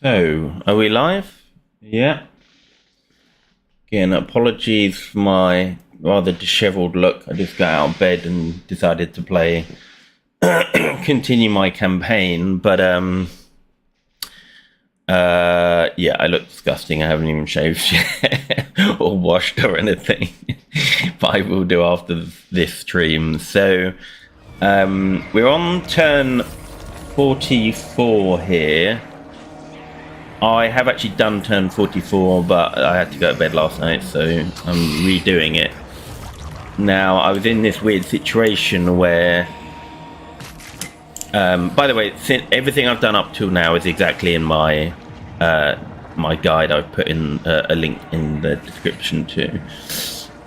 So, are we live? Yeah. Again, apologies for my rather disheveled look. I just got out of bed and decided to play, continue my campaign. But, yeah, I look disgusting. I haven't even shaved yet or washed or anything. But I will do after this stream. So, we're on turn 44 here. I have actually done turn 44, but I had to go to bed last night, so I'm redoing it. Now, I was in this weird situation where... by the way, everything I've done up till now is exactly in my my guide. I've put in a link in the description too.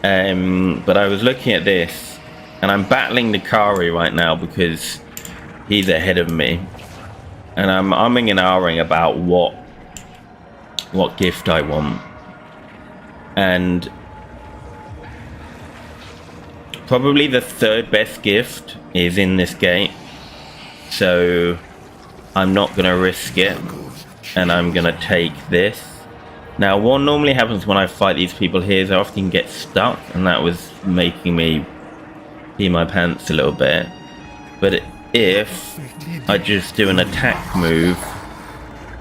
But I was looking at this, and I'm battling Nikari right now because he's ahead of me. And I'm umming and ahhing about what gift I want, and probably the third best gift is in this gate, so I'm not going to risk it, and I'm going to take this. Now, what normally happens when I fight these people here is I often get stuck, and that was making me pee my pants a little bit. But if I just do an attack move,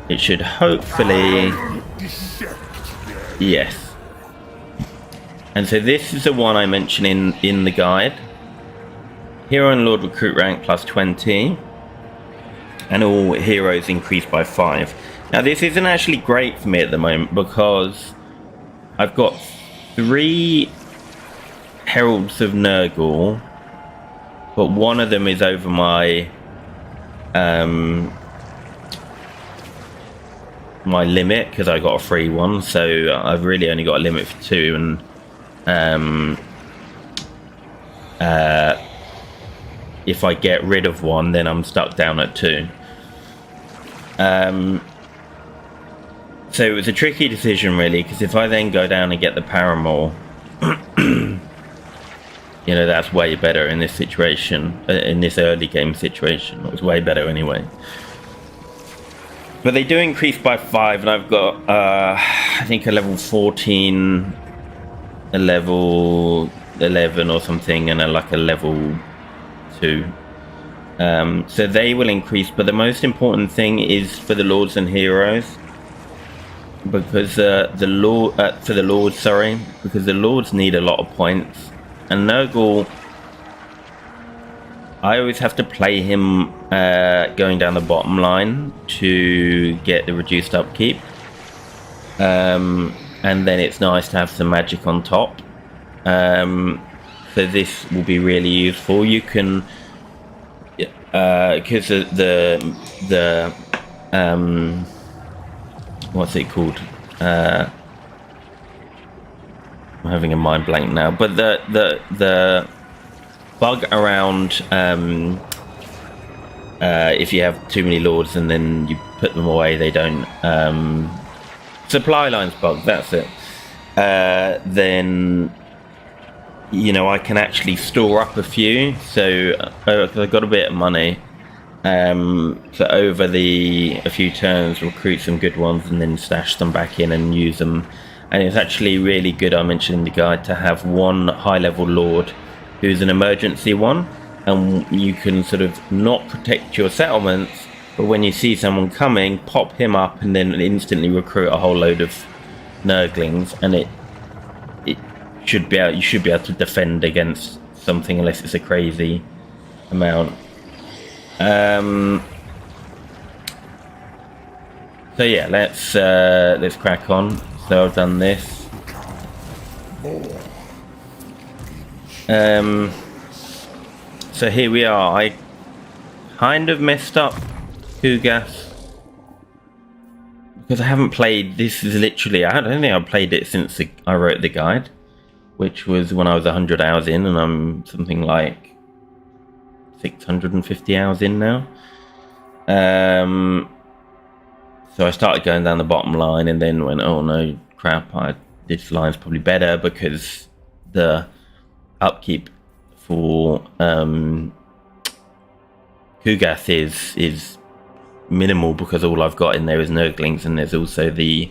it should hopefully... Yes. And so this is the one I mentioned in the guide. Hero and Lord recruit rank plus 20. And all heroes increase by 5. Now this isn't actually great for me at the moment because I've got 3 Heralds of Nurgle, but one of them is over my my limit because I got a free one, so I've really only got a limit for 2, and if I get rid of one, then I'm stuck down at 2. So it was a tricky decision really, because if I then go down and get the Paramour, you know, that's way better in this situation, in this early game situation. It was way better anyway. But they do increase by 5, and I've got, I think, a level 14, a level 11 or something, and like a level 2. So they will increase, but the most important thing is for the Lords and Heroes, because because the Lords need a lot of points, and Nurgle, I always have to play him going down the bottom line to get the reduced upkeep. And then it's nice to have some magic on top. So this will be really useful. You can... because the what's it called? I'm having a mind blank now. But the bug around if you have too many Lords and then you put them away, they don't supply lines bug, that's it. Then, you know, I can actually store up a few, so I've got a bit of money, so over a few turns recruit some good ones and then stash them back in and use them. And it's actually really good, I mentioned in the guide, to have one high level Lord who's an emergency one, and you can sort of not protect your settlements, but when you see someone coming, pop him up and then instantly recruit a whole load of Nurglings, and it should be you should be able to defend against something unless it's a crazy amount. So yeah, let's crack on. So I've done this. So here we are. I kind of messed up Kugas because I haven't played. This is literally, I don't think I've played it since I wrote the guide, which was when I was 100 hours in, and I'm something like 650 hours in now. So I started going down the bottom line and then went, oh no, crap, this line's probably better because the upkeep for Kugath is minimal because all I've got in there is Nurglings, and there's also the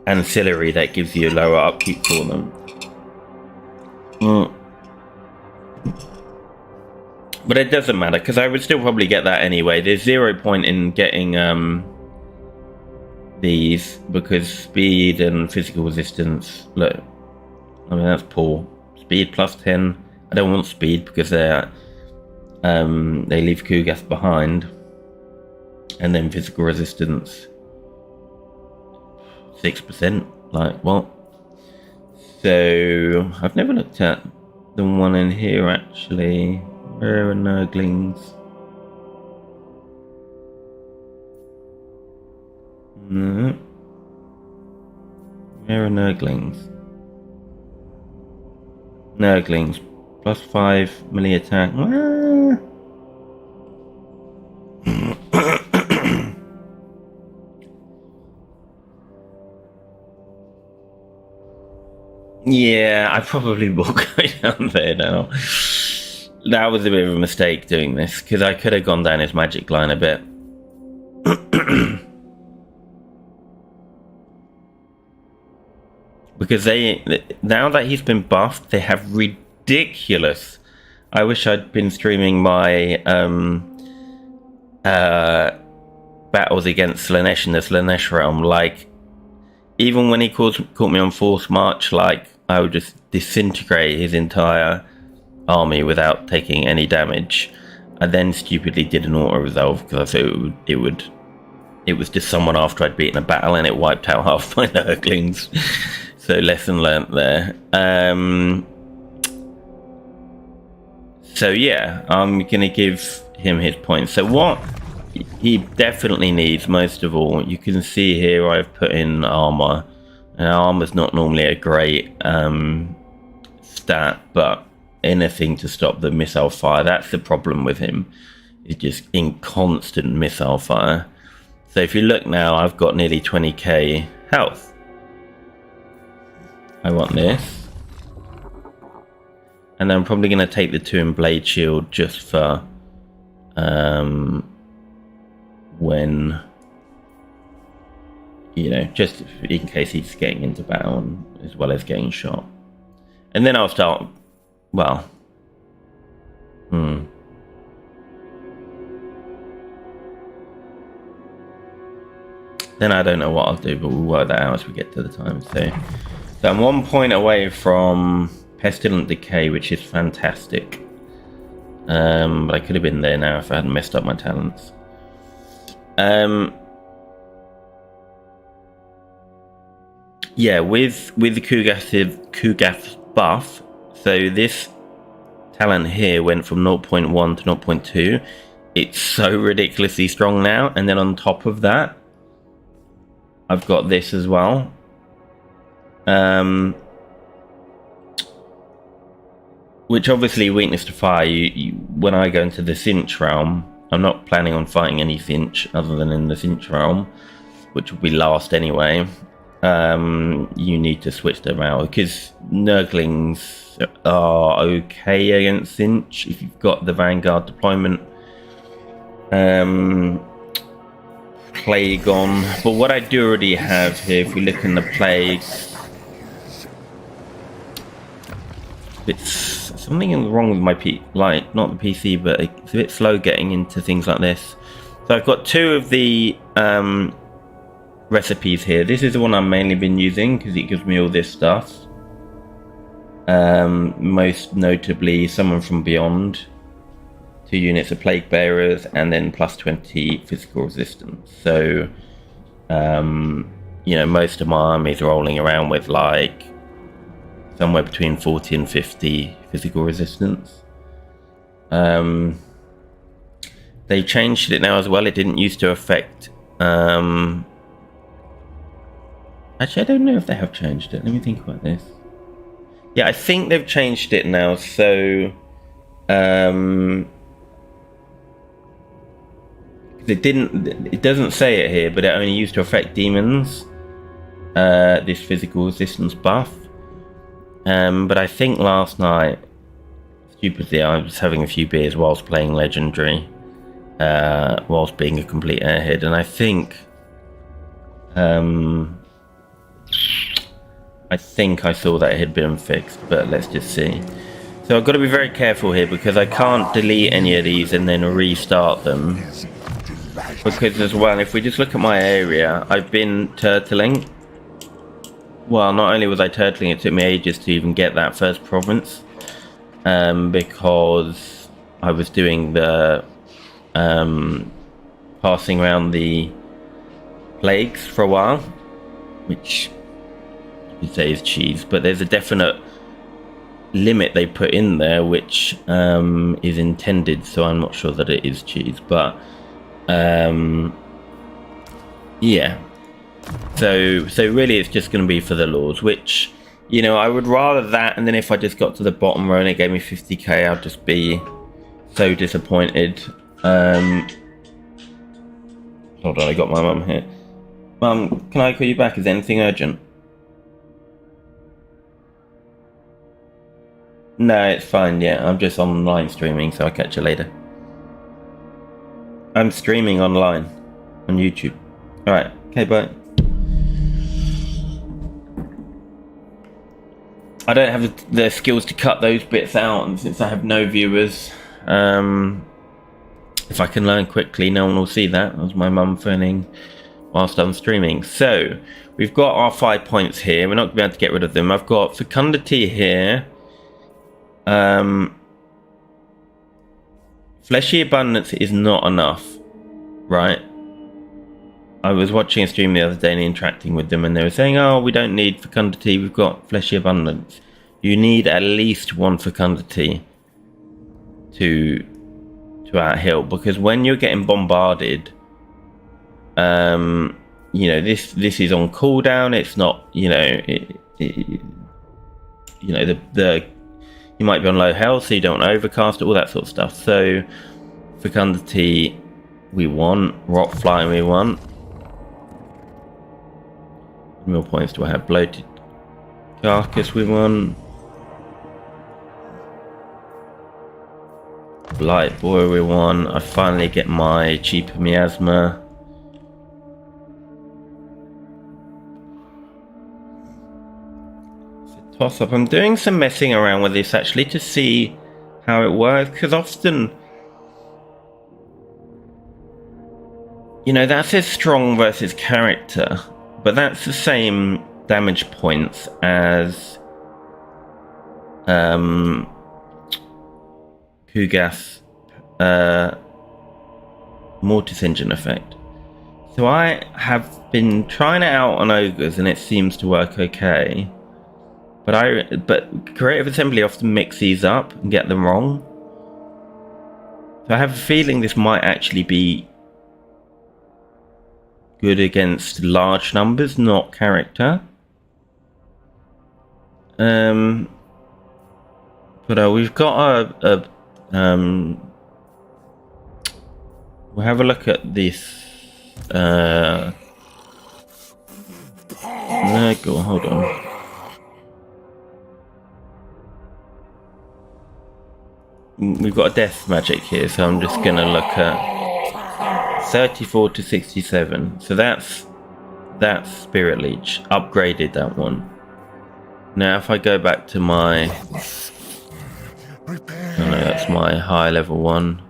ancillary that gives you a lower upkeep for them. But it doesn't matter because I would still probably get that anyway. There's 0 point in getting these because speed and physical resistance. Look, I mean that's poor. Speed plus 10. I don't want speed because they leave Kugas behind, and then physical resistance 6%. Like what? So I've never looked at the one in here actually. Where are Nurglings? No. Where are Nurglings? Nurglings plus 5 melee attack. Yeah, I probably will go down there now. That was a bit of a mistake doing this because I could have gone down his magic line a bit. Because now that he's been buffed, they have ridiculous. I wish I'd been streaming my battles against Slanesh in the Slanesh realm. Like, even when he caught me on Force March, like I would just disintegrate his entire army without taking any damage. I then stupidly did an auto resolve because I thought it was just someone after I'd beaten a battle, and it wiped out half my Nurglings. So lesson learnt there. So yeah, I'm gonna give him his points. So what he definitely needs most of all, you can see here I've put in armor, and armor's not normally a great stat, but anything to stop the missile fire. That's the problem with him, is just in constant missile fire. So if you look now, I've got nearly 20k health. I want this, and I'm probably going to take the 2 in Blade Shield just for when, you know, just in case he's getting into battle as well as getting shot. And then I'll start, well, then I don't know what I'll do, but we'll work that out as we get to the time. So I'm 1 point away from Pestilent Decay, which is fantastic. But I could have been there now if I hadn't messed up my talents. Yeah, with the Kugas buff, so this talent here went from 0.1 to 0.2. It's so ridiculously strong now, and then on top of that, I've got this as well. Which obviously weakness to fire. When I go into the Cinch realm, I'm not planning on fighting any Cinch other than in the Cinch realm, which will be last anyway. You need to switch them out because Nurglings are okay against Cinch if you've got the Vanguard deployment. Plague on, but what I do already have here, if we look in the Plague, it's something wrong with my not the PC, but it's a bit slow getting into things like this. So I've got 2 of the recipes here. This is the one I've mainly been using because it gives me all this stuff. Most notably, Someone from Beyond, 2 units of Plague Bearers, and then plus 20 physical resistance. So, you know, most of my army is rolling around with like somewhere between 40 and 50 physical resistance. They changed it now as well. It didn't used to affect. Actually, I don't know if they have changed it. Let me think about this. Yeah, I think they've changed it now. So, it doesn't say it here, but it only used to affect demons, this physical resistance buff. But I think last night, stupidly, I was having a few beers whilst playing Legendary, whilst being a complete airhead, and I think I saw that it had been fixed, but let's just see. So I've got to be very careful here because I can't delete any of these and then restart them. Because as well, if we just look at my area, I've been turtling. Well, not only was I turtling, it took me ages to even get that first province. Because I was doing the passing around the plagues for a while, which you say is cheese, but there's a definite limit they put in there which is intended, so I'm not sure that it is cheese, but yeah. So really it's just going to be for the laws, which, you know, I would rather that, and then if I just got to the bottom row and it gave me 50k, I'd just be so disappointed. Hold on, I got my mum here. Mum, can I call you back? Is there anything urgent? No, it's fine, yeah. I'm just online streaming, so I'll catch you later. I'm streaming online on YouTube. Alright, okay, bye. I don't have the skills to cut those bits out, and since I have no viewers, if I can learn quickly, no one will see that. That was my mum phoning whilst I'm streaming. So, we've got our 5 points here. We're not going to be able to get rid of them. I've got fecundity here. Fleshy abundance is not enough, right? I was watching a stream the other day and interacting with them, and they were saying, oh, we don't need fecundity, we've got fleshy abundance. You need at least one fecundity to outhill, because when you're getting bombarded, you know, this is on cooldown. It's not, you know, you know, you might be on low health, so you don't want to overcast, all that sort of stuff. So fecundity we want, rock flying we want. How many more points do I have? Bloated carcass we want. Blight boy we want. I finally get my cheaper miasma. Toss up. I'm doing some messing around with this actually to see how it works, because often, you know, that says strong versus character, but that's the same damage points as Kugas Mortis Engine effect. So I have been trying it out on ogres and it seems to work okay. But Creative Assembly often mix these up and get them wrong. So I have a feeling this might actually be good against large numbers, not character. But we've got we'll have a look at this. Nurgle, hold on. We've got a death magic here, so I'm just gonna look at 34 to 67. So that's Spirit Leech. Upgraded that one. Now if I go back to my, oh no, that's my high level one.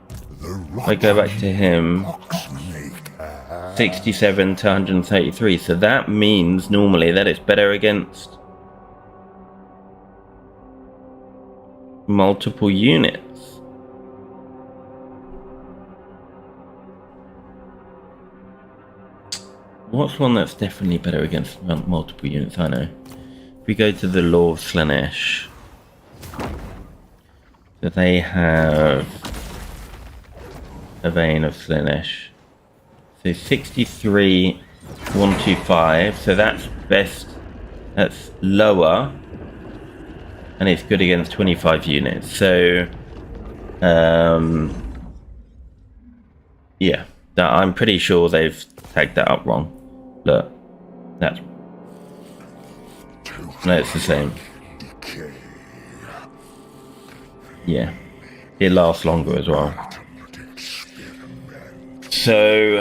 If I go back to him, 67 to 133. So that means normally that it's better against multiple units. What's one that's definitely better against multiple units? I know. If we go to the Law of Slaanesh, so they have a Vein of Slaanesh. So 63, 125. So that's best. That's lower, and it's good against 25 units. So, yeah, I'm pretty sure they've tagged that up wrong. Look, no, it's the same. yeah, it lasts longer as well. So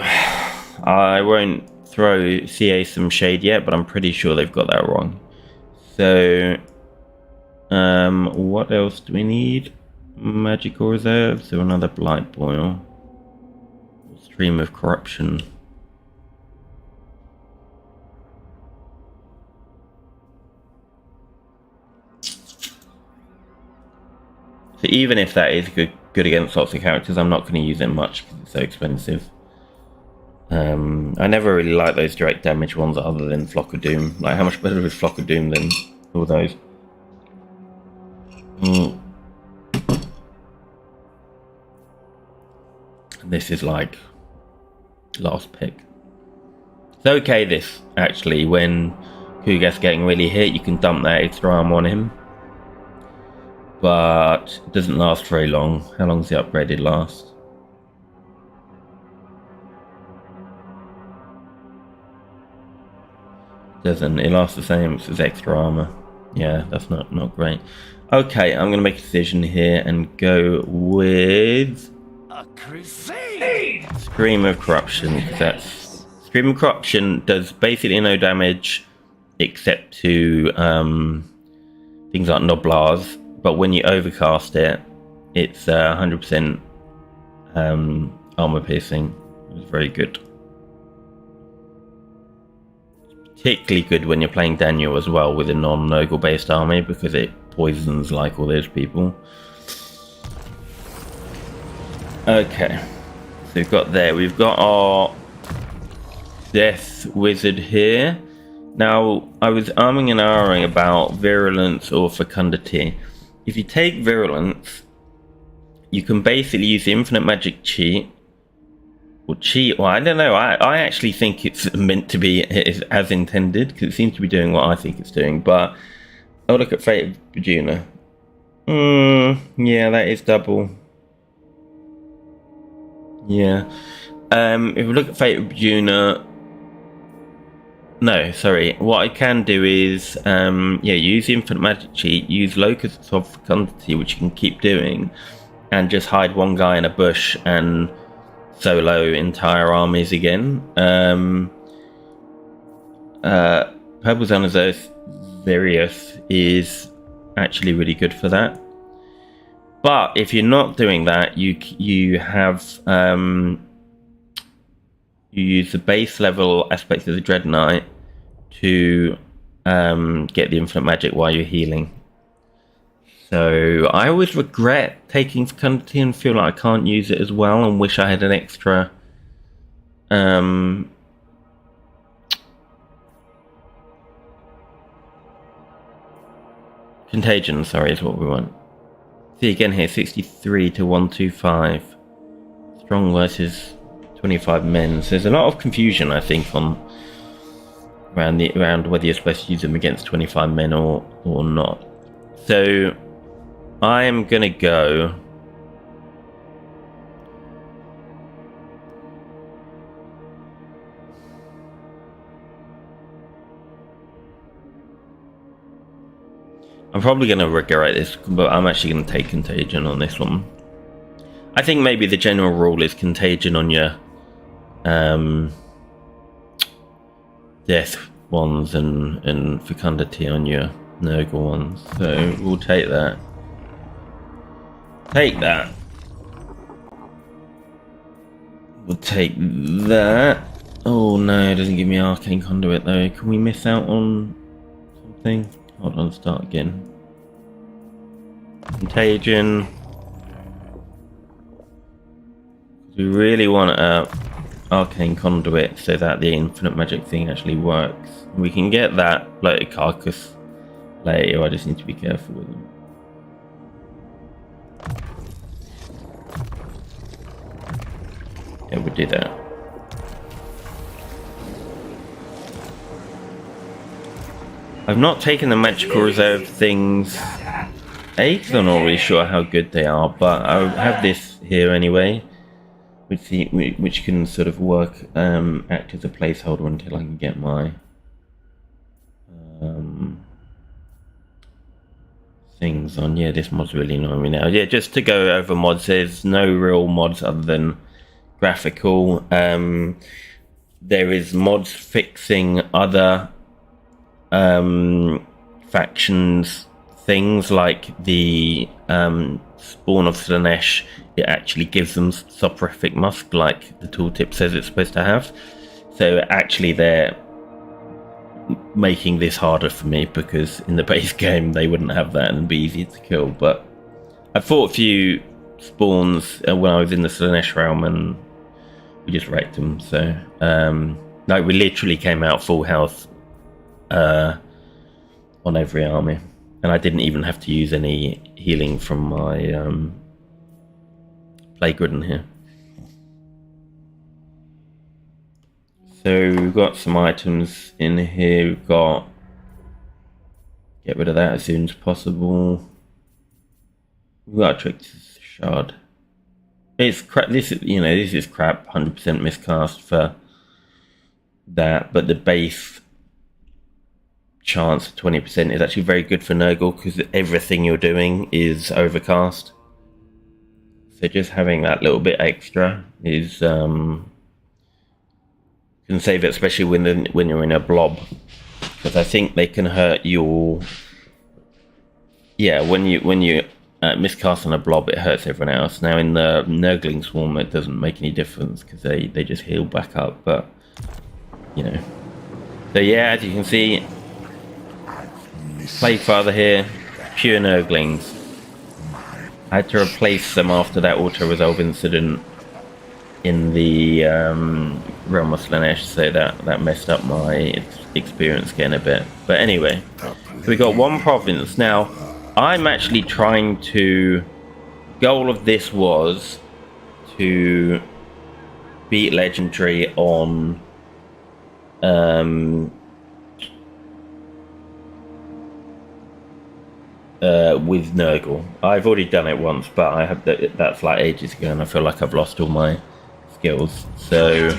I won't throw CA some shade yet, but I'm pretty sure they've got that wrong. So what else do we need? Magical reserves, so another blight boil. Stream of corruption. So even if that is good against lots of characters, I'm not going to use it much because it's so expensive. I never really like those direct damage ones other than Flock of Doom. Like, how much better is Flock of Doom than all those? This is like last pick. It's okay, this, actually, when Kugat's getting really hit, you can dump that extra arm on him. But it doesn't last very long. How long does the upgraded last? Doesn't. It lasts the same as extra armor. Yeah, that's not great. Okay, I'm going to make a decision here and go with A crusade! Scream of Corruption. That's Scream of Corruption does basically no damage except to things like Noblars, but when you overcast it, it's 100% armor piercing. It's very good. Particularly good when you're playing Daniel as well with a non-Nurgle based army, because it poisons like all those people. Okay, so we've got our Death Wizard here. Now, I was arming and ahhing about Virulence or Fecundity. If you take Virulence, you can basically use the Infinite Magic cheat. Well, I don't know. I actually think it's meant to be as intended, because it seems to be doing what I think it's doing. But I'll look at Fate of Bajuna. Yeah, that is double. Yeah. If we look at Fate of Bajuna, no, sorry. What I can do is, use the Infinite Magic cheat, use Locusts of Fecundity, which you can keep doing, and just hide one guy in a bush and solo entire armies again. Purple Zona's Earth Various is actually really good for that. But if you're not doing that, you have you use the base level aspects of the Dread Knight to get the Infinite Magic while you're healing. So I always regret taking Fecundity and feel like I can't use it as well, and wish I had an extra Contagion, sorry, is what we want. See again here, 63 to 125. Strong versus 25 men. So there's a lot of confusion, I think, around whether you're supposed to use them against 25 men or not. So I am gonna go I'm probably going to regret this, but I'm actually going to take Contagion on this one. I think maybe the general rule is Contagion on your Death ones and Fecundity on your Nurgle ones. So we'll take that. We'll take that. Oh no, it doesn't give me Arcane Conduit though. Can we miss out on something? Hold on, start again. Contagion. We really want Arcane Conduit so that the Infinite Magic thing actually works. We can get that Bloated Carcass later. I just need to be careful with them. Yeah, we'll do that. I've not taken the Magical Reserve things, because I'm not really sure how good they are, but I have this here anyway, which can sort of work, act as a placeholder until I can get my things on. Yeah, this mod's really annoying me now. Yeah, just to go over mods, there's no real mods other than graphical. There is mods fixing other factions things, like the spawn of Slanesh. It actually gives them soporific musk, like the tooltip says it's supposed to have. So actually they're making this harder for me, because in the base game they wouldn't have that and it'd be easier to kill. But I fought a few spawns when I was in the Slanesh realm and we just wrecked them. So like we literally came out full health on every army, and I didn't even have to use any healing from my plague ridden here. So we've got some items in here. We've got, get rid of that as soon as possible. We've got a trick shard. It's crap. This is, you know, this is crap. 100% miscast for that, but the base chance of 20% is actually very good for Nurgle, because everything you're doing is overcast. So just having that little bit extra is can save it, especially when you're in a blob, because I think they can hurt your, yeah, when you miscast on a blob, it hurts everyone else. Now in the Nurgling swarm it doesn't make any difference, because they just heal back up, but you know. So yeah, as you can see, Plague Father here, pure Nurglings. I had to replace them after that auto-resolve incident in the realm of Slanesh, so that messed up my experience getting a bit. But anyway, so we got one province. Now, I'm actually trying to... goal of this was to beat Legendary on... with Nurgle. I've already done it once, but I have that's like ages ago, and I feel like I've lost all my skills. So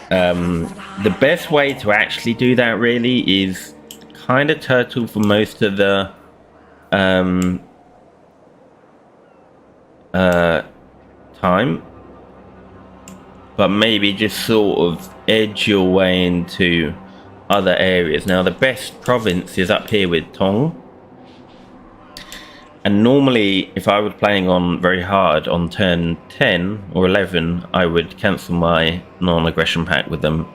the best way to actually do that really is kind of turtle for most of the time, but maybe just sort of edge your way into other areas. Now the best province is up here with Tong. And normally, if I was playing on very hard on turn 10 or 11, I would cancel my non-aggression pact with them,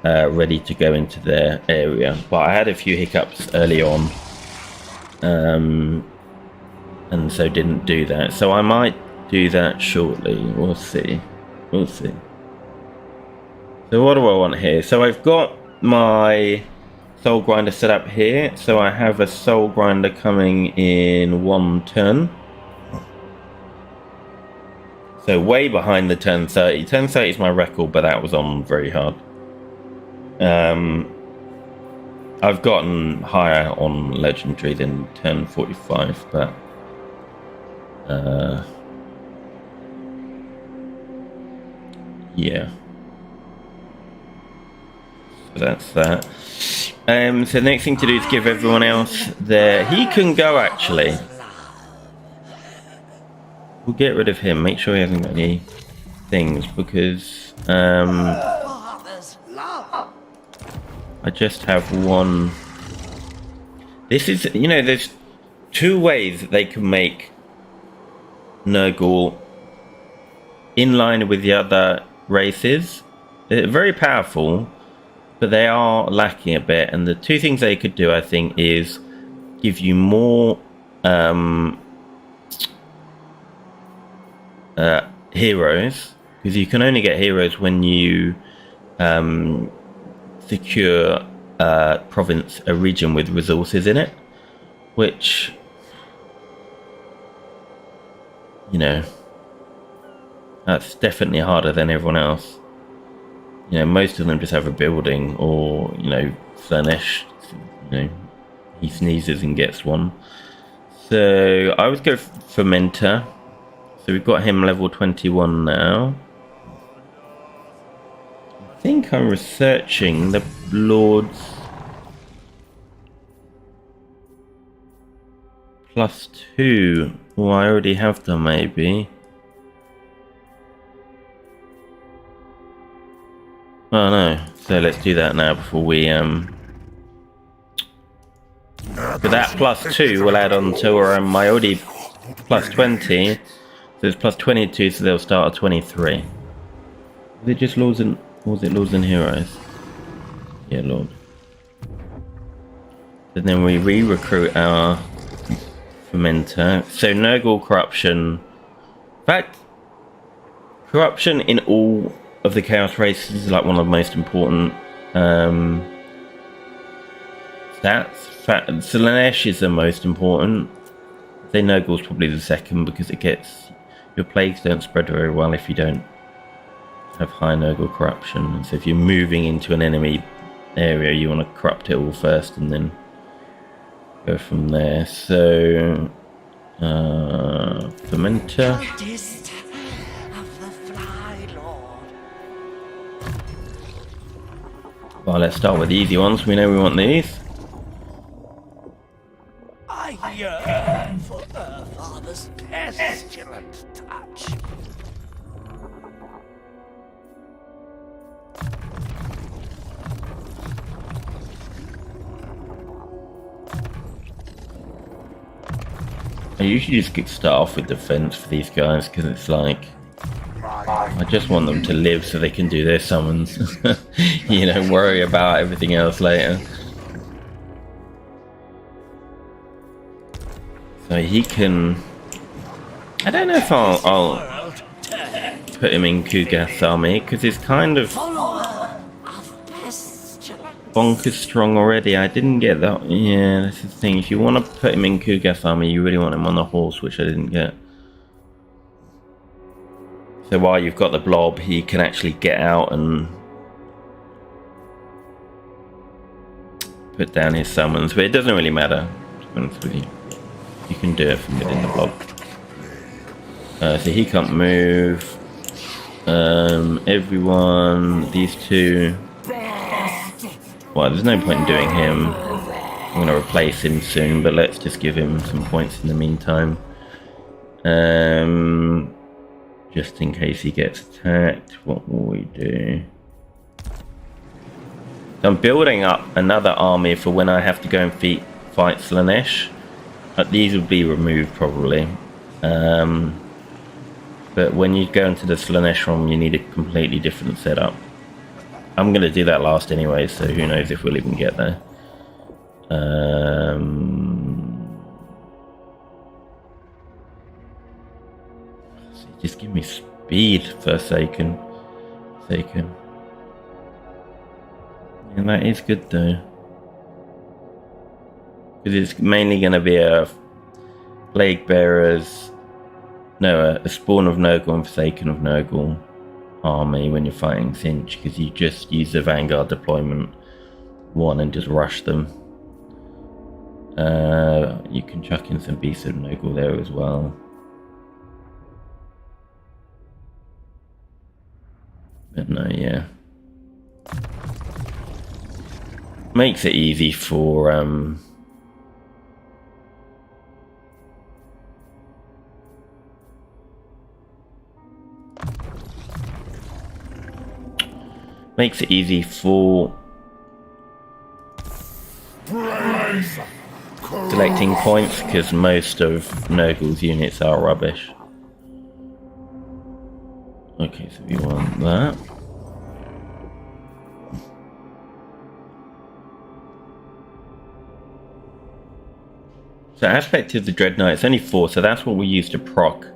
ready to go into their area. But I had a few hiccups early on, and so didn't do that. So I might do that shortly. We'll see. We'll see. So what do I want here? So I've got my Soul Grinder set up here, so I have a Soul Grinder coming in 1 turn. So way behind the turn 30. Turn 30 is my record, but that was on very hard. I've gotten higher on Legendary than turn 45, but yeah. So that's that. So the next thing to do is give everyone else their... He can go, actually. We'll get rid of him. Make sure he hasn't got any things, because I just have one... This is... You know, there's 2 ways that they can make Nurgle in line with the other races. They're very powerful, but they are lacking a bit, and the 2 things they could do, I think, is give you more heroes, because you can only get heroes when you secure a province, a region with resources in it, which, you know, that's definitely harder than everyone else. You know, most of them just have a building, or, you know, Slanesh, you know, he sneezes and gets one. So I would go for Mentor. So we've got him level 21 now. I think I'm researching the Lord's... +2. Well, I already have done maybe. Oh no. So let's do that now before we But that +2 will add on to my already +20. So it's +22, so they'll start at 23. Was it just Lords and... or was it Lords and Heroes? Yeah, Lord. And then we re-recruit our fermenter. So Nurgle corruption. In fact, corruption in all of the Chaos races is like one of the most important stats. Slanesh is the most important. I'd say Nurgle's probably the second because it gets... your plagues don't spread very well if you don't have high Nurgle corruption. And so if you're moving into an enemy area, you want to corrupt it all first and then go from there. So fermenter. Well, let's start with the easy ones. We know we want these. I yearn for Earthfather's pestilent touch. I usually just start off with defense for these guys because it's like I just want them to live so they can do their summons. You know, worry about everything else later. So he can... I don't know if I'll put him in Kugath's army because he's kind of bonkers strong already. I didn't get that. Yeah, that's the thing. If you want to put him in Kugath's army, you really want him on the horse, which I didn't get. So while you've got the blob, he can actually get out and put down his summons, but it doesn't really matter, to be honest with you. You can do it from within the blob. So he can't move. Everyone, these two. Well, there's no point in doing him. I'm going to replace him soon, but let's just give him some points in the meantime. Just in case he gets attacked, what will we do? So I'm building up another army for when I have to go and fight Slanesh. These would be removed probably. But when you go into the Slanesh realm, you need a completely different setup. I'm going to do that last anyway, so who knows if we'll even get there. Just give me speed, Forsaken. And that is good though. Because it's mainly going to be a Plague Bearers, no, a Spawn of Nurgle and Forsaken of Nurgle army when you're fighting Cinch, because you just use the Vanguard deployment one and just rush them. You can chuck in some Beasts of Nurgle there as well. But no, yeah. Makes it easy for makes it easy for selecting points because most of Nurgle's units are rubbish. Okay, so we want that. So aspect of the Dreadnought, it's only 4, so that's what we use to proc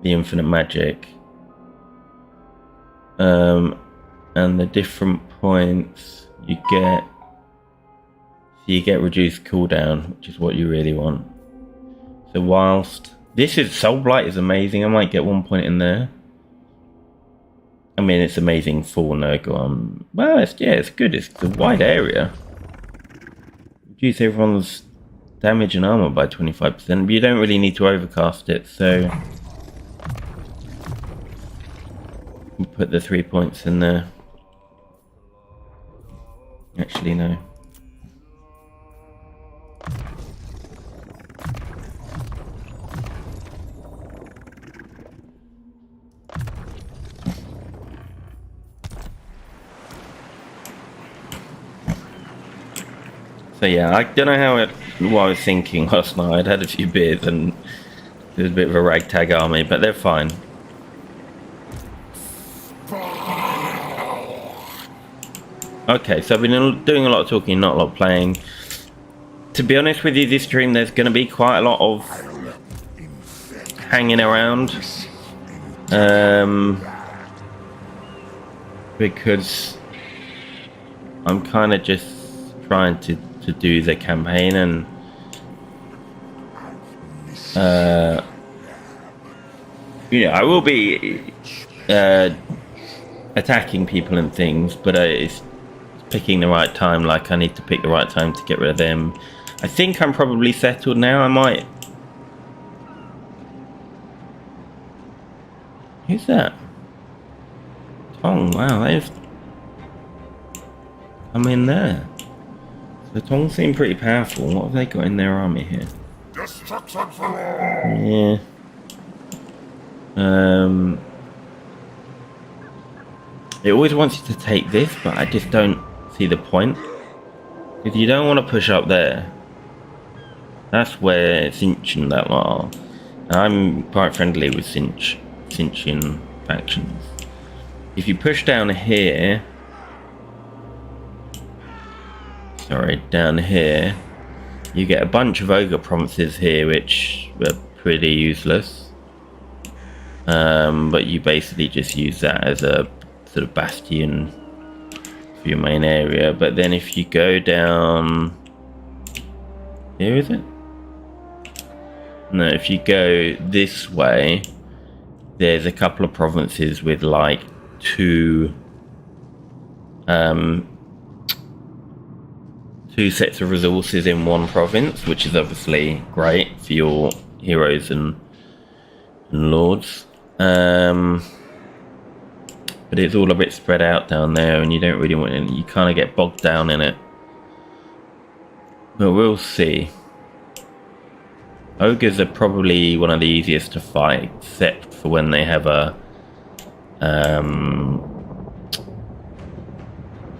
the infinite magic. And the different points you get, so you get reduced cooldown, which is what you really want. So whilst this is Soul Blight is amazing, I might get 1 point in there. I mean, it's amazing for Nurgle. Well, it's good. It's a wide area. Reduce everyone's damage and armor by 25%, but you don't really need to overcast it, so we'll put the 3 points in there. Actually, no. So yeah, I don't know what I was thinking last night. I'd had a few beers and it was a bit of a ragtag army, but they're fine. Okay, so I've been doing a lot of talking, not a lot of playing. To be honest with you, this stream there's going to be quite a lot of hanging around. Because I'm kind of just trying to do the campaign and I will be attacking people and things, but it's picking the right time. Like I need to pick the right time to get rid of them. I think I'm probably settled now. I might. Who's that? Tong. Wow, they've come in there. So Tong seem pretty powerful. What have they got in their army here? Destruction for all. Yeah. It always wants you to take this, but I just don't see the point. If you don't want to push up there, that's where Cinch and that lot are. I'm quite friendly with Cinchian factions. If you push down here, down here, you get a bunch of ogre provinces here, which are pretty useless. But you basically just use that as a sort of bastion for your main area. But then if you go down here, is it? No, if you go this way, there's a couple of provinces with like two sets of resources in one province, which is obviously great for your heroes and lords. But it's all a bit spread out down there, and you don't really want it. You kind of get bogged down in it. But we'll see. Ogres are probably one of the easiest to fight, except for when they have a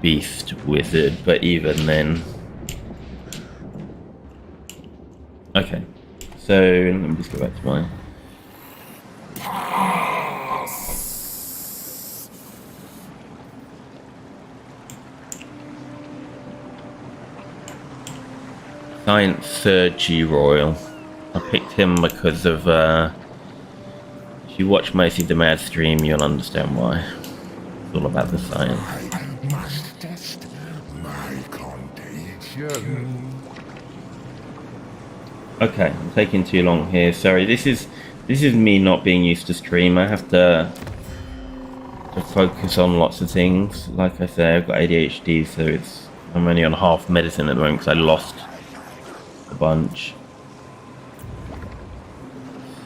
beast wizard. But even then. Okay, so let me just go back to mine. Science Sergi Royal. I picked him because of if you watch most of the Mad stream, you'll understand why. It's all about the science. I must test my contagion. Okay, I'm taking too long here. Sorry, this is me not being used to stream. I have to focus on lots of things. Like I say, I've got ADHD, so I'm only on half medicine at the moment because I lost a bunch.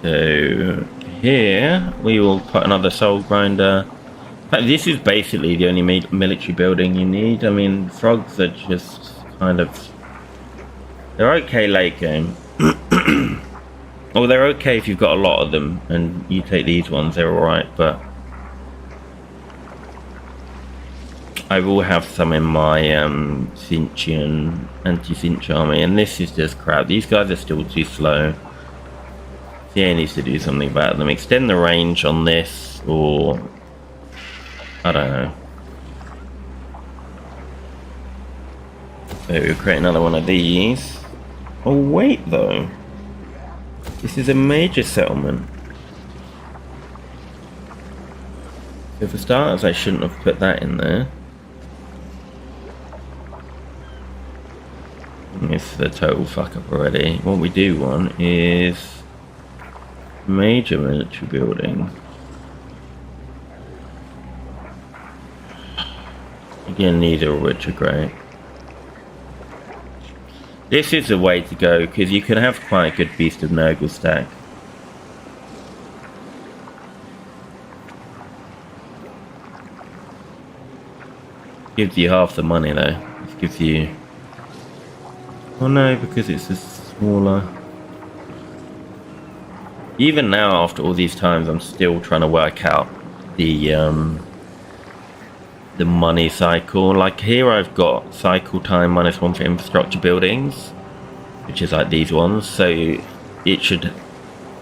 So here we will put another soul grinder. In fact, this is basically the only military building you need. I mean, frogs are just kind of, they're okay late game. Well, they're okay if you've got a lot of them and you take these ones, they're alright, but I will have some in my Cinchian anti-Cinch army, and this is just crap. These guys are still too slow. CA needs to do something about them. Extend the range on this, or I don't know. So we'll create another one of these. Oh wait though, this is a major settlement. So for starters, I shouldn't have put that in there. This is a total fuck up already. What we do want is major military building. Again, neither of which are great. This is the way to go, because you can have quite a good Beast of Nurgle stack. Gives you half the money though. It gives you... Oh no, because it's a smaller... Even now, after all these times, I'm still trying to work out the the money cycle. Like here I've got cycle time -1 for infrastructure buildings, which is like these ones, so it should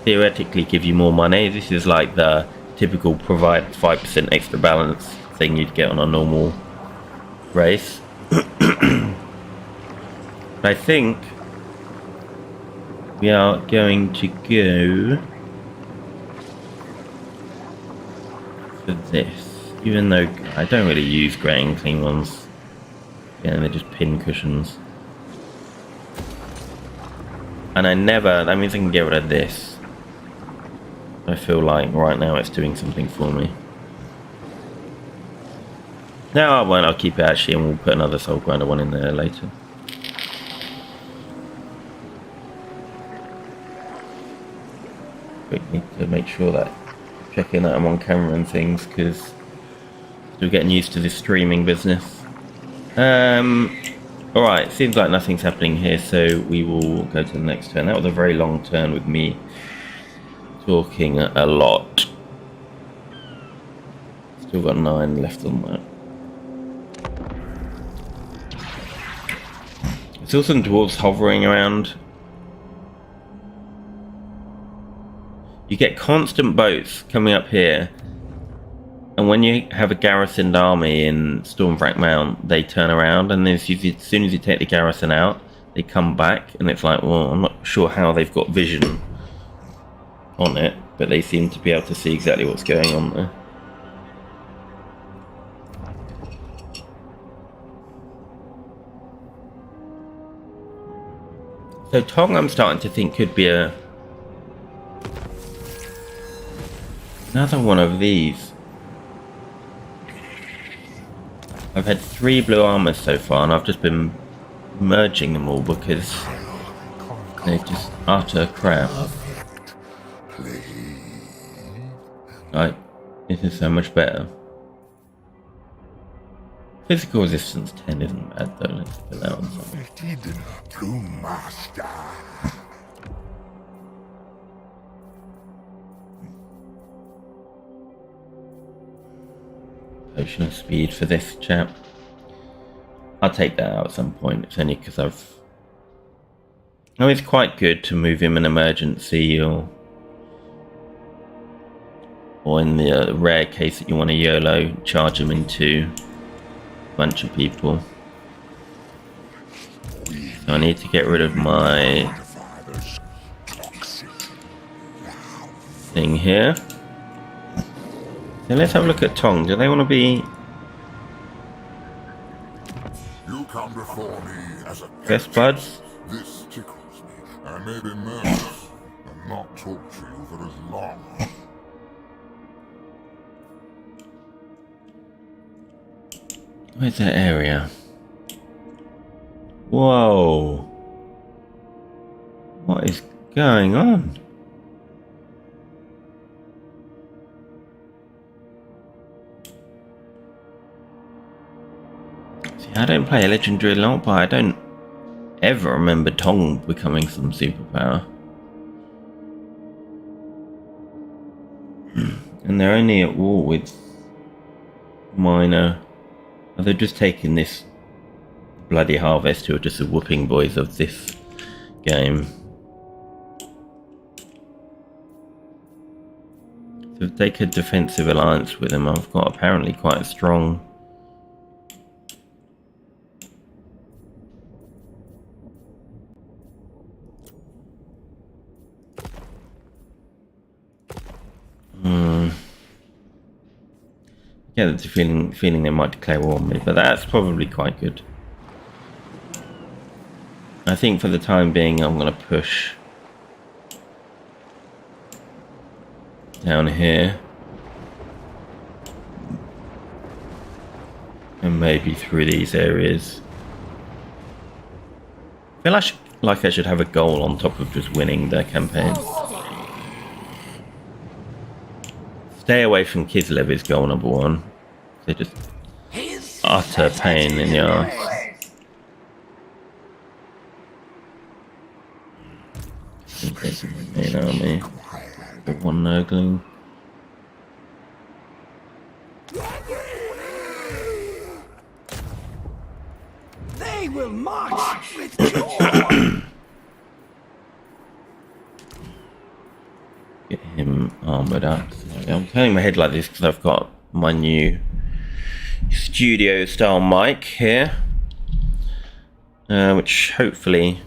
theoretically give you more money. This is like the typical provide 5% extra balance thing you'd get on a normal race. I think we are going to go for this, even though I don't really use grey and clean ones. Yeah, they're just pin cushions. And that means I can get rid of this. I feel like right now it's doing something for me. No, I won't, I'll keep it actually, and we'll put another soul grinder one in there later. Quick, need to make sure that checking that I'm on camera and things, because still getting used to this streaming business. Alright, seems like nothing's happening here, so we will go to the next turn. That was a very long turn with me talking a lot. Still got 9 left on that. Still some dwarves hovering around. You get constant boats coming up here, and when you have a garrisoned army in Stormwrack Mount, they turn around, and as soon as you take the garrison out, they come back, and it's like, well, I'm not sure how they've got vision on it, but they seem to be able to see exactly what's going on there. So Tong, I'm starting to think could be another one of these. I've had 3 blue armors so far, and I've just been merging them all because they're just utter crap. Like, this is so much better. Physical resistance 10 isn't bad though, let's put that on something. Blue Master. Potion of speed for this chap. I'll take that out at some point. It's only because it's quite good to move him in emergency, or in the rare case that you want to YOLO, charge him into a bunch of people. So I need to get rid of my thing here. So let's have a look at Tong. Do they want to be You come before me as a best buds? This tickles me. I may be nervous and not talk to you for as long. Where's that area? Whoa. What is going on? See, I don't play a legendary a lot, but I don't ever remember Tong becoming some superpower. And they're only at war with minor. They're just taking this bloody harvest, who are just the whooping boys of this game. So if they take a defensive alliance with them, I've got apparently quite a strong yeah, there's a feeling they might declare war on me, but that's probably quite good. I think for the time being I'm going to push down here and maybe through these areas. I feel like I should have a goal on top of just winning their campaigns. Stay away from Kislev is goal number 1. They're just utter pain in the arse. There's my main army. Got 1 Nurgling. I will march with joy. Get him armored up. I'm turning my head like this because I've got my new studio style mic here, which hopefully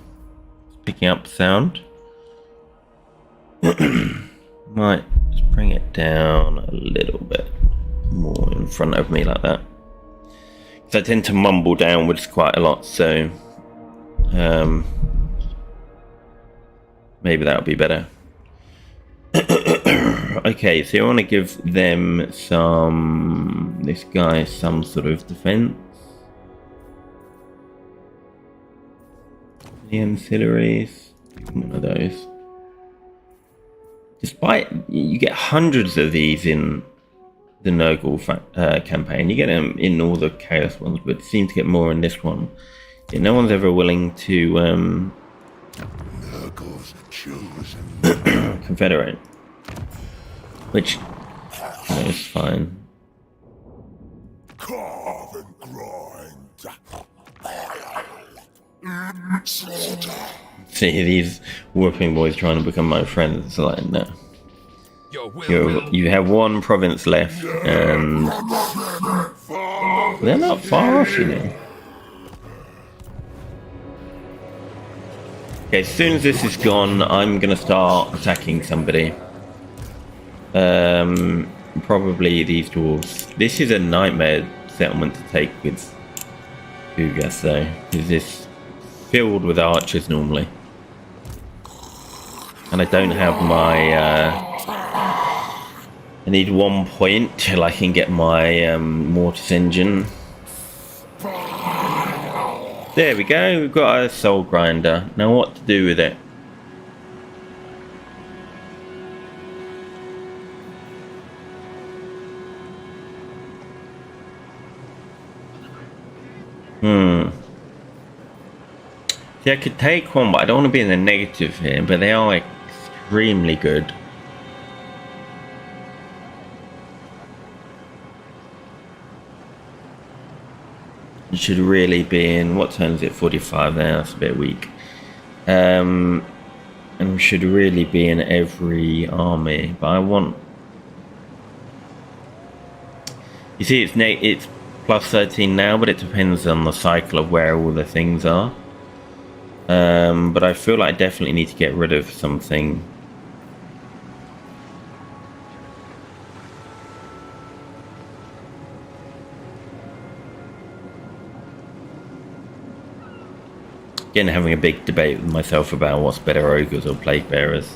is picking up sound. Might just bring it down a little bit more in front of me like that, because I tend to mumble downwards quite a lot, so maybe that'll be better. Okay, so I want to give them this guy some sort of defense. The ancillaries, one of those. Despite you get hundreds of these in the Nurgle campaign, you get them in all the Chaos ones, but seem to get more in this one. Yeah, no one's ever willing to Nurgle's chosen. confederate, which is fine. Carve and grind. See these warping boys trying to become my friends. It's like, no. You have one province left, and they're not far off, you know. Okay, as soon as this is gone, I'm gonna start attacking somebody. Probably these dwarves. This is a nightmare settlement to take with Ugas, though. Is this filled with archers normally? And I don't have my. I need 1 point till I can get my mortis engine. There we go. We've got a soul grinder. Now, what to do with it? See, I could take one, but I don't want to be in the negative here. But they are extremely good. It should really be in, what turn is it? 45 now. That's a bit weak. And we should really be in every army. But I want. You see, it's plus 13 now, but it depends on the cycle of where all the things are. But I feel like I definitely need to get rid of something. Again, having a big debate with myself about what's better, ogres or plague bearers.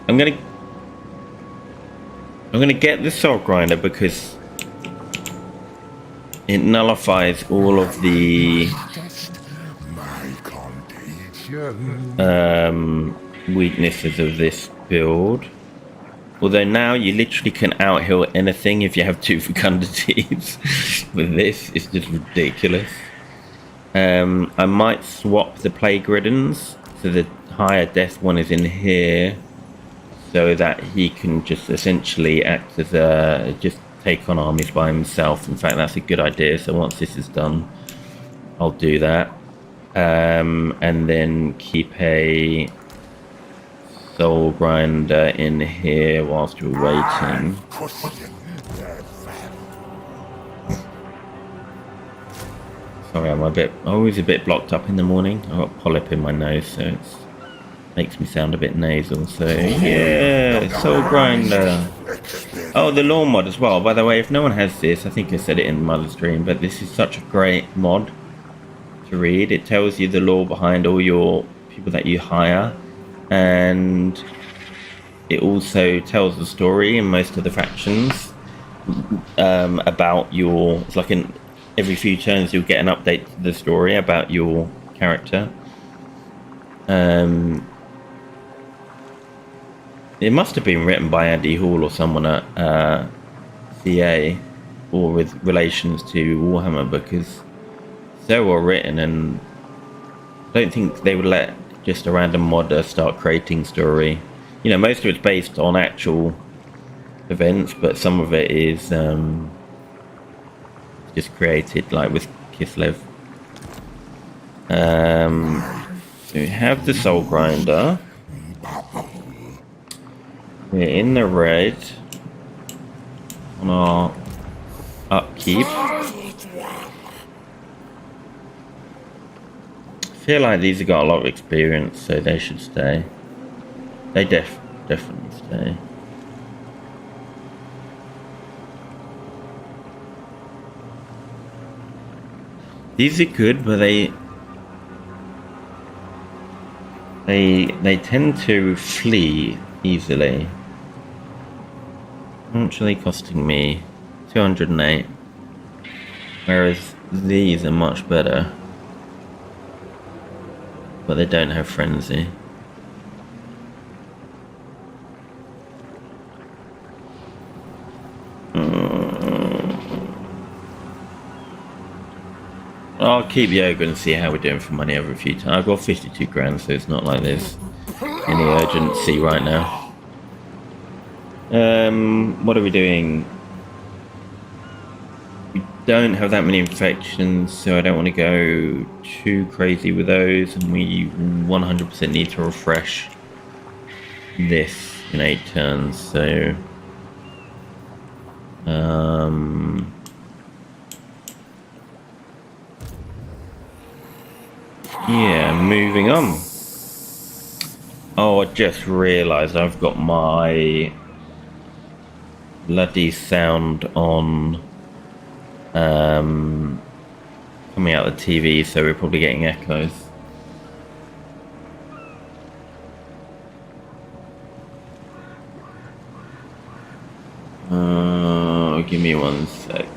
I'm gonna get the soul grinder because it nullifies all of the weaknesses of this build. Although now you literally can outheal anything if you have 2 fecundities. With this, it's just ridiculous. I might swap the plague riddens, so the higher death one is in here, so that he can just essentially act as just take on armies by himself. In fact, that's a good idea. So once this is done, I'll do that. And then keep a soul grinder in here whilst we're waiting. Sorry, I'm always a bit blocked up in the morning. I've got a polyp in my nose, so it makes me sound a bit nasal. So yeah, soul grinder. Oh, the lore mod as well. By the way, if no one has this, I think I said it in Mother's Stream, but this is such a great mod to read. It tells you the lore behind all your people that you hire, and it also tells the story in most of the factions about your. It's like every few turns you'll get an update to the story about your character. It must have been written by Andy Hall or someone at CA, or with relations to Warhammer, because so well written, and I don't think they would let just a random modder start creating story. You know, most of it's based on actual events, but some of it is just created, like with Kislev. So we have the Soul Grinder. We're in the red on our upkeep. I feel like these have got a lot of experience, so they should stay. They definitely stay. These are good, but they tend to flee easily. How much are they costing me? 208. Whereas these are much better. But they don't have frenzy. I'll keep yoga and see how we're doing for money over a few times. I've got 52 grand, so it's not like there's any urgency right now. What are we doing? We don't have that many infections, so I don't want to go too crazy with those, and we 100% need to refresh this in 8 turns, so yeah, moving on. Oh, I just realised I've got my bloody sound on coming out of the TV, so we're probably getting echoes. Give me 1 sec.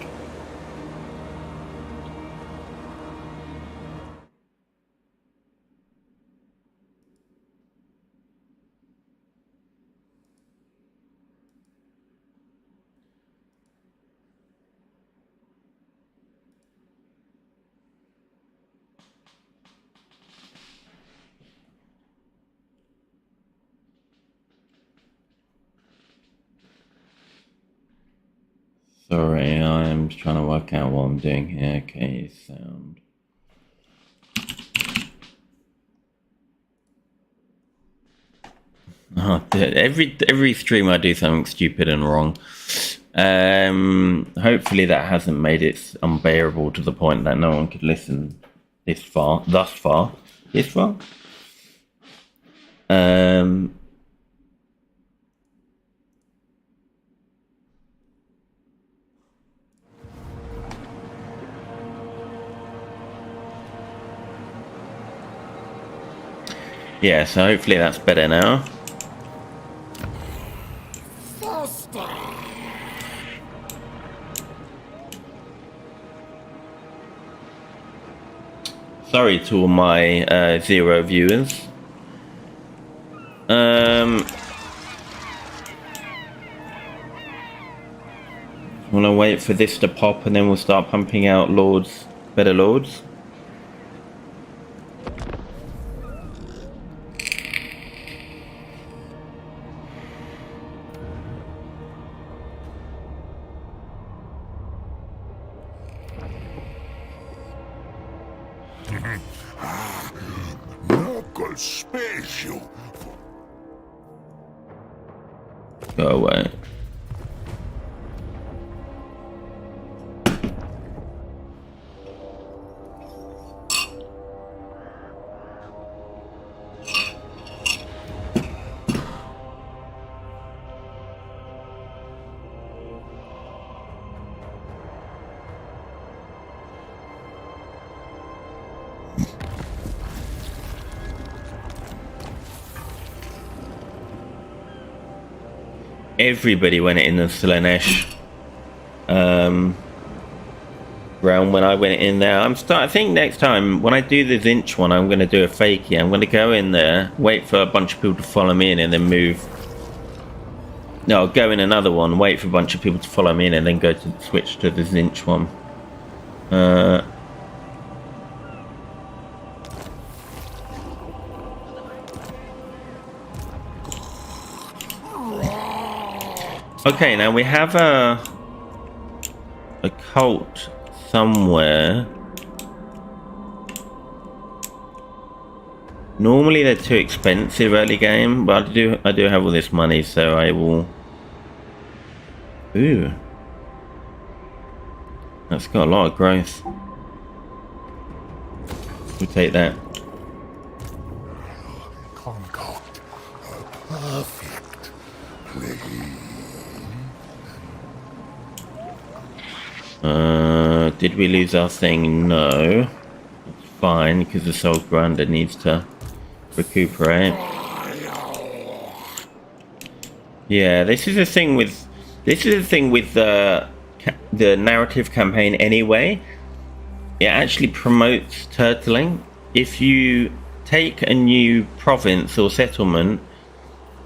Sorry, I'm just trying to work out what I'm doing here. Okay, sound. Oh, every stream I do something stupid and wrong. Hopefully that hasn't made it unbearable to the point that no one could listen thus far. Yeah, so hopefully that's better now. Sorry to all my 0 viewers. Wanna wait for this to pop and then we'll start pumping out lords, better lords. Nurgle special. Go away. Everybody went in the Slanesh realm when I went in there. I think next time when I do the Zinch one, I'm going to do a fakie. I'm going to go in there, wait for a bunch of people to follow me in, and then move. No, I'll go in another one, wait for a bunch of people to follow me in, and then go to switch to the Zinch one. Okay, now we have a cult somewhere. Normally they're too expensive early game, but I do have all this money, so I will. Ooh, that's got a lot of growth. We'll take that. Concoct a perfect Did we lose our thing? No. It's fine, because the Soul Grinder needs to recuperate. Yeah, this is the thing with the narrative campaign anyway. It actually promotes turtling. If you take a new province or settlement,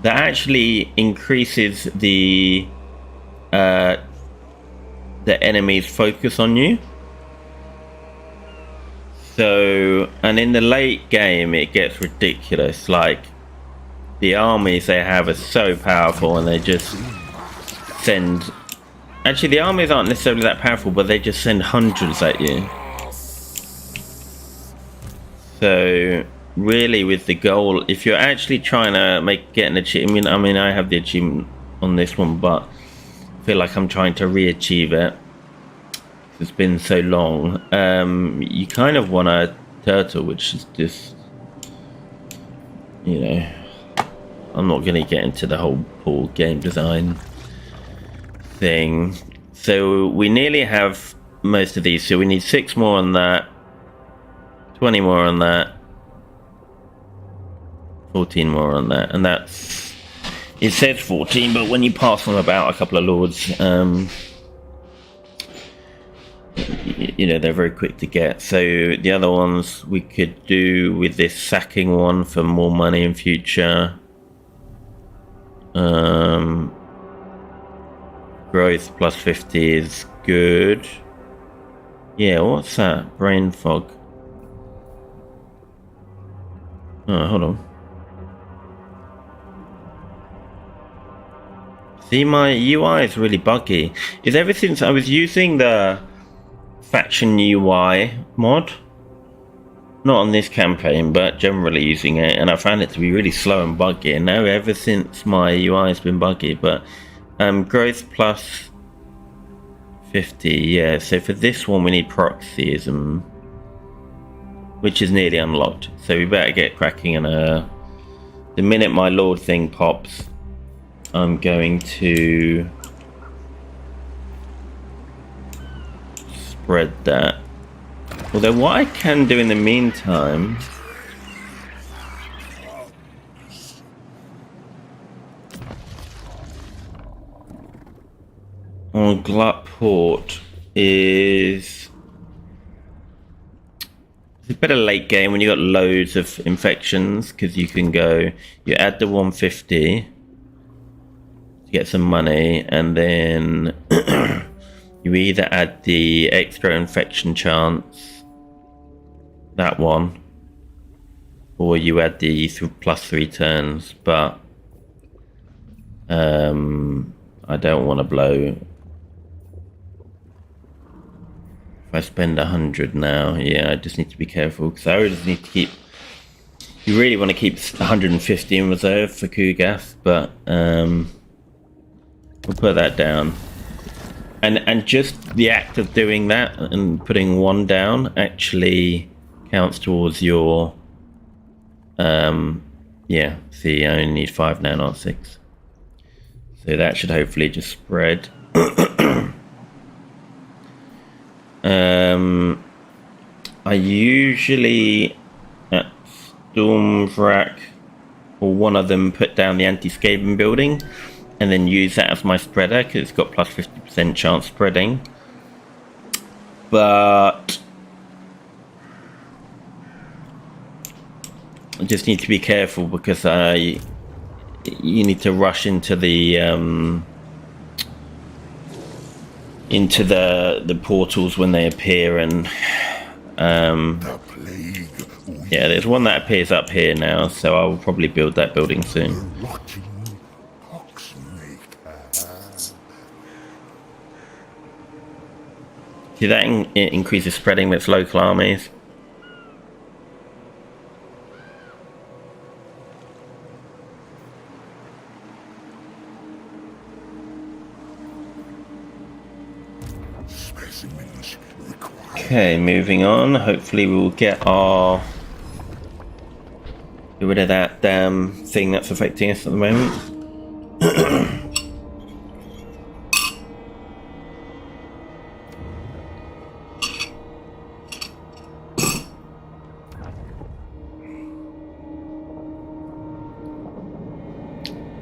that actually increases the enemy's focus on you. So, and in the late game it gets ridiculous. Like, the armies they have are so powerful, and they just send... Actually, the armies aren't necessarily that powerful, but they just send hundreds at you. So, really, with the goal, if you're actually trying to get an achievement... I mean, I have the achievement on this one, but I feel like I'm trying to re-achieve it. It's been so long. You kind of want a turtle, which is just... You know... I'm not going to get into the whole poor game design thing. So we nearly have most of these. So we need 6 more on that, 20 more on that, 14 more on that, and that's... It says 14, but when you pass them about a couple of lords, you know, they're very quick to get. So the other ones we could do with this sacking one for more money in future. Growth plus 50 is good. Yeah, what's that? Brain fog. Oh, hold on. See, my UI is really buggy. Is ever since I was using the faction UI mod, not on this campaign, but generally using it, and I found it to be really slow and buggy, and now ever since my UI has been buggy. But growth plus 50, yeah, so for this one we need paroxysm, which is nearly unlocked, so we better get cracking. And the minute my lord thing pops, I'm going to spread that. Although what I can do in the meantime... on Glutport is... It's a better late game when you got loads of infections, because you can go... You add the 150 to get some money, and then you either add the extra infection chance, that one, or you add the plus 3 turns. But I don't want to blow. If I spend 100 now, yeah, I just need to be careful, because I always need to keep... You really want to keep 150 in reserve for Kugath, but we'll put that down. And just the act of doing that and putting 1 down actually counts towards your... yeah, see, I only need 5 now, not 6. So that should hopefully just spread. I usually at Stormvrak, or one of them, put down the anti-scaving building and then use that as my spreader, because it's got plus 50% chance spreading. But I just need to be careful, because you need to rush into the portals when they appear, and yeah, there's one that appears up here now, so I will probably build that building soon. See that it increases spreading with its local armies. Specimens required. Okay, moving on. Hopefully we will get our... get rid of that damn thing that's affecting us at the moment.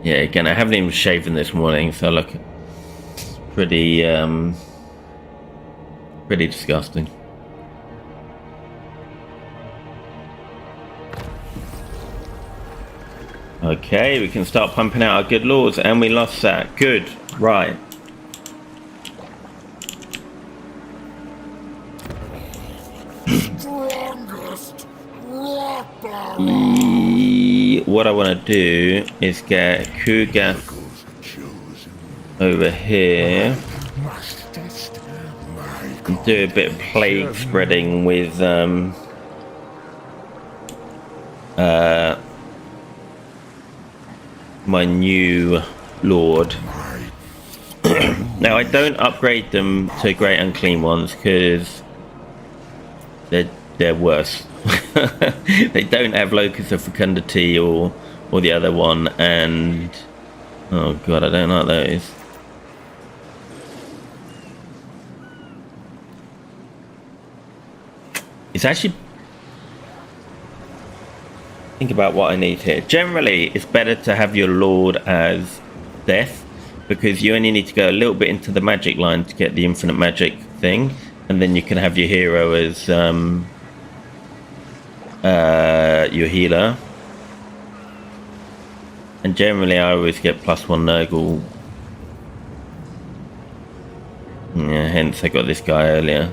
Yeah, again, I haven't even shaven this morning, so I look pretty, pretty disgusting. Okay, we can start pumping out our good lords, and we lost that. Good, right. Strongest rock What I want to do is get Kuga over here and do a bit of plague spreading with my new lord. Now I don't upgrade them to great unclean ones because they're worse. They don't have locus of fecundity or the other one, and oh god, I don't like those. It's actually, think about what I need here. Generally, it's better to have your lord as death, because you only need to go a little bit into the magic line to get the infinite magic thing, and then you can have your hero as your healer. And generally I always get +1 Nurgle. Yeah, hence I got this guy earlier.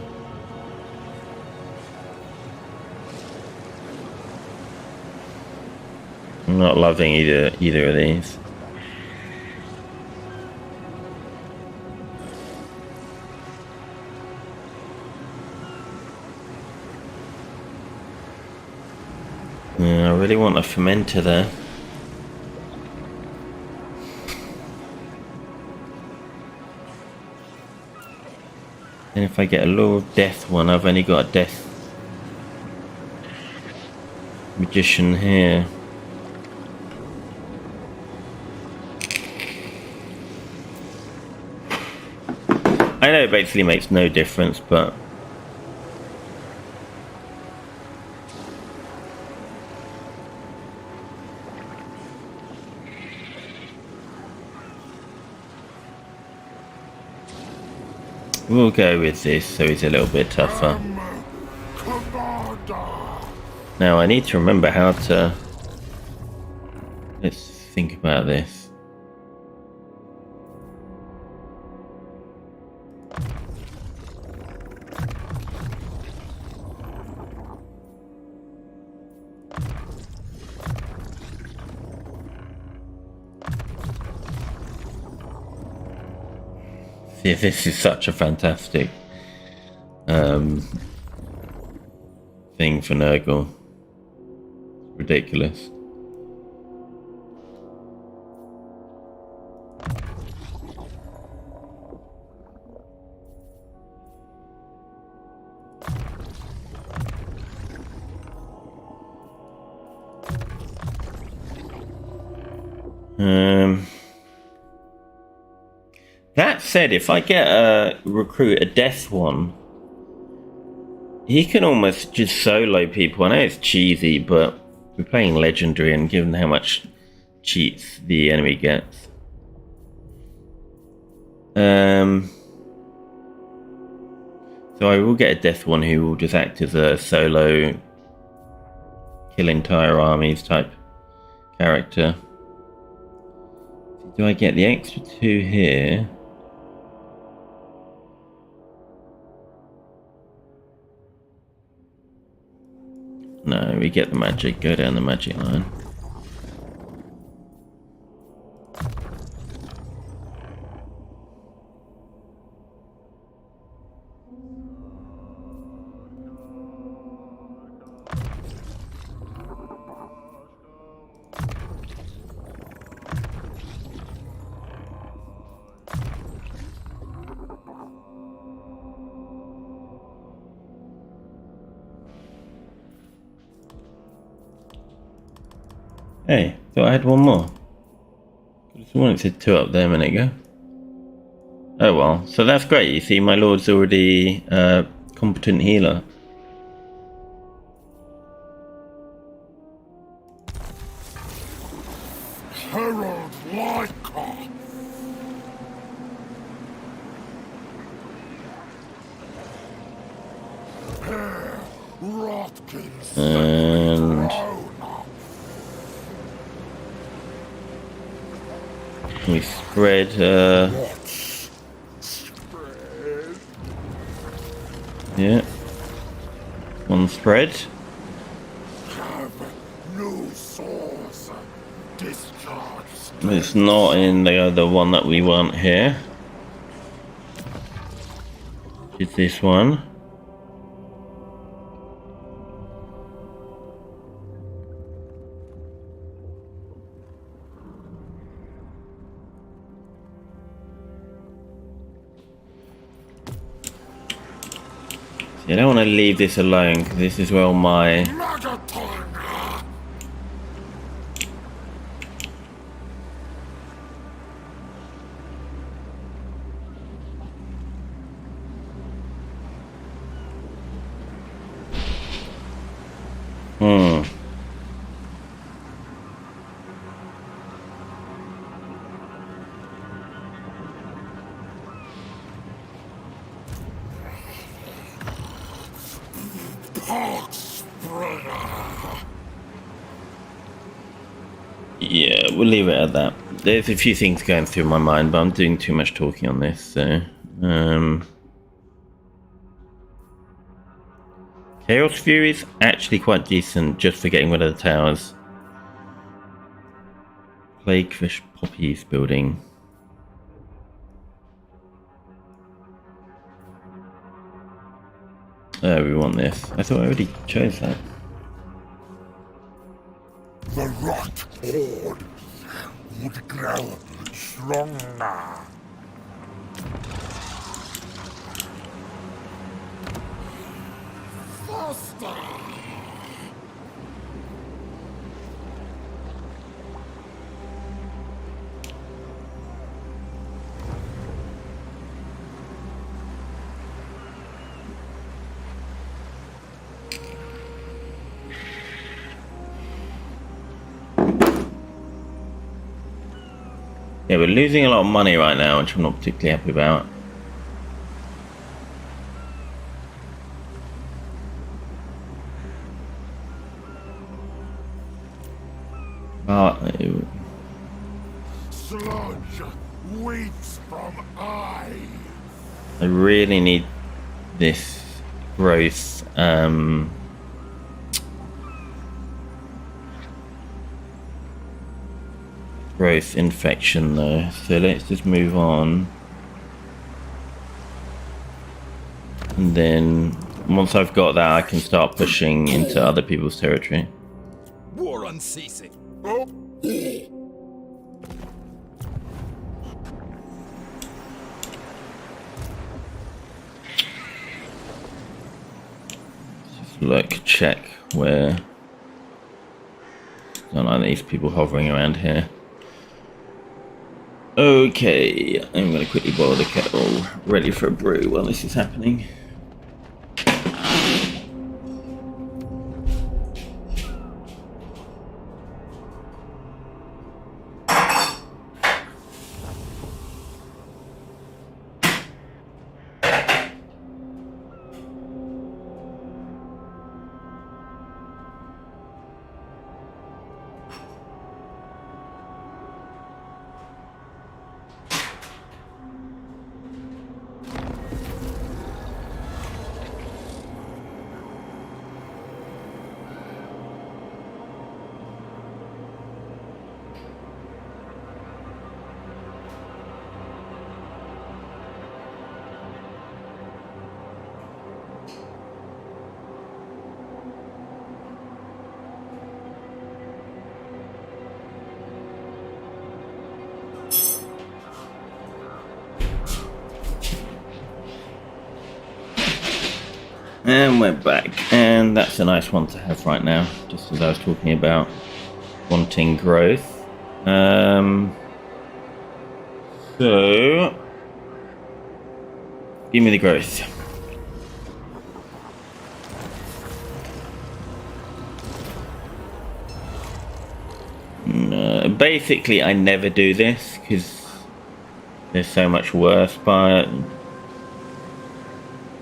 I'm not loving either of these. Yeah, I really want a fermenter there. And if I get a Lord of Death one, I've only got a Death Magician here. I know it basically makes no difference, but we'll go with this so he's a little bit tougher. Now I need to remember how to... let's think about this. See, this is such a fantastic thing for Nurgle. Ridiculous. That said, if I get a recruit a death one, he can almost just solo people. I know it's cheesy, but we're playing legendary, and given how much cheats the enemy gets, so I will get a death one who will just act as a solo kill entire armies type character. Do I get the extra 2 here? No, we get the magic, go down the magic line. Hey, thought I had one more. This one it said 2 up there a minute ago. Oh well, so that's great. You see, my lord's already a competent healer. Herald Lyca! Here, Rotkins! And we spread, Spread. yeah, one spread. Have no source. Discharge. It's not in the other one that we want here. It's this one. See, I don't want to leave this alone because this is where all my Megaton! Yeah, we'll leave it at that. There's a few things going through my mind, but I'm doing too much talking on this, so... Chaos Fury's actually quite decent just for getting rid of the towers. Plaguefish Poppies building. Oh, we want this. I thought I already chose that. The rot horde would grow stronger. Faster! Yeah, we're losing a lot of money right now, which I'm not particularly happy about. Sludge weeps from eye. I really need this growth. Growth infection though, so let's just move on. And then once I've got that, I can start pushing into other people's territory. War unceasing. Oh. Just look, check where. Don't like these people hovering around here. Okay, I'm gonna quickly boil the kettle, ready for a brew while this is happening. And we're back, and that's a nice one to have right now, just as I was talking about. wanting growth. So give me the growth. Basically, I never do this because there's so much worse, but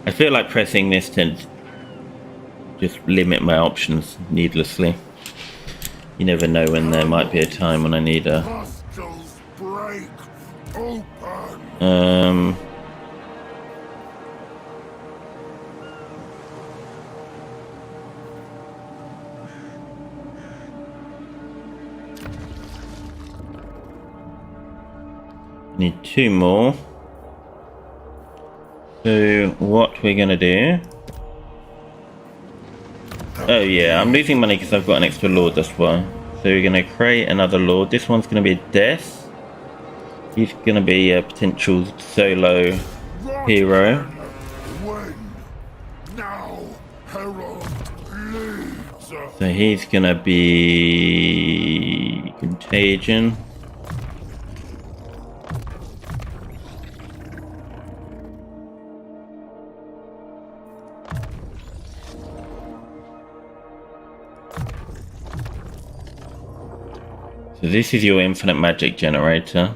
I feel like pressing this to just limit my options needlessly. You never know when there might be a time when I need a Hostiles break open. Need 2 more. So what we're gonna do? Oh yeah, I'm losing money because I've got an extra lord, that's why. So we're gonna create another lord. This one's gonna be a death. He's gonna be a potential solo hero. When? Now, Herald leads. So he's gonna be contagion. So this is your infinite magic generator.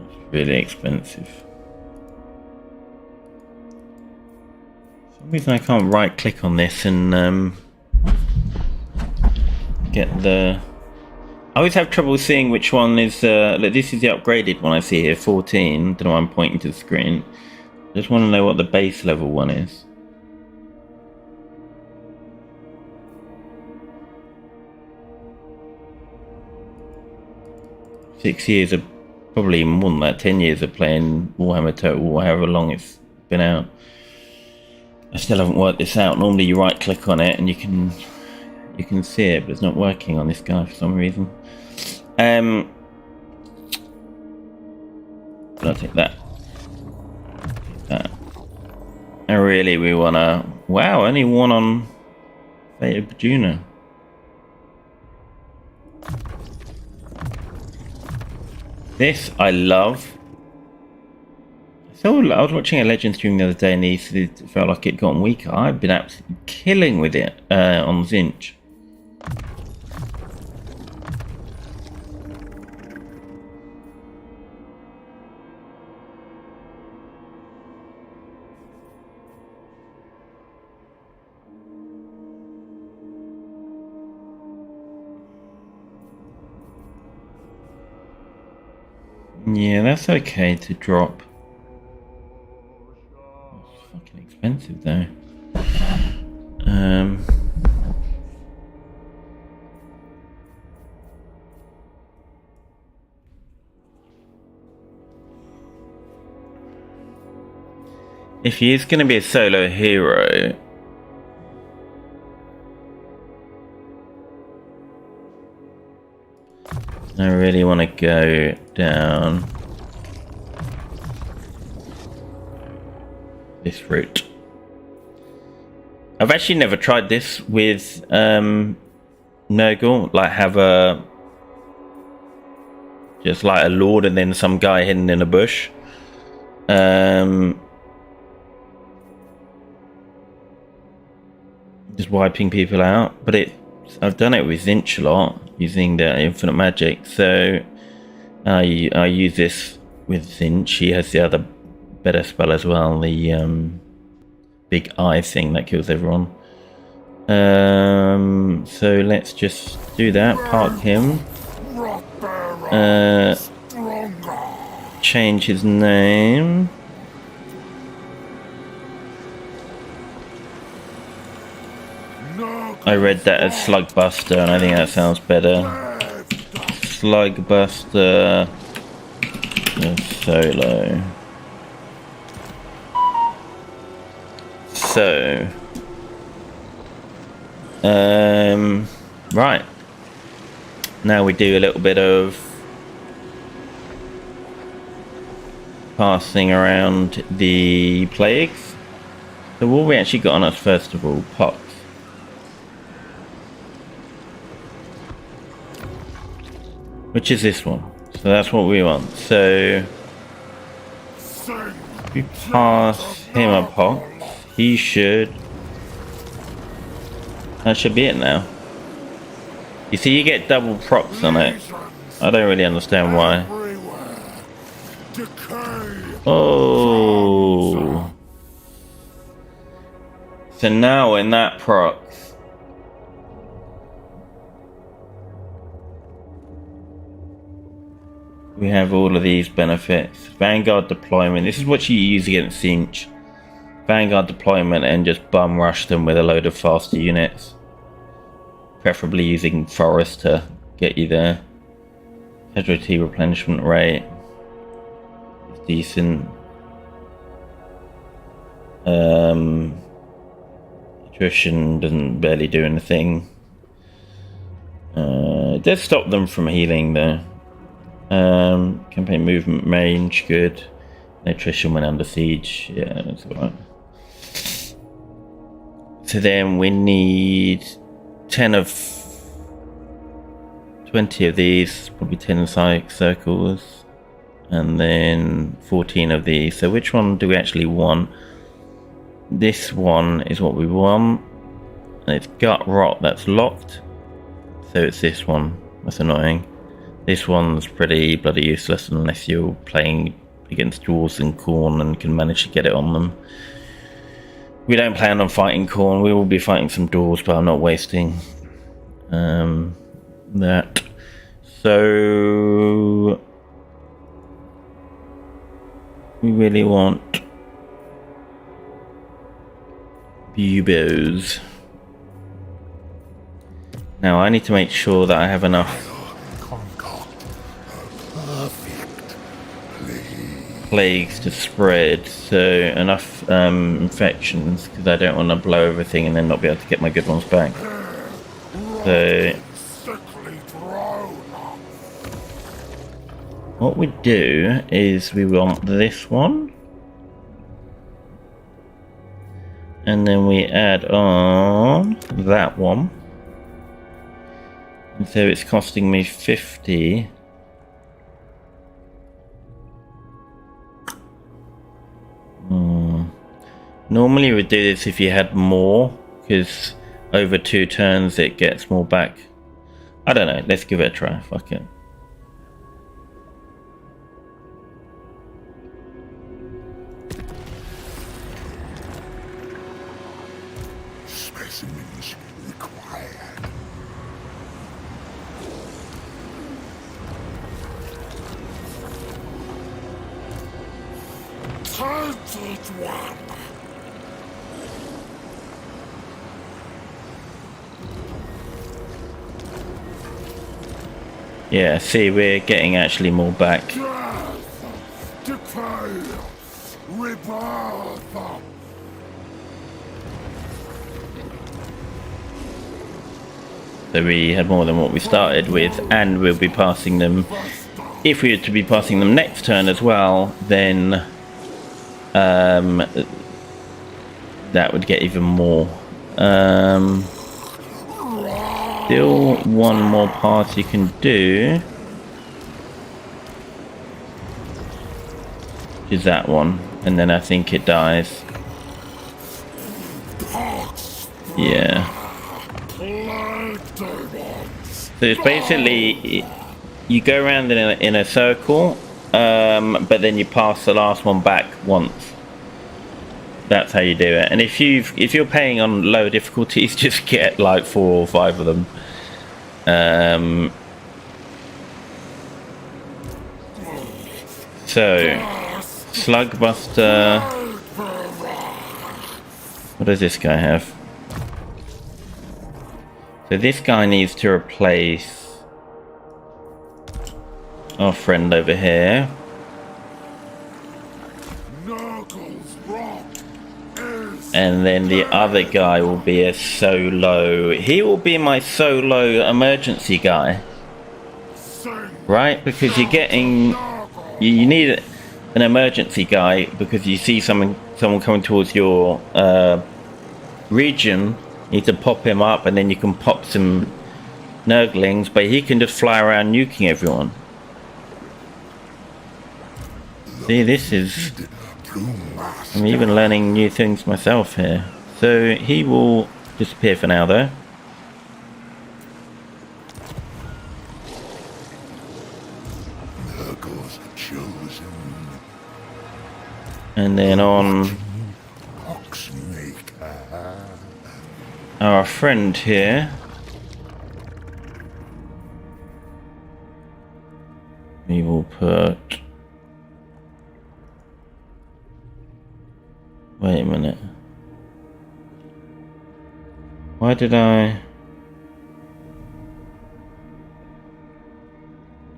It's really expensive. For some reason I can't right click on this and get the... I always have trouble seeing which one is, like this is the upgraded one I see here, 14. Don't know why I'm pointing to the screen. I just want to know what the base level one is. Six years of, probably more than that, 10 years of playing Warhammer Total, however long it's been out. I still haven't worked this out. Normally you right click on it and you can see it, but it's not working on this guy for some reason. But I'll take that. Take that. And really we wanna... Wow, only one on Fate of Juno. This I love. So I was watching a Legend stream the other day and he felt like it gotten weaker. I've been absolutely killing with it on Zinch. Yeah, that's okay to drop. It's fucking expensive though. If he is going to be a solo hero, I really want to go down this route. I've actually never tried this with Nurgle, like have a just like a lord and then some guy hidden in a bush. Just wiping people out, but I've done it with Zinch a lot using the infinite magic, so I use this with Zinch. He has the other better spell as well, the big eye thing that kills everyone. So let's just do that, park him, change his name. I read that as Slugbuster, and I think that sounds better. Slugbuster solo. So, right. Now we do a little bit of passing around the plagues. So what have we actually got on us first of all? Pox. Which is this one. So that's what we want. So if we pass him a pox, he should... That should be it now. You see, you get double procs on it. I don't really understand why. Oh. So now when that procs, we have all of these benefits. Vanguard deployment. This is what you use against Cinch. Vanguard deployment and just bum rush them with a load of faster units. Preferably using Forest to get you there. Casualty replenishment rate is decent. Attrition doesn't barely do anything. It does stop them from healing though. Campaign movement range, good. Attrition when under siege, yeah, that's alright. So then we need 10 of 20 of these, probably 10 psychic circles, and then 14 of these. So which one do we actually want? This one is what we want, and it's gut rot that's locked, so it's this one. That's annoying. This one's pretty bloody useless unless you're playing against dwarves and Khorne and can manage to get it on them. We don't plan on fighting Khorne. We will be fighting some dwarves, but I'm not wasting that. So we really want buboes. Now I need to make sure that I have enough plagues to spread, so enough infections, because I don't want to blow everything and then not be able to get my good ones back. So what we do is we want this one, and then we add on that one, and so it's costing me 50. Normally we would do this if you had more, because over 2 turns it gets more back. I don't know, let's give it a try, fuck it. Specimens required. Tainted one. Yeah, see, we're getting actually more back. Decay. Rebirth. So we had more than what we started with, and we'll be passing them. If we were to be passing them next turn as well, then that would get even more. Still one more pass you can do, which is that one, and then I think it dies. Yeah. So it's basically you go around in a circle, but then you pass the last one back once. That's how you do it. And if you're playing on low difficulties, just get like 4 or 5 of them. So Slugbuster. What does this guy have? So this guy needs to replace our friend over here. And then the other guy will be a solo. He will be my solo emergency guy. right? Because you're getting, you need an emergency guy because you see someone coming towards your region. You need to pop him up, and then you can pop some Nurglings, but he can just fly around nuking everyone. See, this is... I'm even learning new things myself here. So he will disappear for now, though. Nurgle's chosen. And then on our friend here, we will put... Wait a minute. Why did I...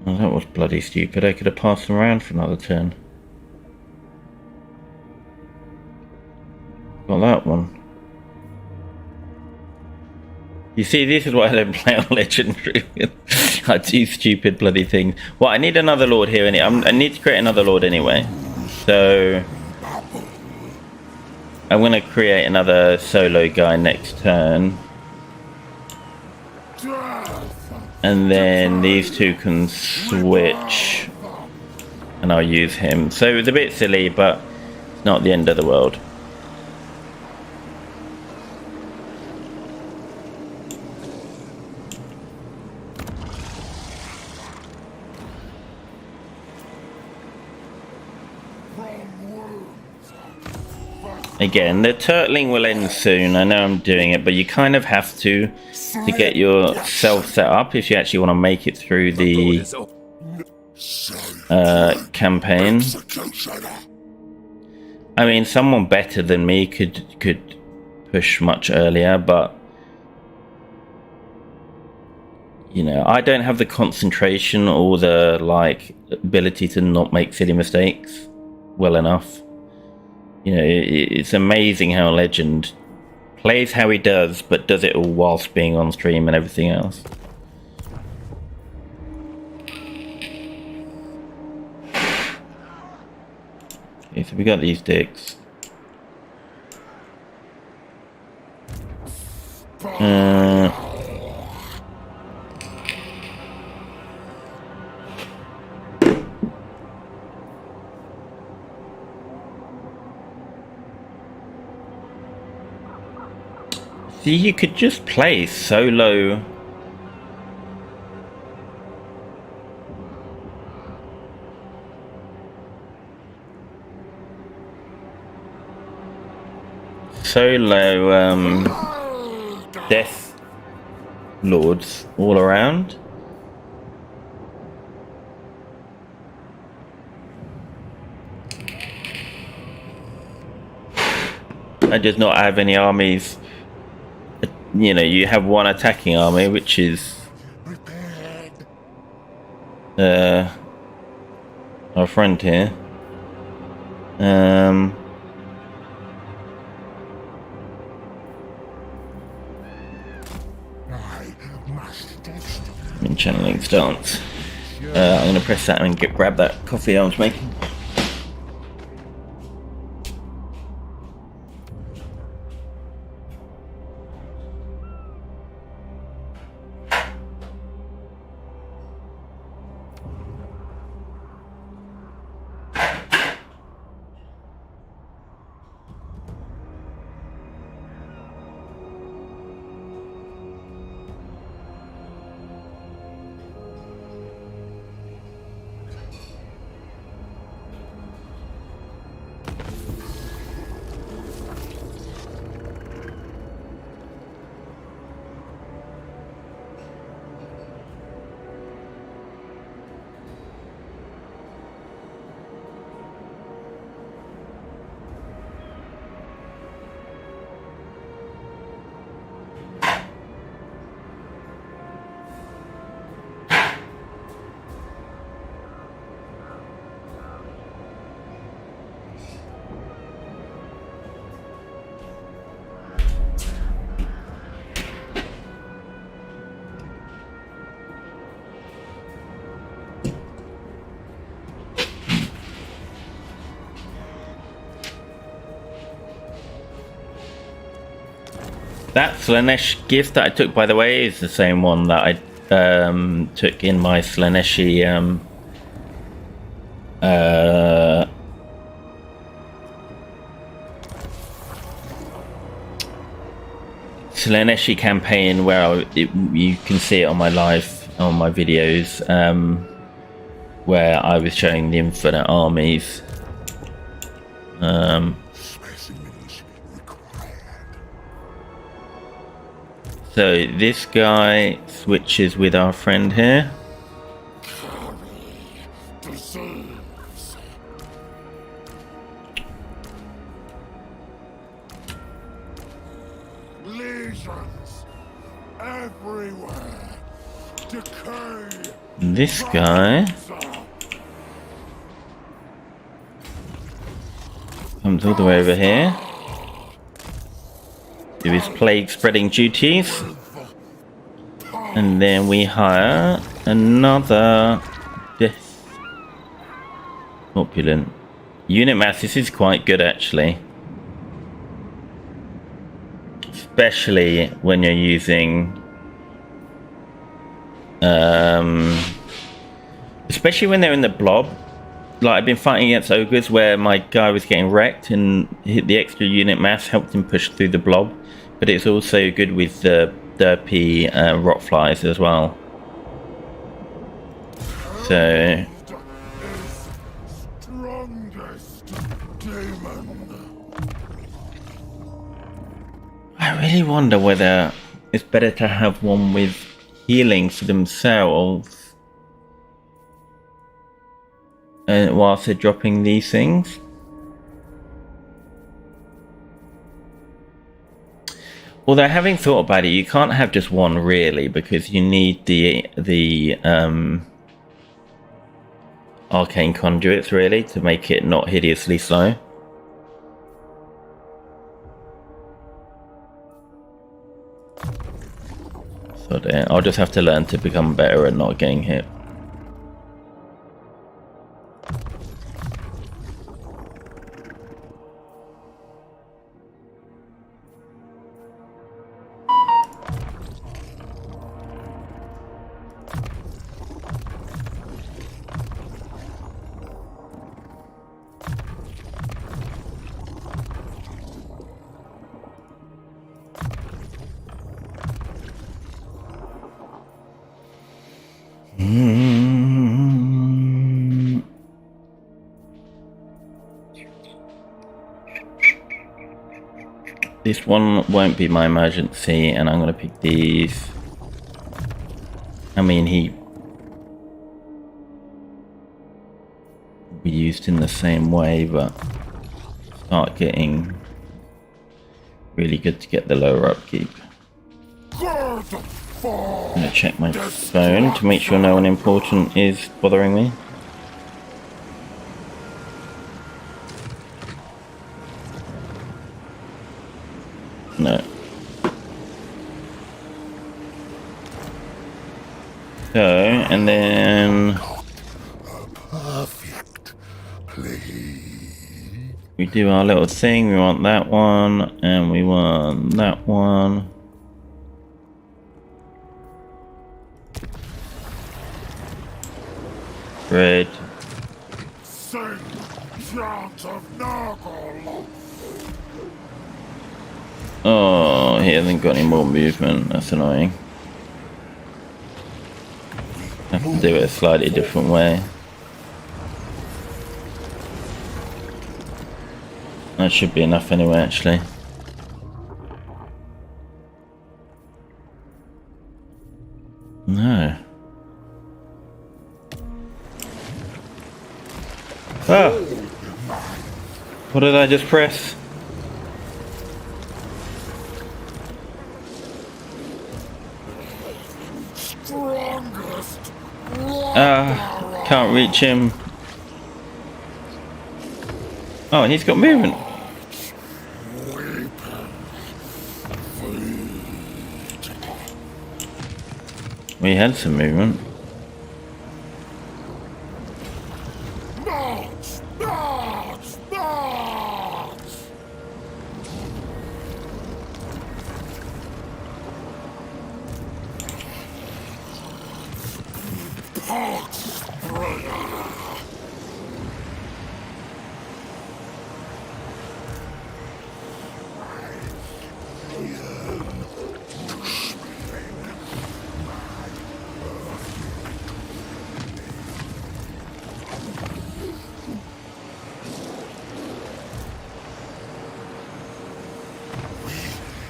Oh, that was bloody stupid. I could have passed them around for another turn. Got that one. You see, this is why I don't play on Legendary. I do stupid bloody things. Well, I need another Lord here. I need to create another Lord anyway. So... I'm going to create another solo guy next turn. And then these two can switch. And I'll use him. So it's a bit silly, but it's not the end of the world. Again, the turtling will end soon. I know I'm doing it, but you kind of have to get yourself set up if you actually want to make it through the campaign. I mean, someone better than me could push much earlier, but you know, I don't have the concentration or the ability to not make silly mistakes well enough. You know, it's amazing how Legend plays how he does, but does it all whilst being on stream and everything else. Okay, so we got these dicks. See, you could just play solo. Death Lords all around. I just not have any armies. You know, you have one attacking army, which is our friend here. In channeling stance. I'm gonna press that and grab that coffee I was making. That Slanesh gift that I took, by the way, is the same one that I took in my Slaneshi Slaneshi campaign, where you can see it on my videos, where I was showing the infinite armies. So this guy switches with our friend here. Legions everywhere. Decay. This guy comes all the way over here. Do his plague spreading duties. And then we hire another death opulent unit mass. This is quite good actually. Especially when you're using especially when they're in the blob. Like I've been fighting against ogres where my guy was getting wrecked and hit the extra unit mass helped him push through the blob, but it's also good with the derpy rot flies as well. So I really wonder whether it's better to have one with healing for themselves whilst they're dropping these things. Although having thought about it, you can't have just one really, because you need the arcane conduits really to make it not hideously slow. So I'll just have to learn to become better at not getting hit. This one won't be my emergency, and I'm going to pick these. I mean, he will be used in the same way, but start getting really good to get the lower upkeep. I'm going to check my phone to make sure no one important is bothering me. No. So, and then Perfect. Please. we do our little thing. We want that one, and we want that one. Red. Sing chant of Nurgle. Oh, he hasn't got any more movement. That's annoying. I have to do it a slightly different way. That should be enough anyway, actually. No. Ah! What did I just press? Can't reach him. Oh, he's got movement. We had some movement.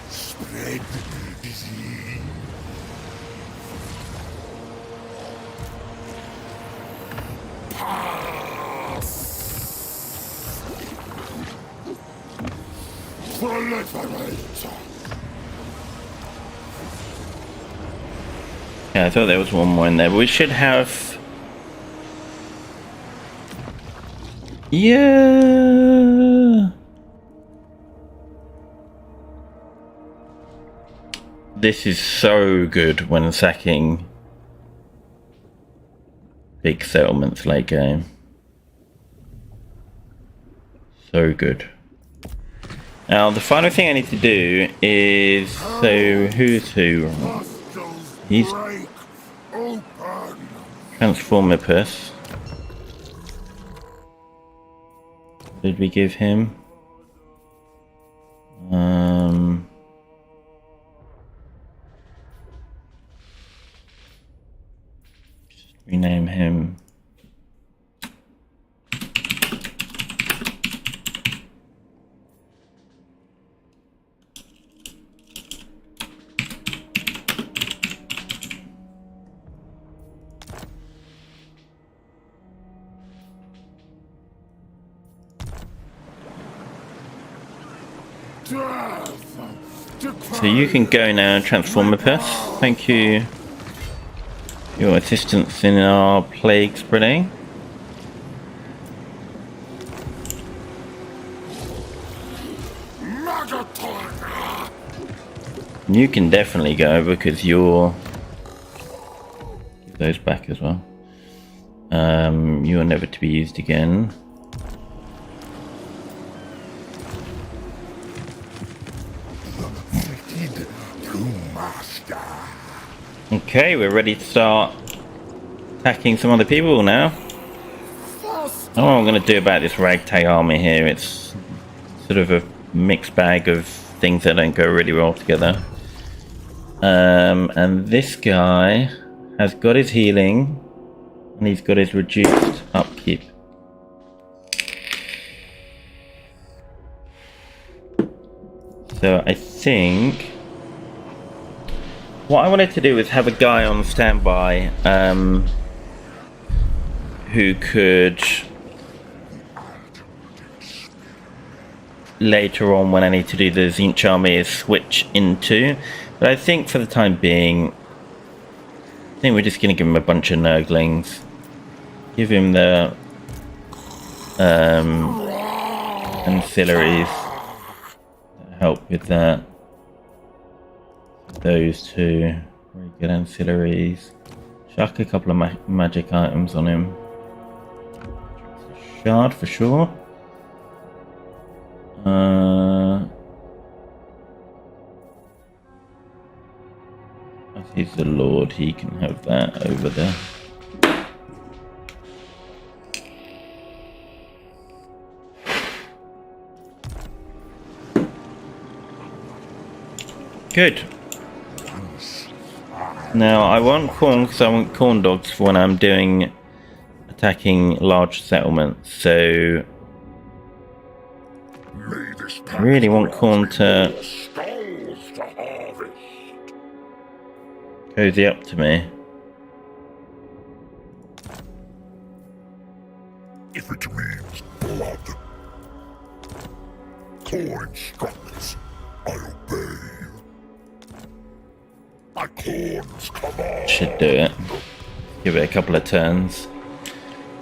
Spread disease. Proliferate. Yeah, I thought there was one more in there, but we should have... Yeah. This is so good when sacking big settlements late game. So good. Now the final thing I need to do is, so who's who? He's Transformipus. Did we give him? Just rename him. So you can go now, Transformipus. Thank you for your assistance in our plague spreading. You can definitely go because you're... Give those back as well. You are never to be used again. Okay, we're ready to start attacking some other people now. I don't know what I'm going to do about this ragtag army here. It's sort of a mixed bag of things that don't go really well together. And this guy has got his healing and he's got his reduced upkeep. So I think what I wanted to do was have a guy on standby who could later on, when I need to do the Zinch army, switch into. But I think for the time being, I think we're just going to give him a bunch of Nurglings. Give him the ancillaries that help with that. Those two very good ancillaries. Chuck a couple of magic items on him. Shard for sure. As he's the Lord, he can have that over there. Good. Now I want corn because I want corn dogs for when I'm doing attacking large settlements. So I really want corn to cozy up to me. If it means blood, core instructs, I obey. My corns come on. Should do it. Give it a couple of turns.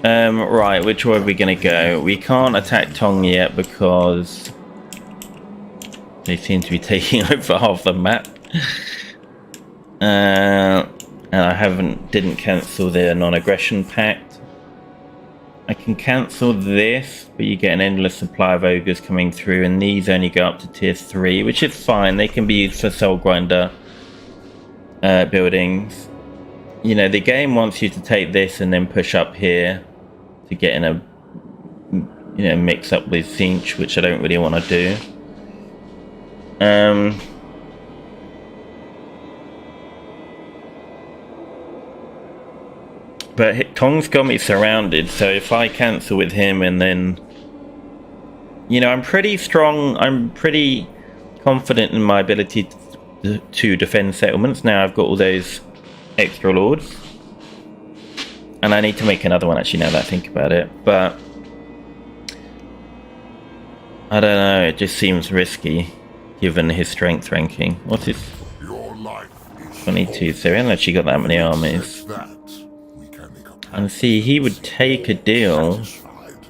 Right, which way are we going to go? We can't attack Tong yet because they seem to be taking over half the map. And I didn't cancel their non-aggression pact. I can cancel this, but you get an endless supply of ogres coming through, and these only go up to tier 3, which is fine. They can be used for soul grinder buildings. you know, the game wants you to take this and then push up here to get in a, you know, mix up with Cinch, which I don't really want to do. But Tong's got me surrounded, so if I cancel with him and then, you know, I'm pretty strong, I'm pretty confident in my ability to defend settlements. Now I've got all those extra lords, and I need to make another one actually now that I think about it, but I don't know, it just seems risky given his strength ranking. What's his? Your life is 22, so he hasn't actually got that many armies. that we can make a And see, he would take a deal. satisfied.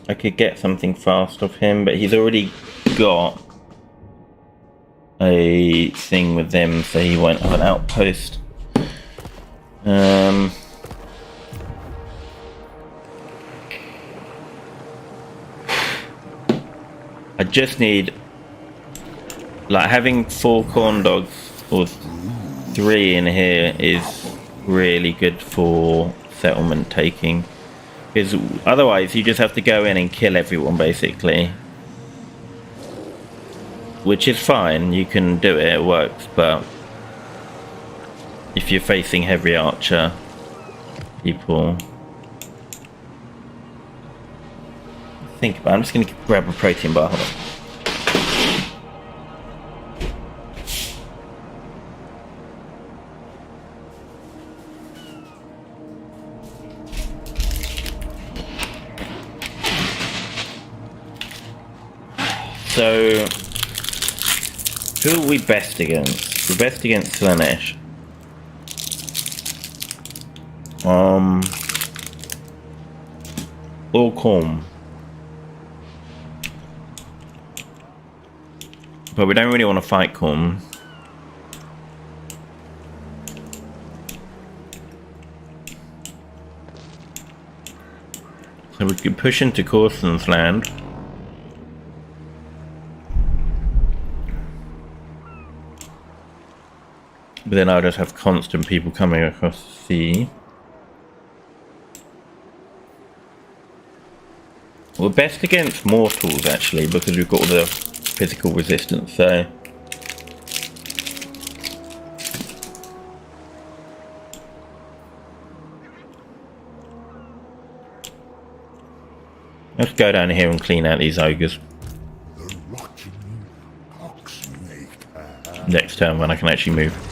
I could get something fast off him, but he's already got a thing with them, so he won't have an outpost. I just need, like, having 4 corn dogs or 3 in here is really good for settlement taking, because otherwise you just have to go in and kill everyone basically, which is fine, you can do it, it works, but if you're facing heavy archer people, think about it. I'm just going to grab a protein bar. Hold on. So, who are we best against? We're best against Slanesh. Or Corm. But we don't really want to fight Corm. So we could push into Corsten's land. But then I'll just have constant people coming across the sea. We're best against mortals actually, because we've got all the physical resistance, so let's go down here and clean out these ogres. The rotten ox-maker. Next turn when I can actually move.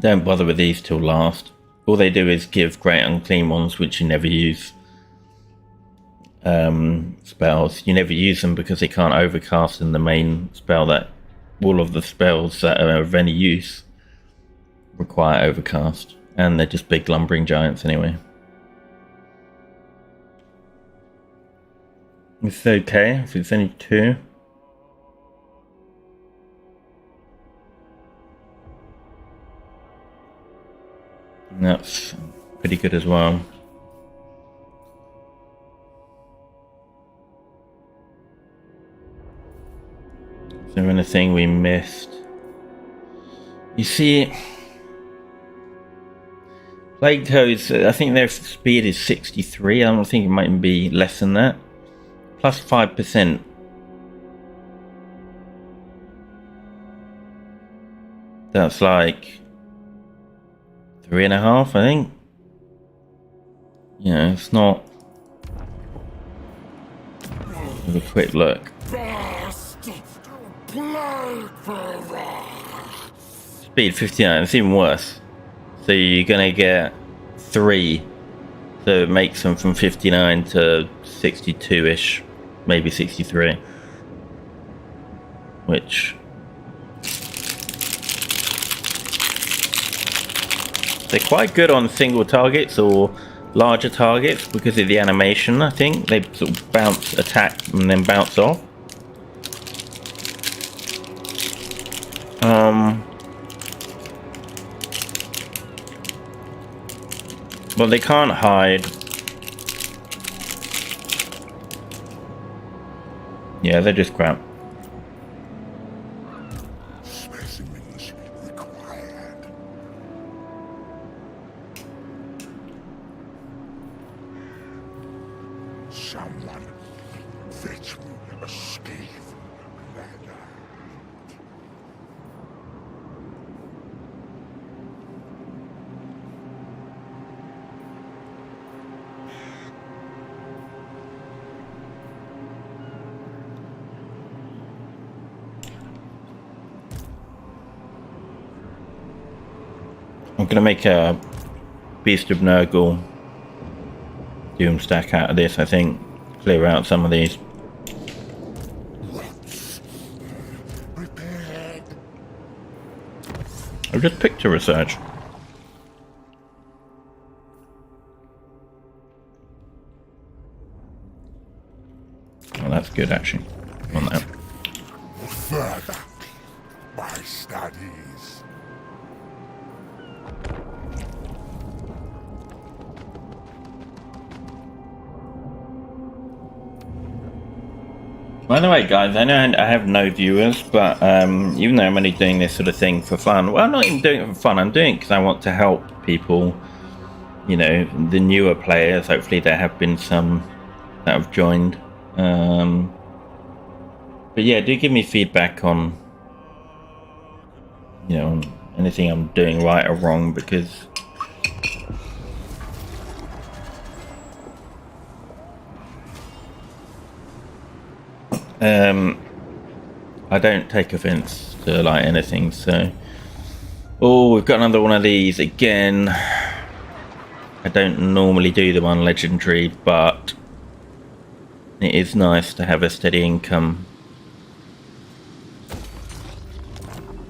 Don't bother with these till last. All they do is give great unclean ones, which you never use. Spells. You never use them because they can't overcast in the main spell. That all of the spells that are of any use require overcast. And they're just big lumbering giants anyway. It's okay if it's only 2. That's pretty good as well. Is there anything we missed? You see, Plague Toads, I think their speed is 63. I don't think it might be less than that. Plus 5%. That's like 3.5, I think. You know, it's not. Have a quick look. Speed 59. It's even worse. So you're gonna get 3. So it makes them from 59 to 62-ish, maybe 63. Which they're quite good on single targets or larger targets because of the animation. I think they sort of bounce, attack, and then bounce off. Well, they can't hide. Yeah, they're just crap. Specimens required. Someone fetch me a scale ladder. I'm gonna make a Beast of Nurgle Doom stack out of this, I think. Clear out some of these. Prepared. I've just picked a research. Oh, that's good actually. On that. Further. My studies. By the way, guys, I know I have no viewers, but even though I'm only doing this sort of thing for fun, well, I'm not even doing it for fun. I'm doing it because I want to help people, you know, the newer players. Hopefully there have been some that have joined. But yeah, do give me feedback on, you know, anything I'm doing right or wrong, because I don't take offense to like anything. So, oh, we've got another one of these again. I don't normally do them on legendary, but it is nice to have a steady income,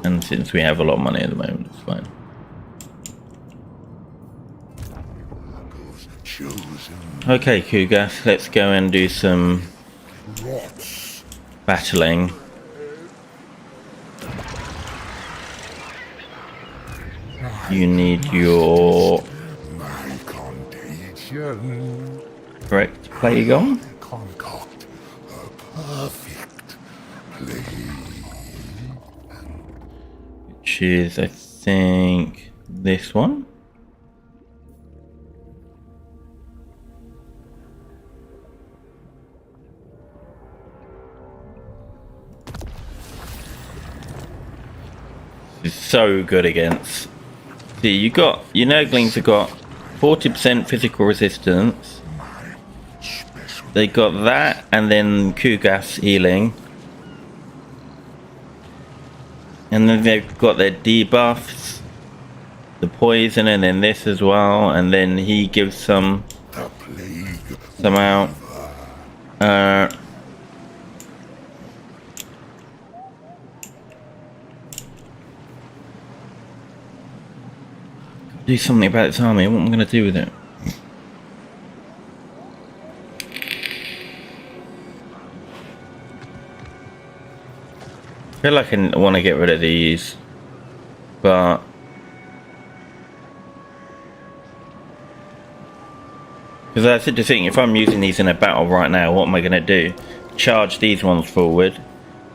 and since we have a lot of money at the moment, it's fine. Okay, Kugas, let's go and do some battling. You need your correct plague on. Concoct a perfect plague. Which is, I think, this one. This is so good against. See, you got your Nurglings have got 40% physical resistance. They got that, and then Kugas healing. And then they've got their debuffs, the poison, and then this as well. And then he gives some out. Do something about its army. What am I going to do with it? I feel like I want to get rid of these, but because I said to think, if I'm using these in a battle right now, what am I going to do? Charge these ones forward,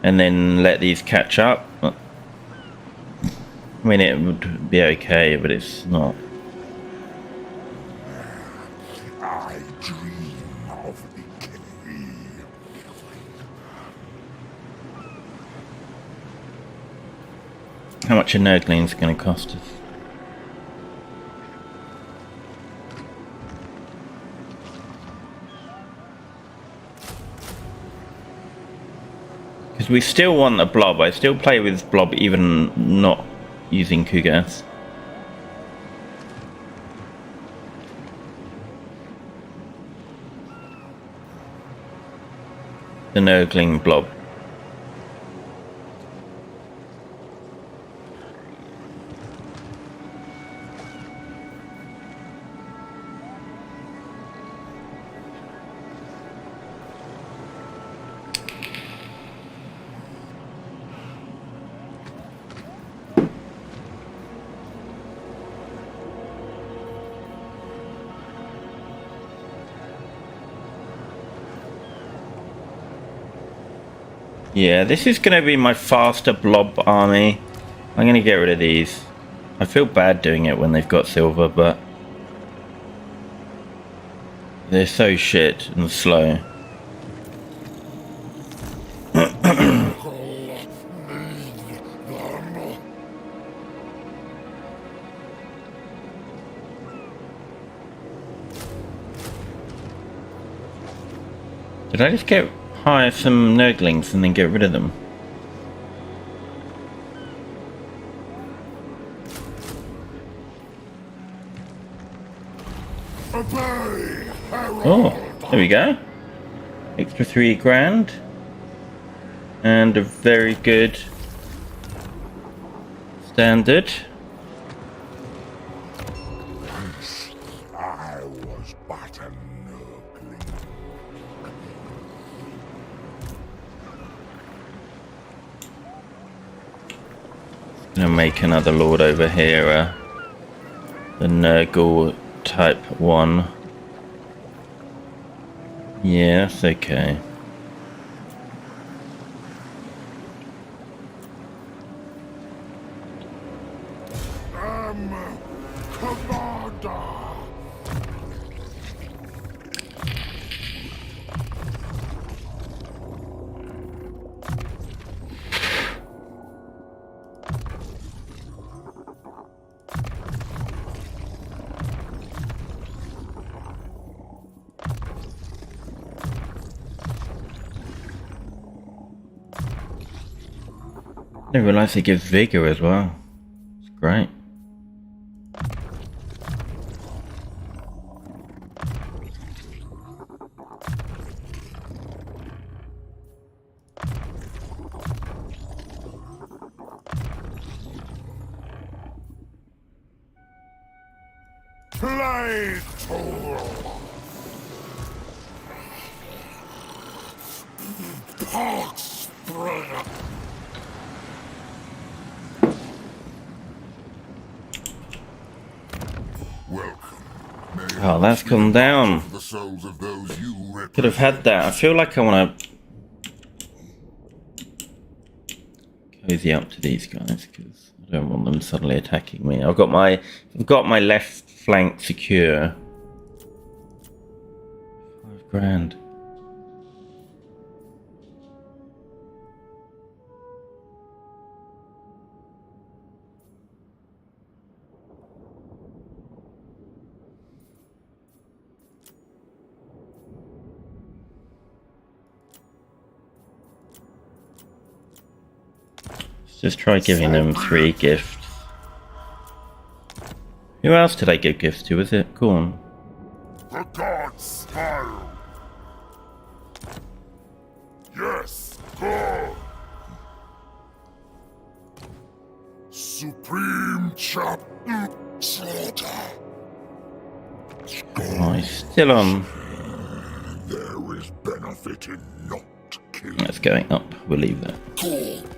and then let these catch up. I mean, it would be okay, but it's not. I dream of decay. How much a Nurgling's going to cost us? Because we still want a blob. I still play with blob even not using Kugas. The Nurgling blob. Yeah, this is going to be my faster blob army. I'm going to get rid of these. I feel bad doing it when they've got silver, but they're so shit and slow. Did I just hire some Nurglings and then get rid of them? Oh, there we go. Extra 3 grand. And a very good standard. I was but a Nurgling. Gonna make another lord over here, the Nurgle type 1. Yeah, that's okay. Commander! I didn't realise it gives vigor as well. It's great. Play tool! Pox spreader! Oh, that's come down. The souls of those you Could have had that. I feel like I want to cozy up to these guys because I don't want them suddenly attacking me. I've got my left flank secure. 5 grand. Just try giving them 3 gifts. Who else did I give gifts to? Was it Gorn? The gods smile. Yes, God. Supreme chap slaughter. Oh, he's still on. There is benefit in not killing. That's going up. We'll leave that. God.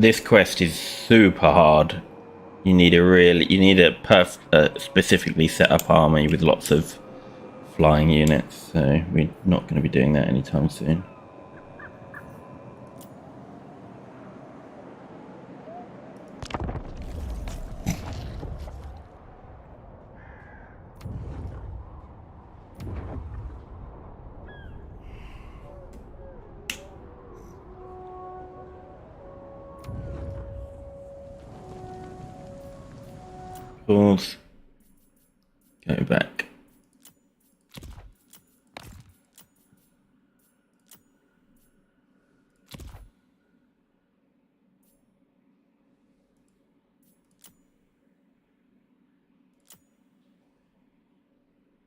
This quest is super hard. You need a specifically set up army with lots of flying units. So we're not going to be doing that anytime soon. Cool. Go back.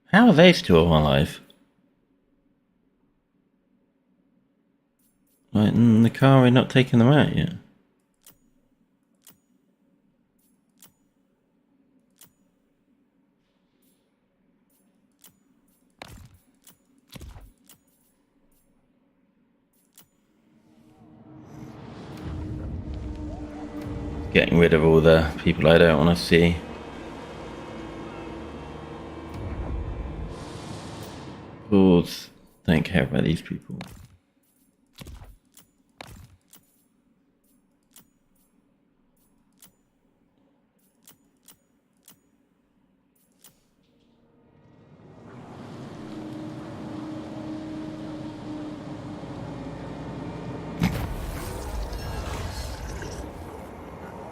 How are they still alive? Right, in the car, we're not taking them out yet. Getting rid of all the people I don't want to see. Fools don't care about these people.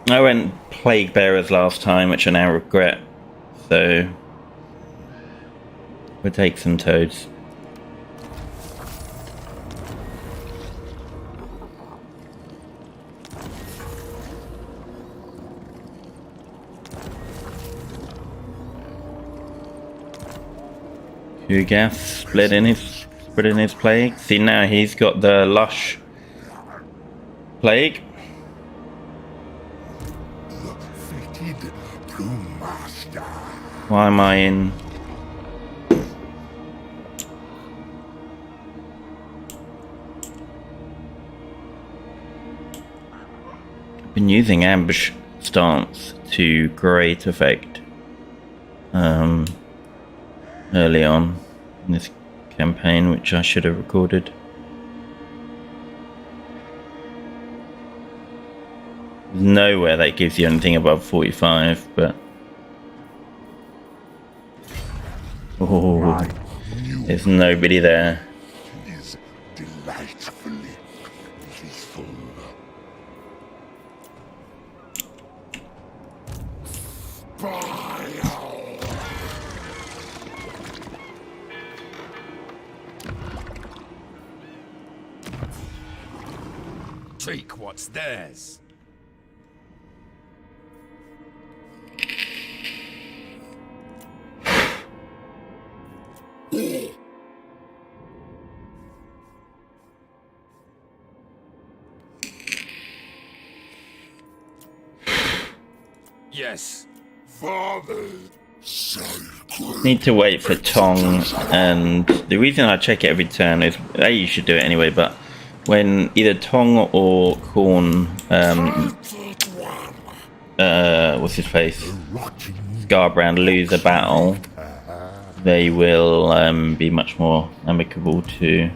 I went Plague Bearers last time, which I now regret. So we'll take some toads. Kugath spreading his plague. See, now he's got the lush plague. Why am I in? I've been using ambush stance to great effect early on in this campaign, which I should have recorded. There's nowhere that gives you anything above 45, but oh, there's nobody there. Is delightfully peaceful. Take what's theirs. Yes. Father, sacred. Need to wait for Tong, and the reason I check it every turn is you should do it anyway, but when either Tong or Korn what's his face, Scarbrand lose a battle, they will be much more amicable to.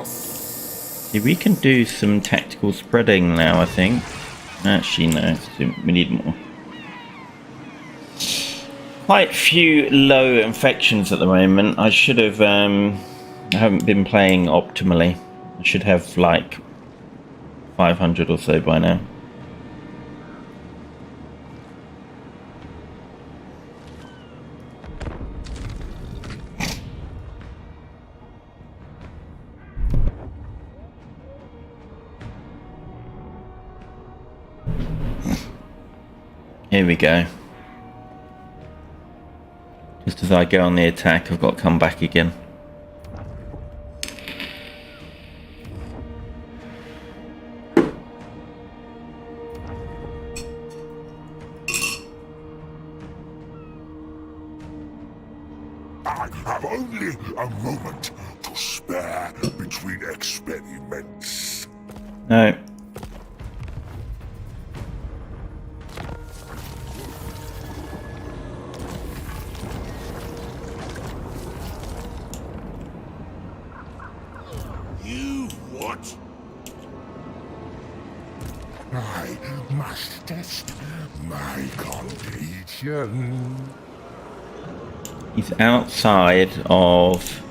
See, we can do some tactical spreading now, I think. Actually, no, we need more. Quite few low infections at the moment. I should have, I haven't been playing optimally. I should have like 500 or so by now. Here we go. Just as I go on the attack, I've got to come back again. I have only a moment to spare between experiments. No. You what? I must test my contagion. He's outside of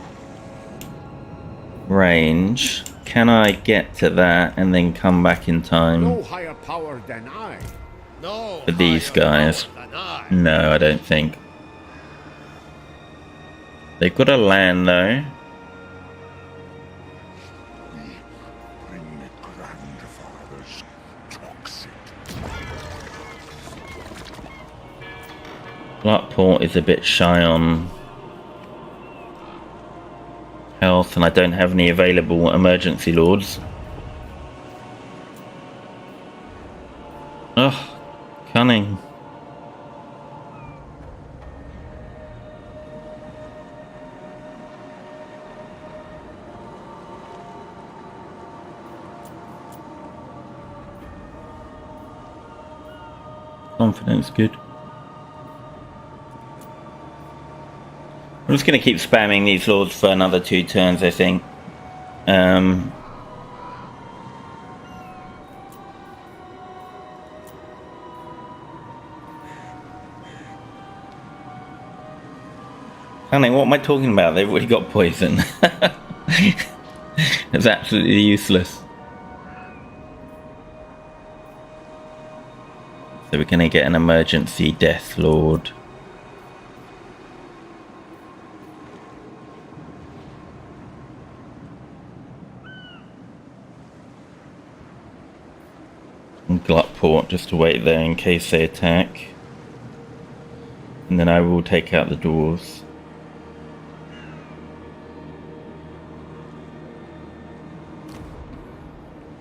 range. Can I get to that and then come back in time? No higher power than I. No for these higher guys. power than I. No, I don't think. They've got a land though. Bring the grandfather's toxic. Lockport is a bit shy on health, and I don't have any available emergency lords. Oh, cunning. Confidence good. I'm just going to keep spamming these lords for another 2 turns, I think. What am I talking about? They've already got poison. It's absolutely useless. So we're going to get an emergency Death Lord. And Gluttport just to wait there in case they attack. And then I will take out the dwarves.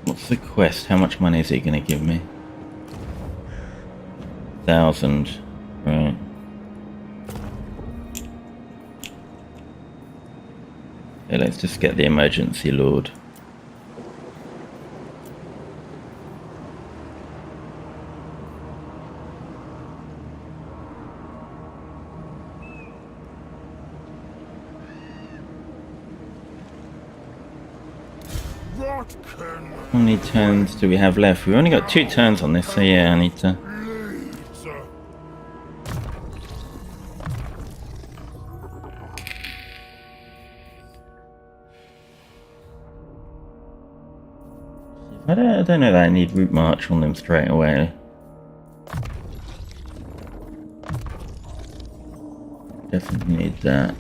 What's the quest? How much money is it going to give me? 1,000. Right. Okay, let's just get the emergency lord. What can How many turns do we have left? We've only got 2 turns on this, so yeah, I need to... lead? I don't know that I need route march on them straight away. Definitely need that.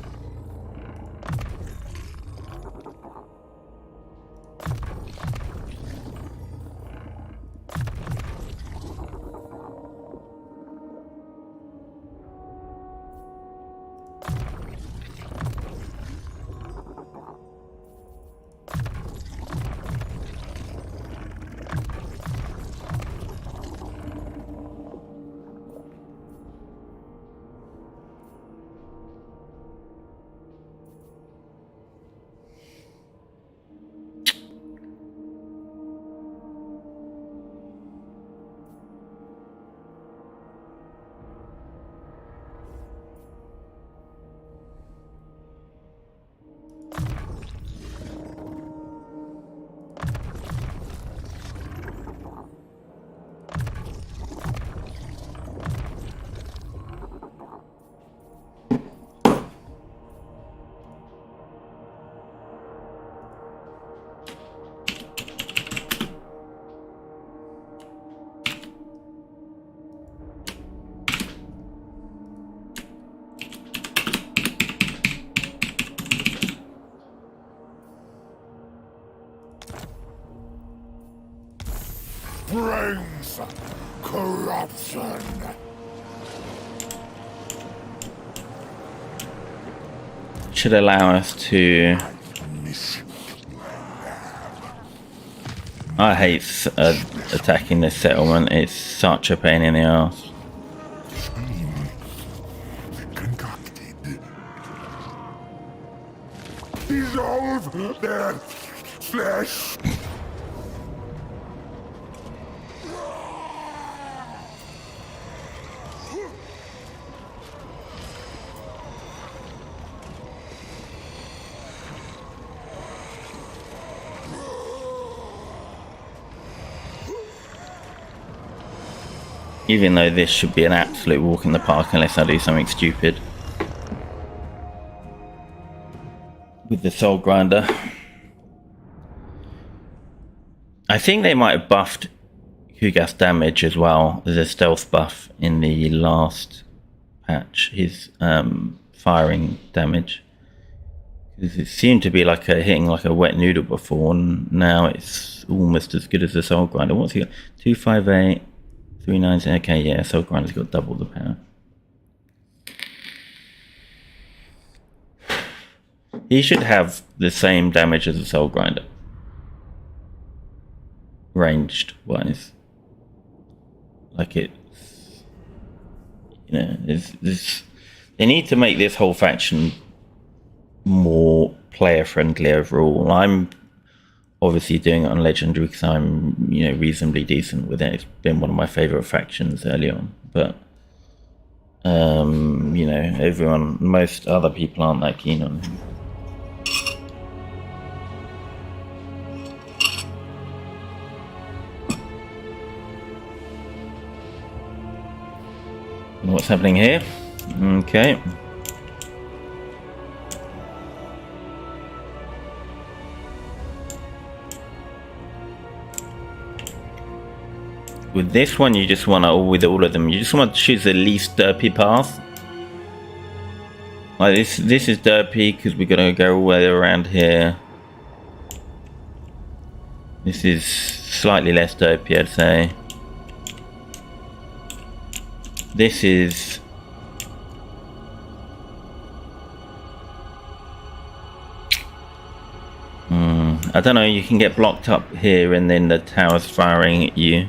Brings corruption. Should allow us to... I hate attacking this settlement. It's such a pain in the ass. Concocted. Dissolve their flesh. Even though this should be an absolute walk in the park unless I do something stupid. With the Soul Grinder. I think they might have buffed Kugas damage as well. There's a stealth buff in the last patch. His firing damage. Because it seemed to be like hitting like a wet noodle before, and now it's almost as good as the Soul Grinder. What's he got? 258, 390. Okay, yeah, Soul Grinder's got double the power. He should have the same damage as a Soul Grinder, ranged wise. Like it's, you know, they need to make this whole faction more player friendly overall. I'm obviously doing it on Legendary because I'm, you know, reasonably decent with it. It's been one of my favorite factions early on, but you know, most other people aren't that keen on him. What's happening here? Okay. With this one, you just want to, with all of them, you just want to choose the least derpy path. Like this is derpy because we're gonna go all the way around here. This is slightly less derpy, I'd say. This is I don't know, you can get blocked up here and then the tower's firing at you.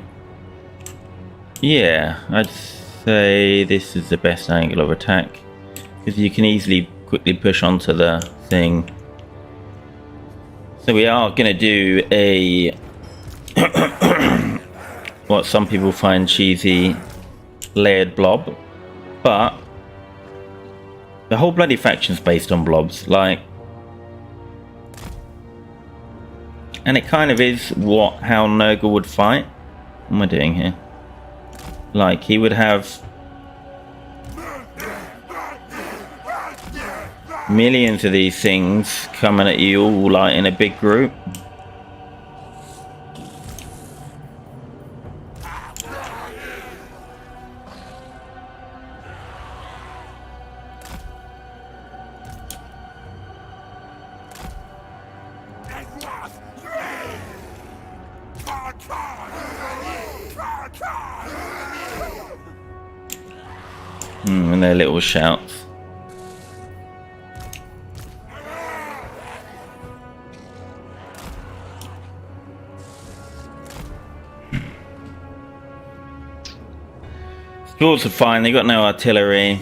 Yeah, I'd say this is the best angle of attack because you can easily quickly push onto the thing. So we are going to do a what some people find cheesy layered blob, but the whole bloody faction's based on blobs, like, and it kind of is how Nurgle would fight. What am I doing here? Like, he would have millions of these things coming at you all like in a big group. And their little shouts. Sports are fine, they got no artillery.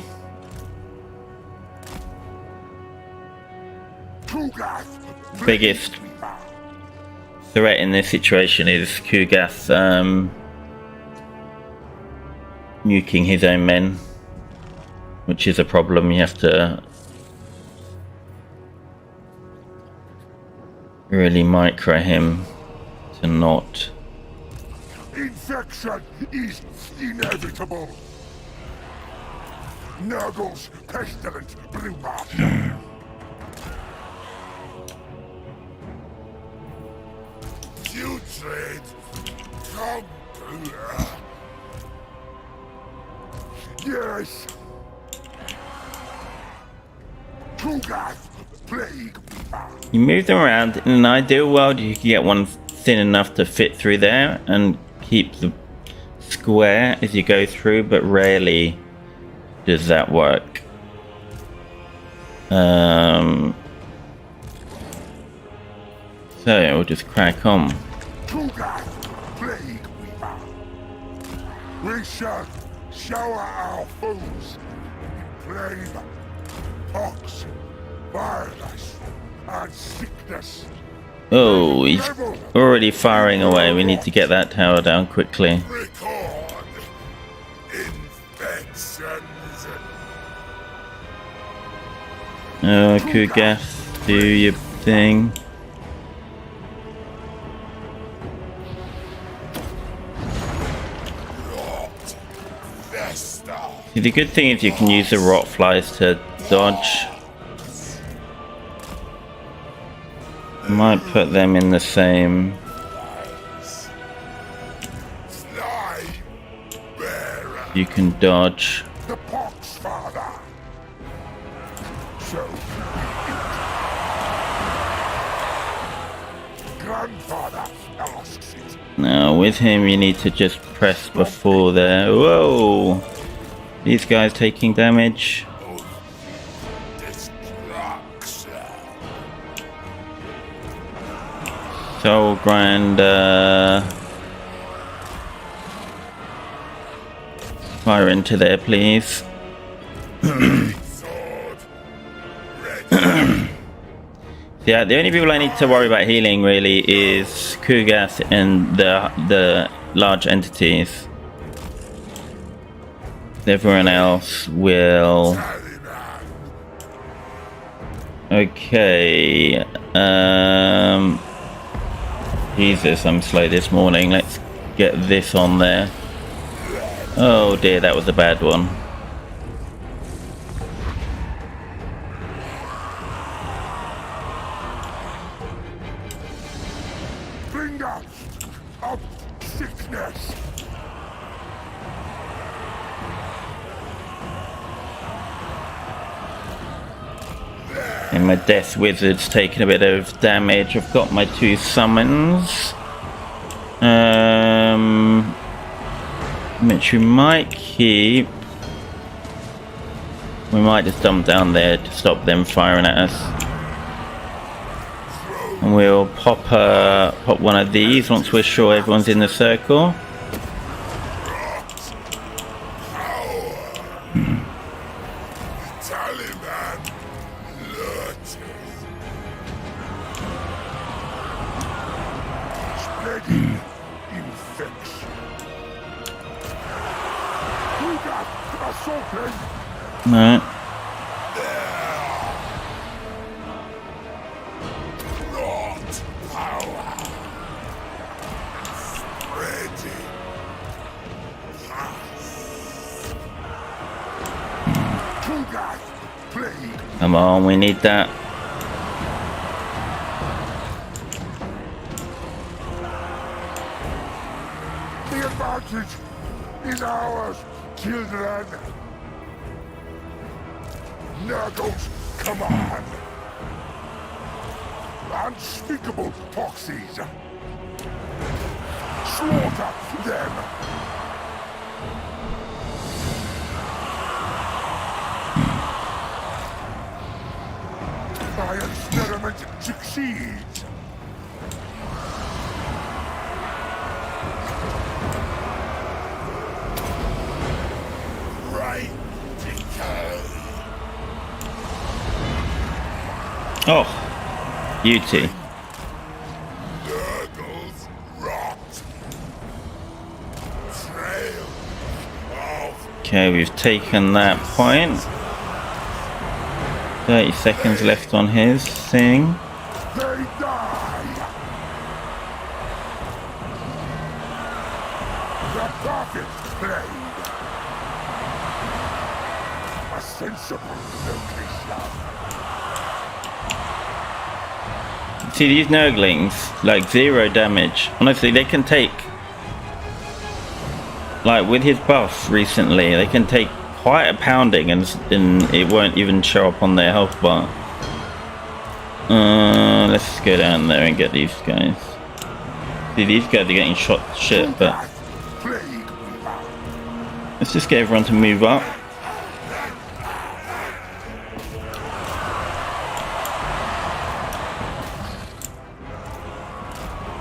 Biggest threat in this situation is Kugas nuking his own men, which is a problem. You have to really micro him to not. Infection is inevitable. Nurgle's pestilent blue master. Putrid conqueror. Yes. You move them around. In an ideal world, you could get one thin enough to fit through there and keep the square as you go through, but rarely does that work. So we'll just crack on. We shall shower our foes in flame, pox, violence, and sickness. Oh, he's already firing away. We need to get that tower down quickly. Record infections. Oh, Kugas, do your thing. See, the good thing is you can use the rot flies to dodge. Might put them in the same. You can dodge. The pox father. So grandfather asks it. Now with him you need to just press before there. Whoa! These guys taking damage. Soul Grinder. Fire into there, please. Yeah, the only people I need to worry about healing really is Kugath and the large entities. Everyone else will. Okay. Jesus, I'm slow this morning. Let's get this on there. Oh dear, that was a bad one. Bringer of sickness. And my Death Wizard's taking a bit of damage. I've got my 2 summons. Which we might keep. We might just dump down there to stop them firing at us. And we'll pop one of these once we're sure everyone's in the circle. Right. Come on, we need that. The advantage is ours, children. Nurgle's command. Unspeakable proxies. Slaughter them. My experiment succeeds. Right decay. Oh, beauty. Nurgle's rot. Trail of. Okay, we've taken that point. 30 seconds left on his thing. They die. The prophet's blade. A sensible location. See, these Nurglings, like 0 damage. Honestly, they can take, like with his buffs recently, they can take quite a pounding and it won't even show up on their health bar. Let's go down there and get these guys. See, these guys are getting shot to shit, but let's just get everyone to move up.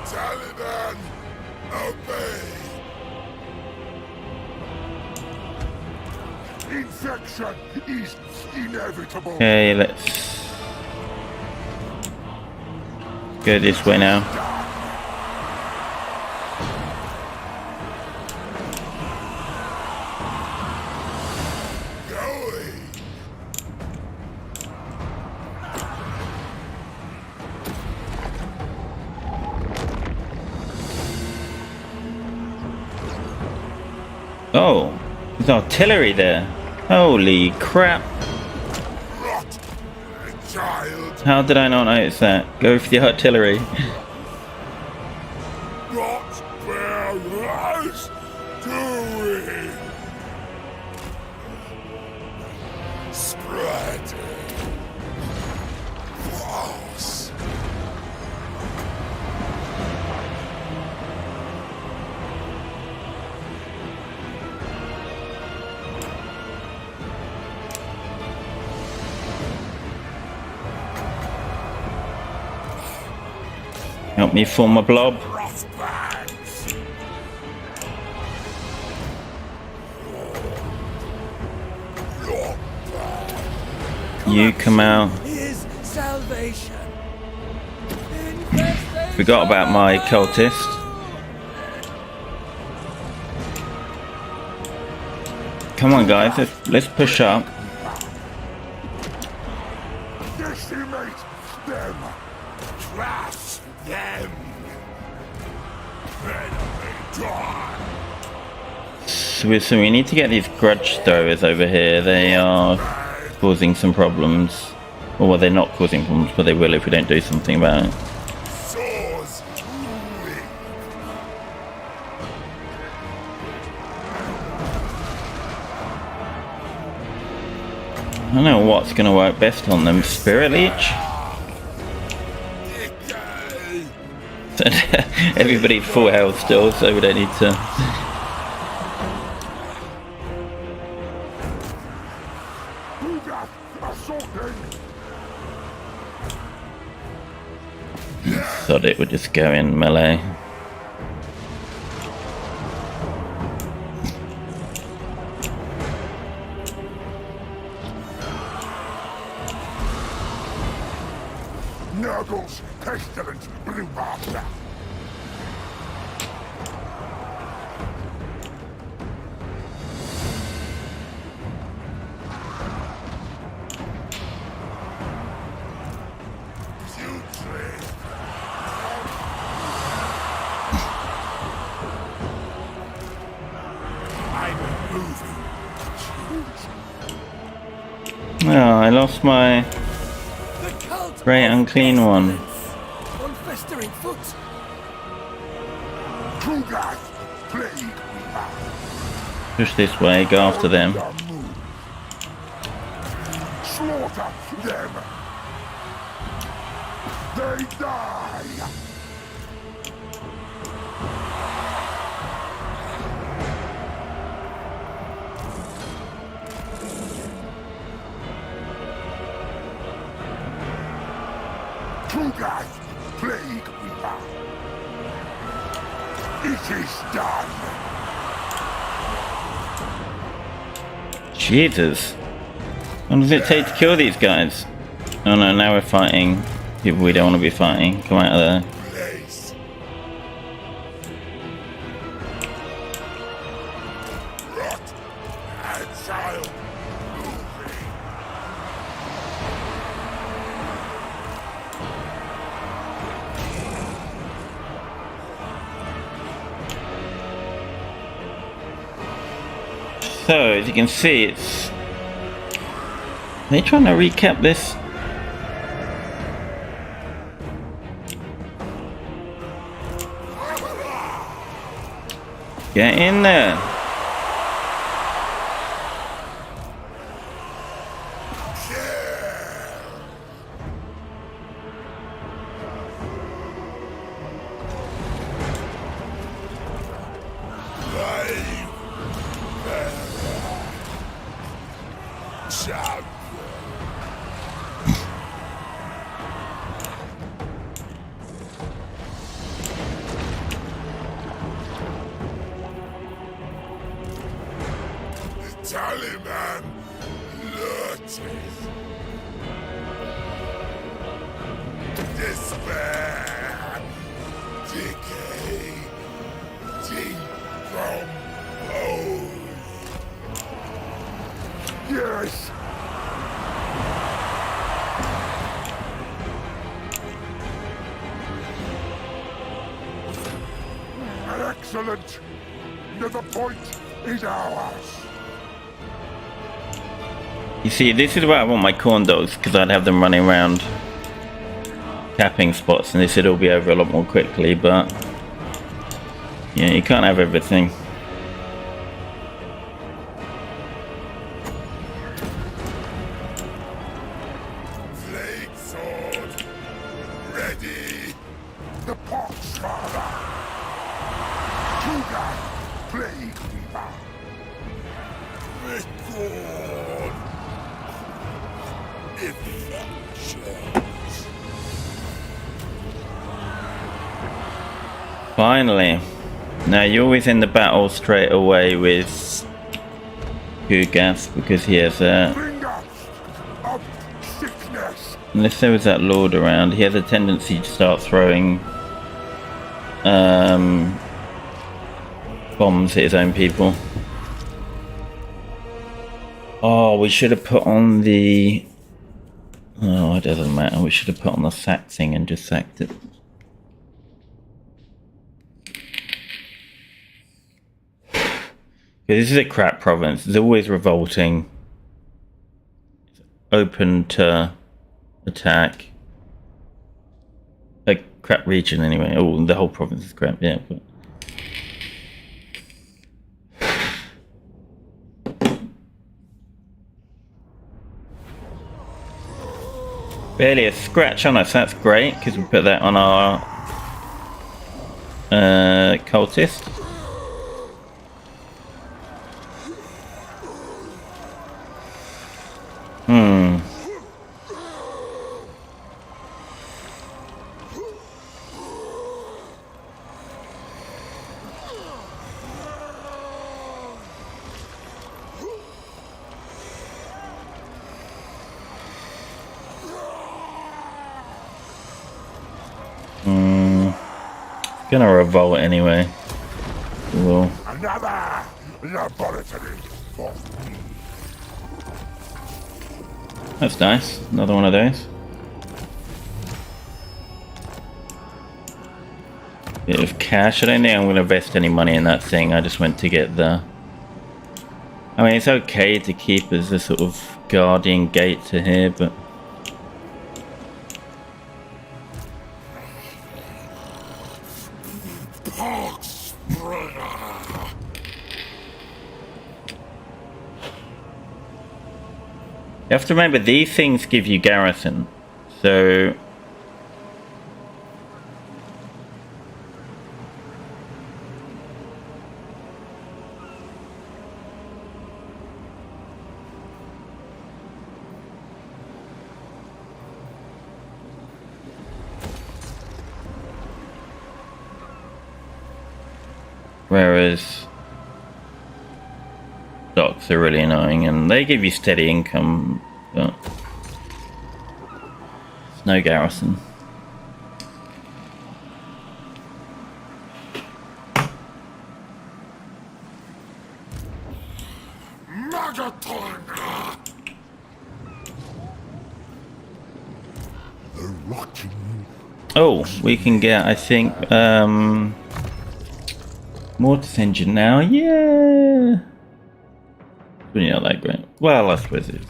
Taliban, obey. Infection is inevitable. Okay, let's go this way now. Going. Oh, there's artillery there. Holy crap. Rot, child. How did I not notice that? Go for the artillery. What will rise doing? Help me form a blob. Rough bags. You come out. Is salvation. Forgot about my cultist. Come on, guys. Let's push up. Decimate them. Crush them. Then they die. So we need to get these grudge throwers over here. They are causing some problems. Or well, they're not causing problems, but they will if we don't do something about it. Swords. I don't know what's going to work best on them. Spirit Leech? Everybody full health still, so we don't need to. Thought it would just go in melee. Nurgle's pestilent War-Hamster. Oh, I lost my great unclean one. On festering foot. Push this way, go after them. Slaughter them. They die. Trugas, plague weaver. It is done. Jesus. What does it take to kill these guys? Oh no, now we're fighting people we don't want to be fighting. Come out of there. Place. Rot. Exile. Moving. So, as you can see, it's... Are they trying to recap this? Get in there! Taliban lurches. Despair. Decay. Decompose. Yes. Excellent. The point is ours. You see, this is where I want my corn dogs, because I'd have them running around capping spots, and this would all be over a lot more quickly, but... Yeah, you can't have everything. Blade sword. Ready. The pox father. Trugas, plague weaver. Record. Infections. Finally. Now you're always in the battle straight away with Gas because he has a... Bringer of sickness. Unless there was that lord around, he has a tendency to start throwing bombs at his own people. Oh, we should have put on the... Oh, it doesn't matter. We should have put on the sack thing and just sacked it. This is a crap province. It's always revolting. It's open to attack. A crap region anyway. Oh, the whole province is crap, yeah. But... barely a scratch on us. That's great because we put that on our cultist. Gonna revolt anyway. Well, Another laboratory for me. that's nice. Another one of those. Bit of cash. I don't think I'm gonna invest any money in that thing. I just went to get the... I mean, it's okay to keep as a sort of guardian gate to here, but... You have to remember, these things give you garrison, so... Whereas... docks are really annoying, and they give you steady income, but... there's no garrison. Megaton! The rotting. Oh, we can get, I think, Mortis engine now, yeah! Really not that great. Well, I suppose it is.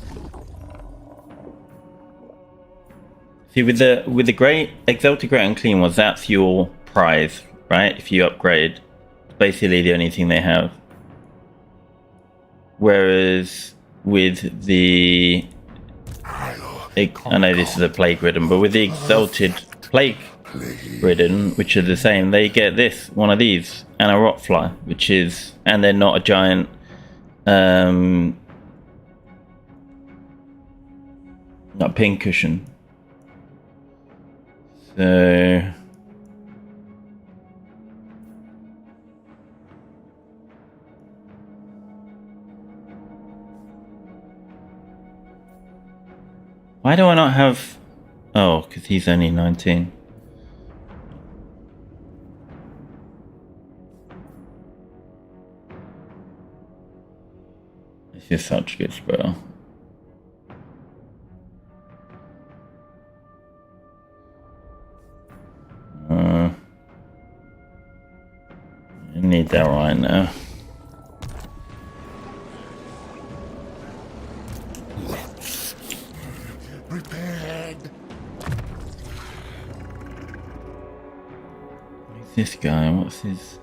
See, with the great Exalted Great Unclean ones, that's your prize, right? If you upgrade, it's basically the only thing they have. Whereas with the, I know this is a Plague Ridden, but with the Exalted Plague Ridden, which are the same, they get this, one of these, and a Rotfly, which is, and they're not a giant. Not pincushion. So why do I not have... oh, because he's only 19. This is such good spell. I need that right now. Prepared. Who's this guy? What's his...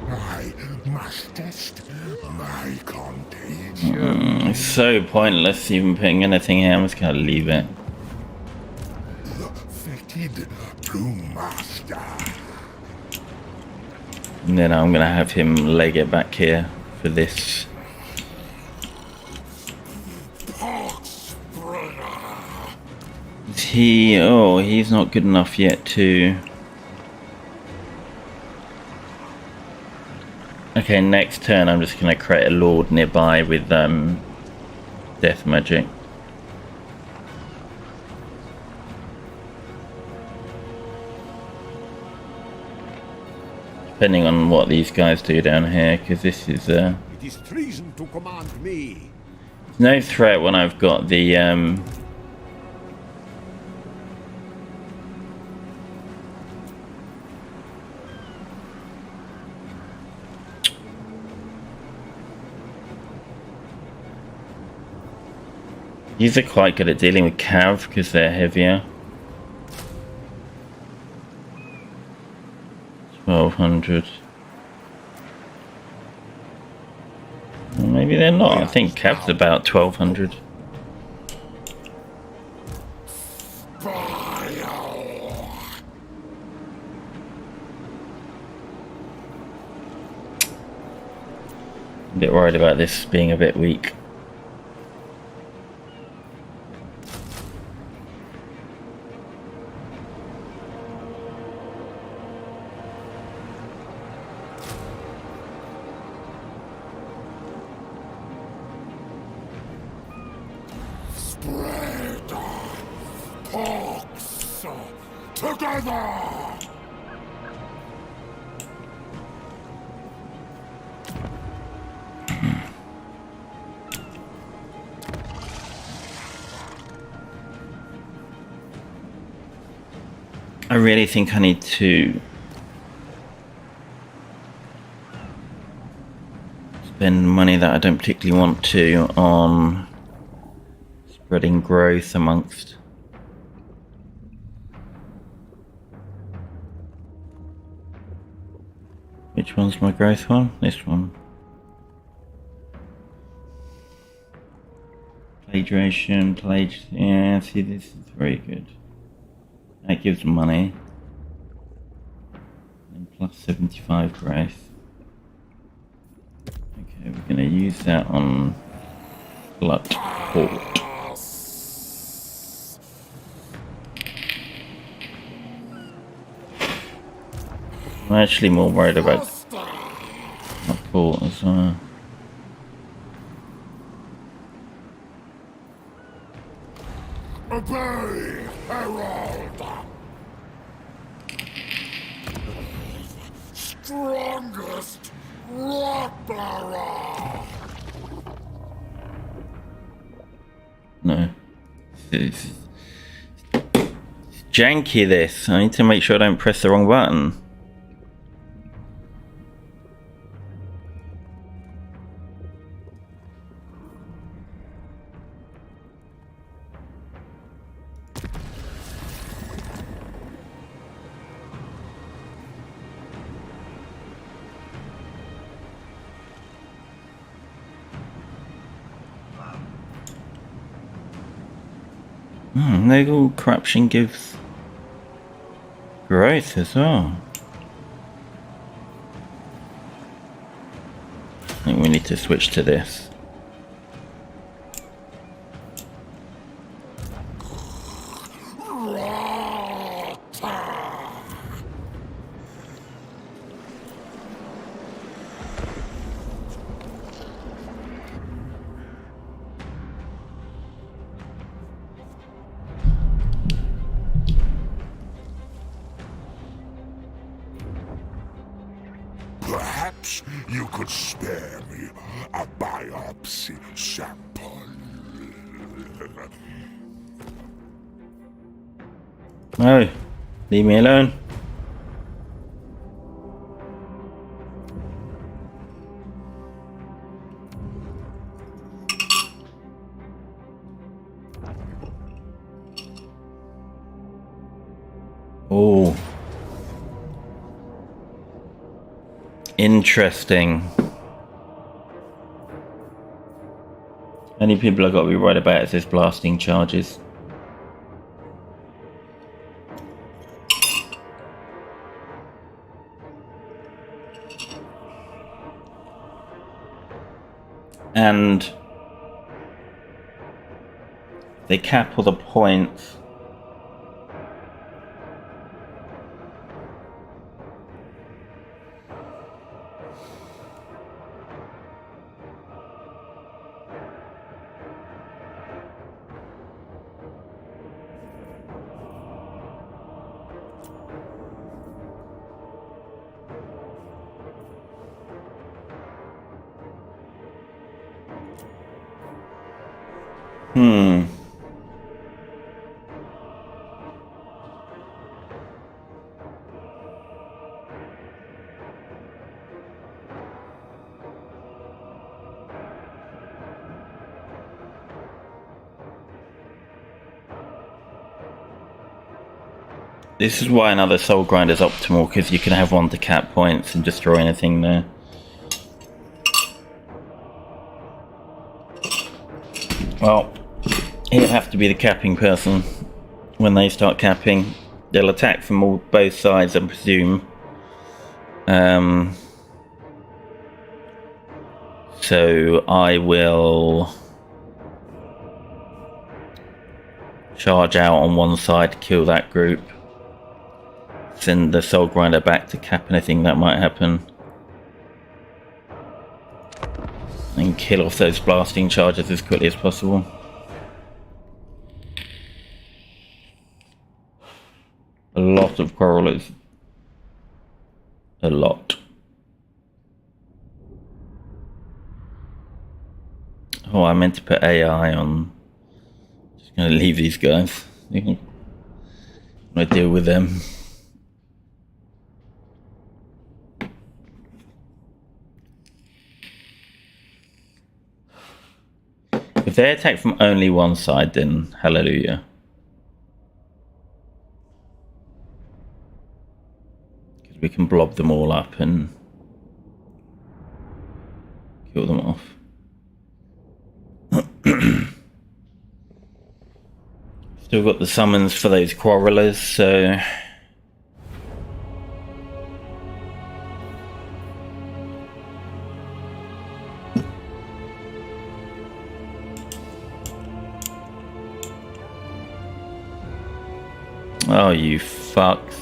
I must test my contagion. It's so pointless even putting anything here. I'm just gonna leave it. Fitted to master. And then I'm gonna have him leg it back here for this. Is he? Oh, he's not good enough yet to. Okay, next turn I'm just gonna create a lord nearby with death magic. Depending on what these guys do down here, because this is It is treason to command me. no threat when I've got the these are quite good at dealing with cav because they're heavier. 1200. Well, maybe they're not. I think cav's about 1200. A bit worried about this being a bit weak. Spread pox together. I really think I need to spend money that I don't particularly want to on spreading growth amongst. Which one's my growth one? This one. Plagiarization, yeah, see, this is very good. That gives money. And plus 75 growth. Okay, we're going to use that on Glut Port. I'm actually more worried about Glut Port as well. Obey, Herald! Strongest rock-bearer! No. It's janky, this. I need to make sure I don't press the wrong button. Nurgle corruption gives growth as well. I think we need to switch to this. Perhaps you could spare me a biopsy sample. No, leave me alone. Oh. Interesting. Only people I've got to be worried about is this blasting charges. And they cap all the points. This is why another soul grind is optimal, because you can have one to cap points and destroy anything there. Well, he'll have to be the capping person when they start capping. They'll attack from both sides, I presume. So I will charge out on one side to kill that group. Send the soul grinder back to cap anything that might happen. And kill off those blasting charges as quickly as possible. A lot of quarrelers. A lot. Oh, I meant to put AI on. Just gonna leave these guys. I'm gonna deal with them. If they attack from only one side, then hallelujah. Because we can blob them all up and kill them off. Still got the summons for those quarrelers, so... Oh, you fucks.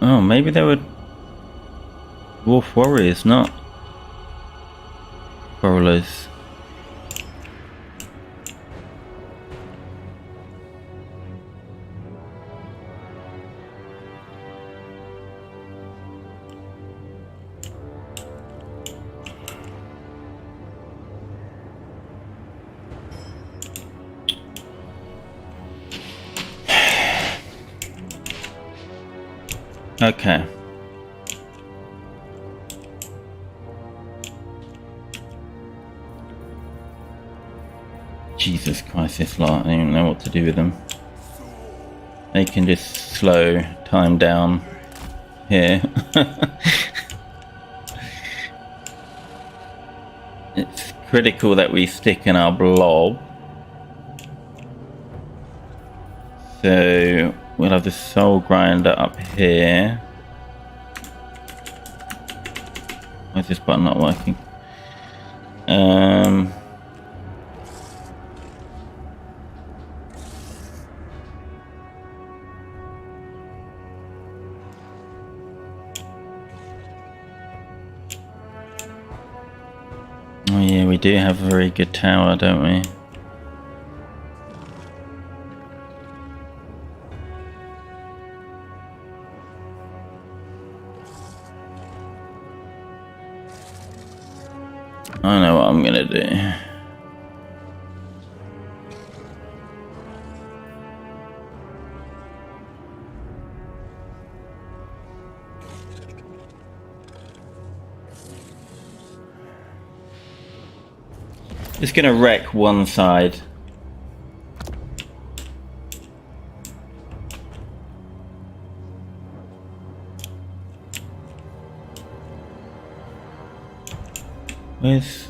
Oh, maybe they were wolf warriors, not quarrelers. Okay. Jesus Christ, this lot, I don't even know what to do with them. They can just slow time down here. It's critical that we stick in our blob. So we'll have the soul grinder up here. Why is this button not working? Oh yeah, we do have a very good tower, don't we? I know what I'm gonna do. Just gonna wreck one side. Where's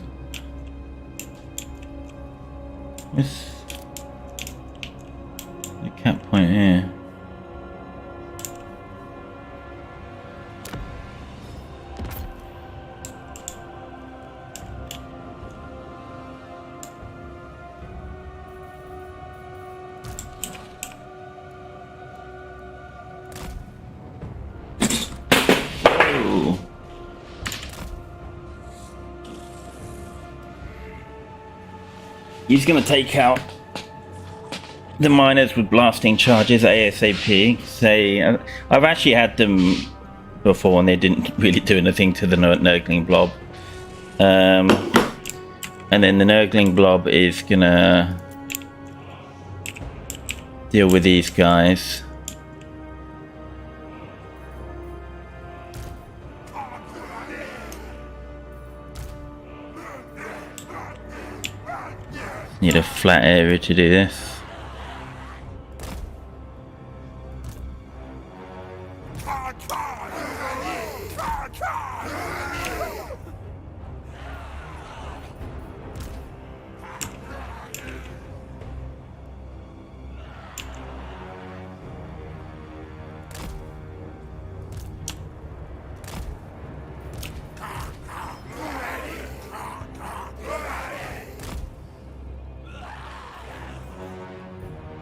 the cap point here? Oh. He's going to take out the miners with blasting charges ASAP. Say, I've actually had them before and they didn't really do anything to the Nurgling blob. And then the Nurgling blob is going to deal with these guys. Need a flat area to do this.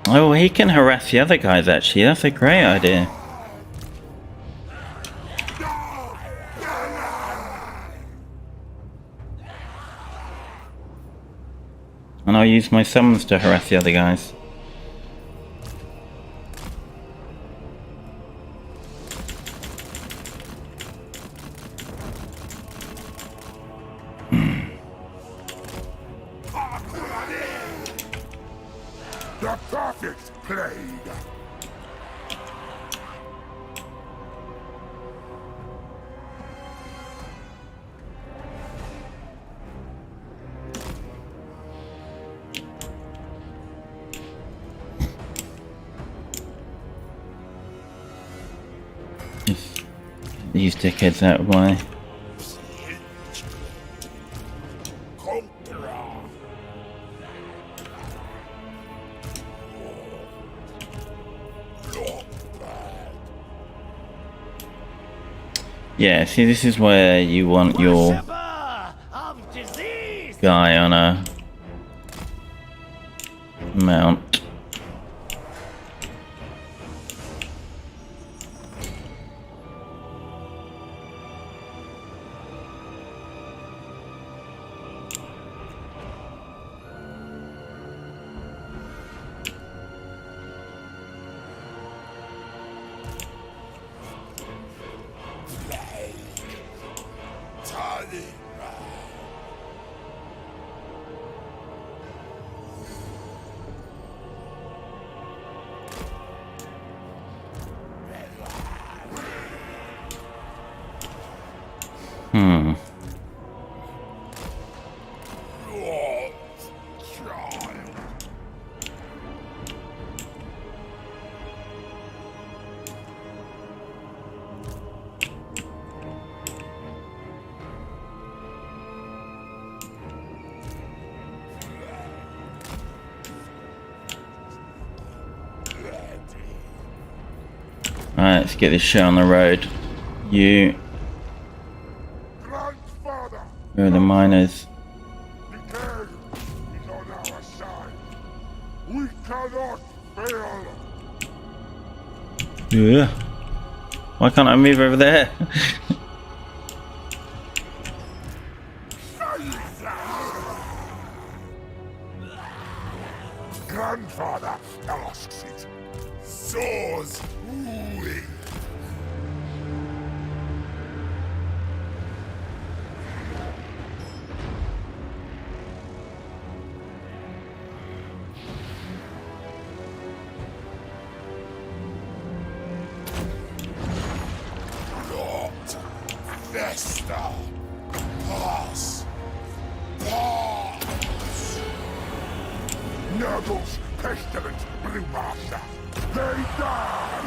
Oh, he can harass the other guys actually, that's a great idea. And I'll use my summons to harass the other guys. The perfect plague. Just these dickheads out of my way. Yeah, see, this is where you want your guy on a mount. Alright, let's get this shit on the road. You... Grandfather, where are the miners? the king is on our side. We cannot fail. Yeah. Why can't I move over there? Grandfather asks it. Soars wooing. Lord, Vesta, pass, pass. Nurgle's pestilent blue master. They die!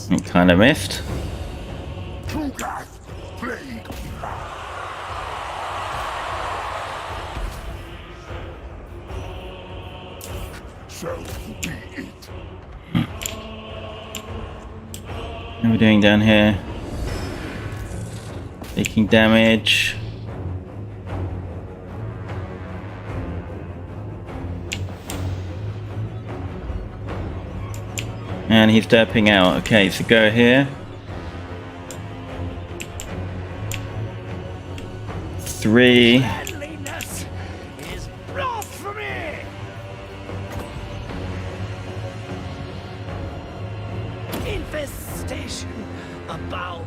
It kind of missed. Tugath, plague. So be it. What are we doing down here? Taking damage. And he's derping out. Okay, so go here. 3. Deadliness is blasphemy! Infestation about.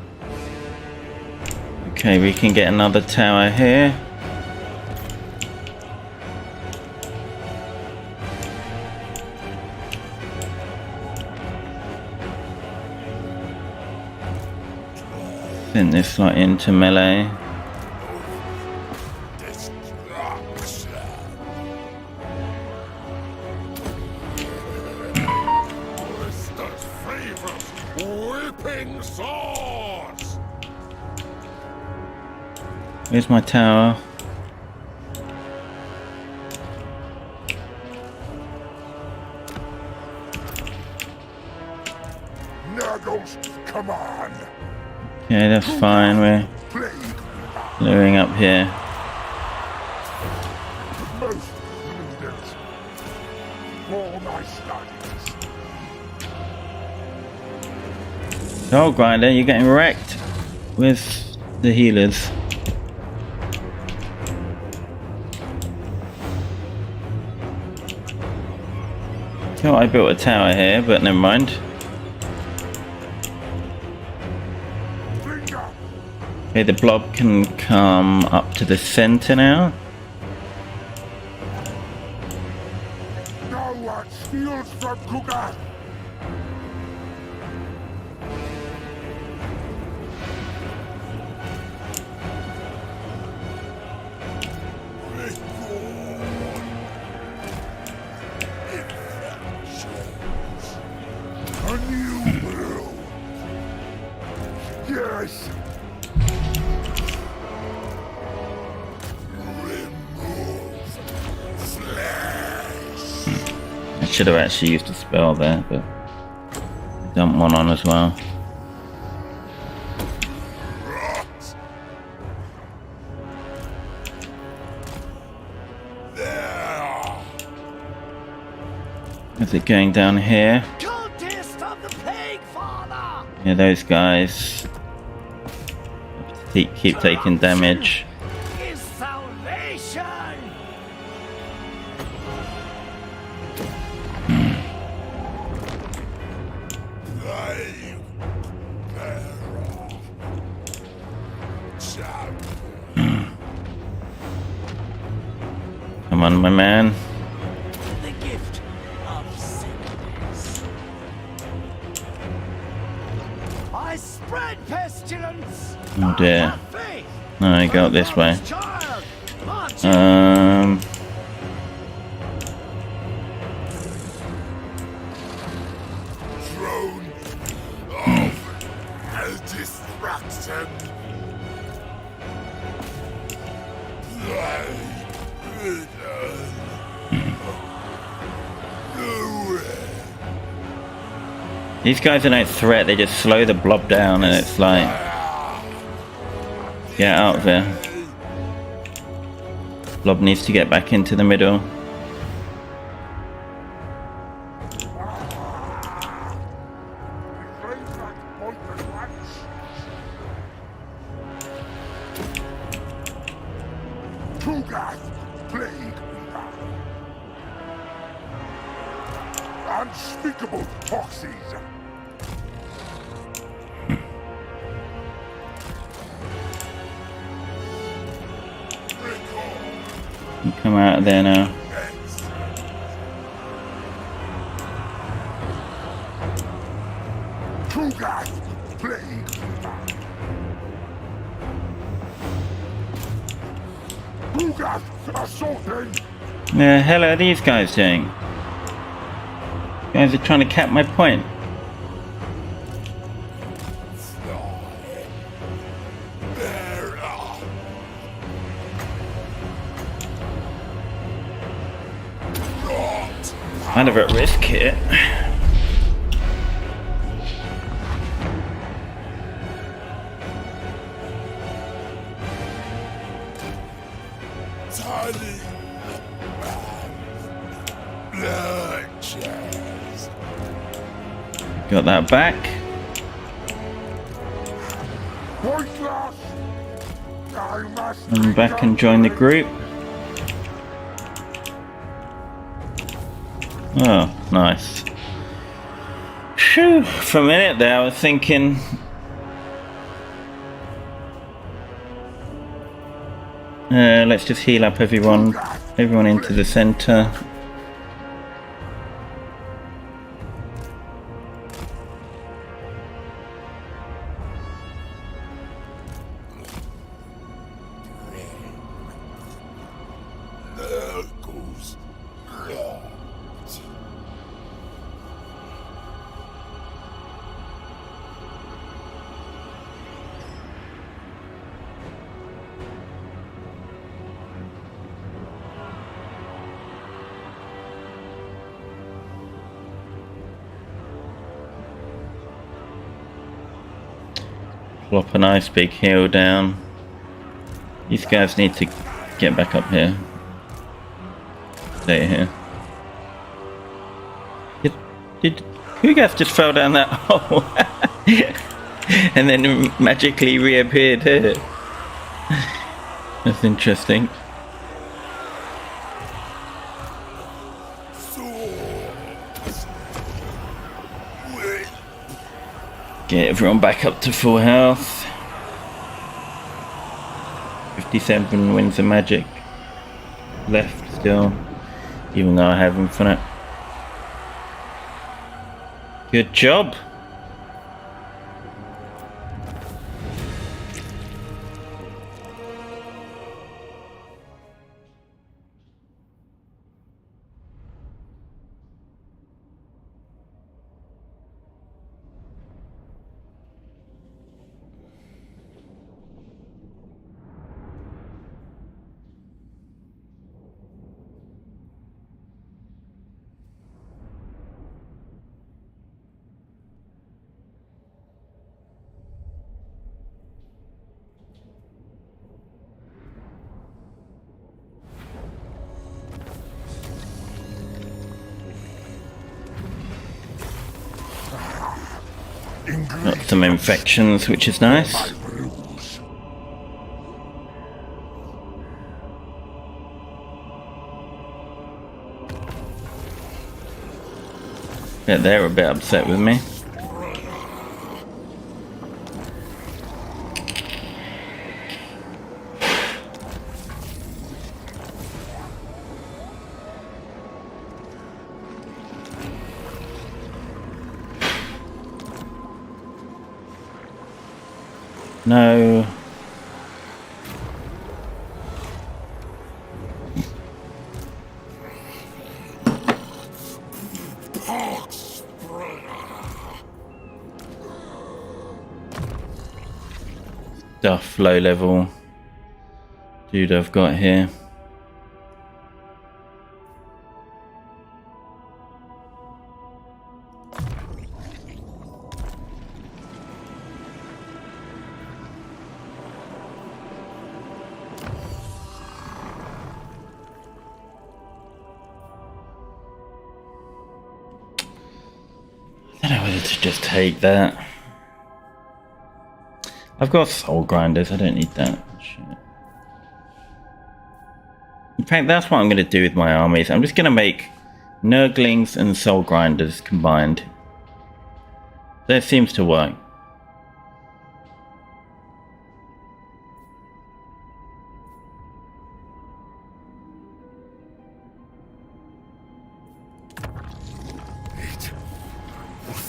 Okay, we can get another tower here. Send this slot into melee. Blister's favourite whipping sauce! Where's my tower? Nurgle's command! Okay, that's fine. We're Plague. luring up here. Most leaders. For my studies. Oh, Grinder, you're getting wrecked with the healers. Oh, I built a tower here, but never mind. Finger. Okay, the blob can come up to the center now. No one steals from Tugath. A new world. Yes. Remove flesh. I should have actually used a spell there, but I dumped one on as well. Rot. There. Is it going down here? Cultist of the Plague Father! Yeah, those guys keep taking damage. Is salvation! Flame bearer. Come on, my man. The gift of sickness. I spread pestilence! Oh dear. Have faith! No, I go this way. Child! March Throne of destruction. These guys are no threat, they just slow the blob down and it's like, get out of there. Blob needs to get back into the middle. Tugath, plague. Unspeakable toxins. You come out of there now. Tugath, plague. Rugas assaulting! The hell are these guys doing? You guys are trying to cap my point. Kind of at risk here. Got that back. Pointless! I must And back and join the group. Oh, nice. Phew, for a minute there I was thinking let's just heal up everyone into the center. Plop a nice big hill down. These guys need to get back up here. Stay here. Did you guys just fell down that hole? And then magically reappeared here? That's interesting. Get everyone back up to full health. 57 wins of magic left still, even though I have infinite. Good job. Got some infections, which is nice. Yeah, they're a bit upset with me. No. Stuff low level dude I've got here. I don't know whether to just take that. I've got soul grinders, I don't need that shit. In fact, that's what I'm going to do with my armies. I'm just going to make Nurglings and soul grinders combined. That seems to work.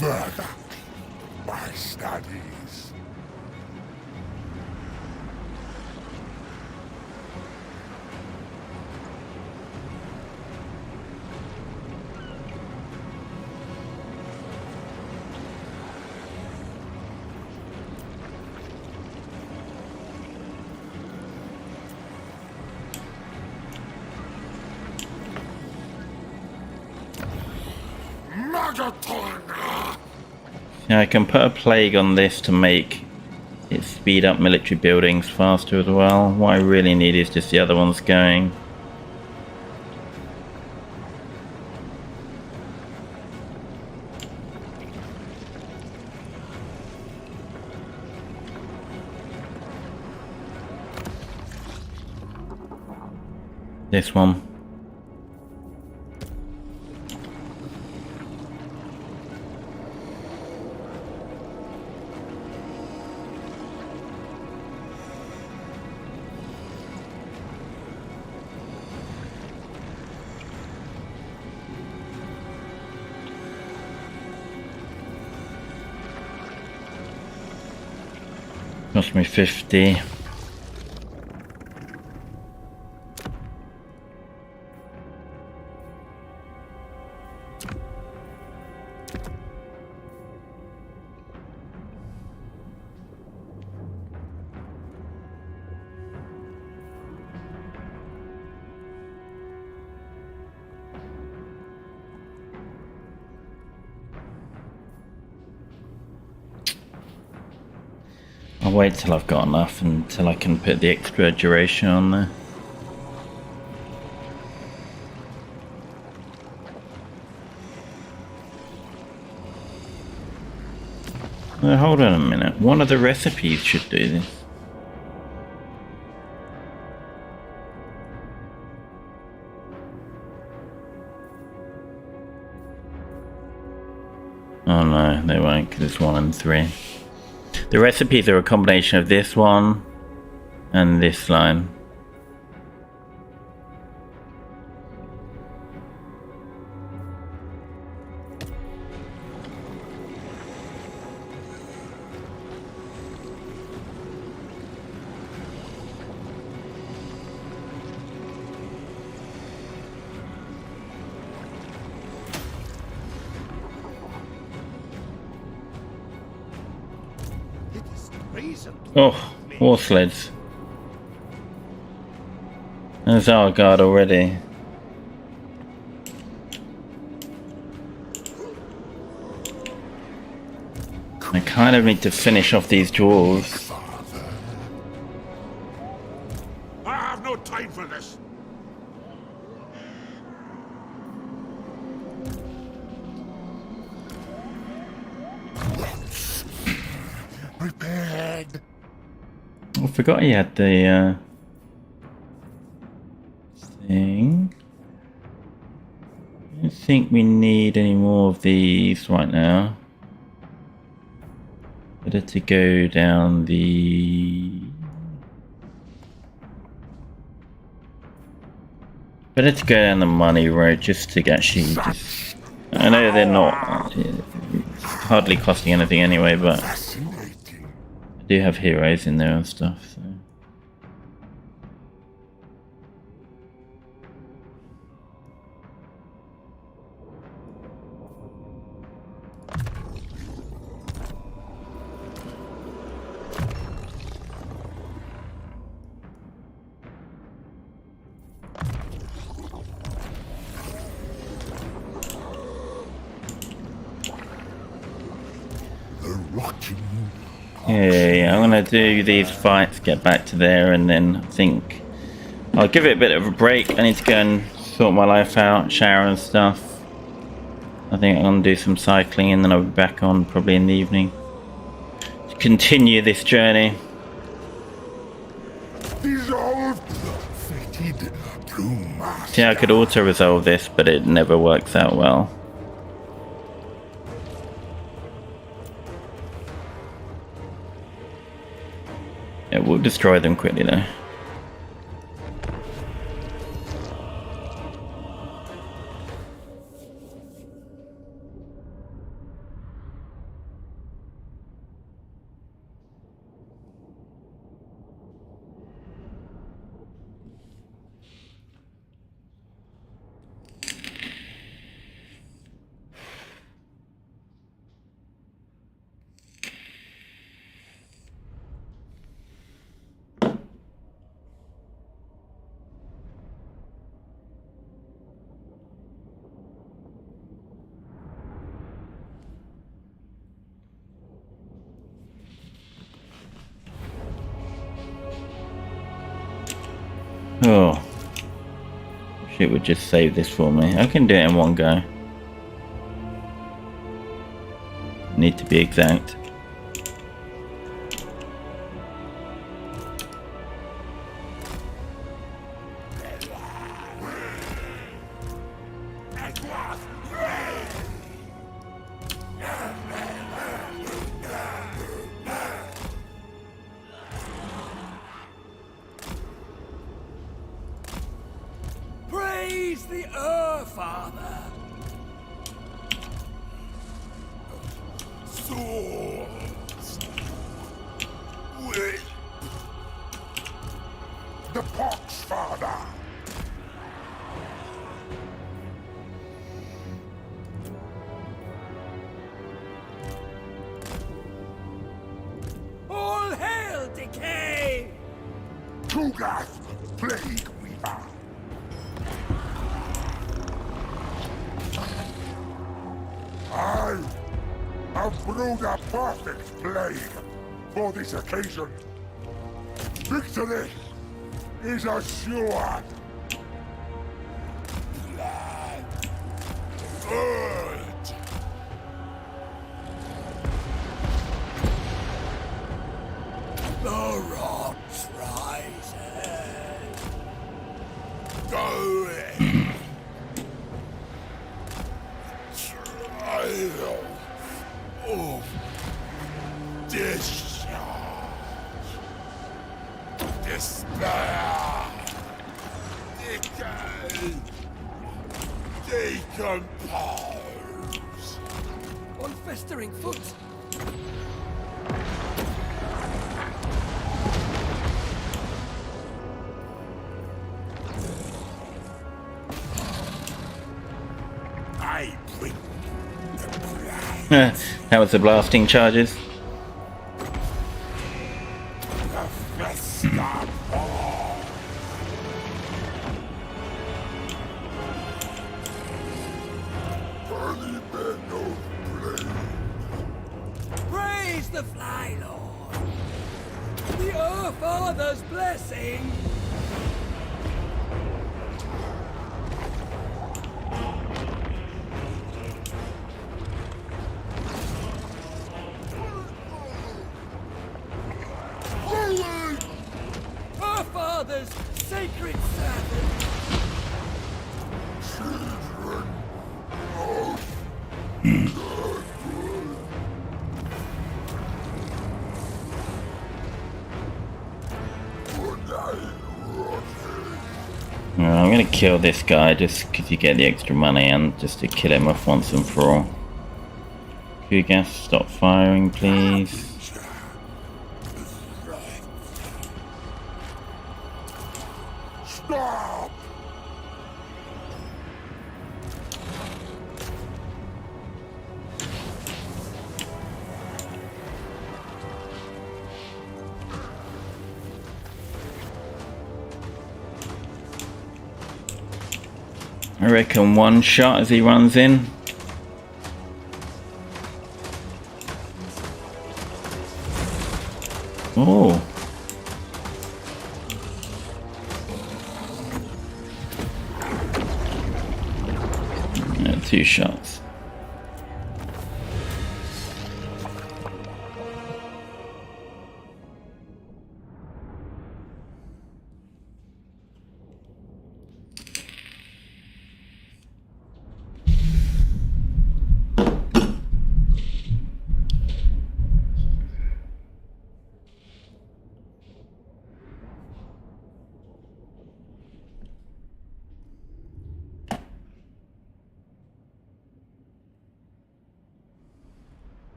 Further, my studies. Yeah, I can put a plague on this to make it speed up military buildings faster as well. What I really need is just the other ones going. This one. Cost me 50. I'll wait till I've got enough until I can put the extra duration on there. Hold on a minute. One of the recipes should do this. Oh no, they won't, because it's 1 and 3. The recipes are a combination of this one and this line. Oh, horse sleds. There's our guard already. I kind of need to finish off these dwarves. I have no time for this. Prepared. I forgot he had the thing. I don't think we need any more of these right now. Better to go down the... Better to go down the money road just to actually just... I know they're not hardly costing anything anyway, but I do have heroes in there and stuff, so... Okay, I'm gonna do these fights, get back to there, and then I think I'll give it a bit of a break. I need to go and sort my life out, shower and stuff. I think I'm gonna do some cycling and then I'll be back on probably in the evening to continue this journey. Dissolved. Fated to master. See, I could auto-resolve this, but it never works out well. It will destroy them quickly though. Oh. It would just save this for me. I can do it in one go. Need to be exact. Praise the Father. Swords. Whip. The pox, father! All hail, decay! Tugath, plague weaver! I have brewed a perfect plague for this occasion. Victory is assured. Good. The rocks rises. Going. Trial of discharge. Despair. Decay. Decompose. On festering foot. I bring the bride. That was the blasting charges. The festa ball. Early men of blade. Praise the Fly Lord. The Father's blessing. Our Father's sacred servant. I'm gonna kill this guy just because you get the extra money and just to kill him off once and for all. Gas, stop firing, please. Stop! I reckon one shot as he runs in. Oh. Yeah, 2 shots.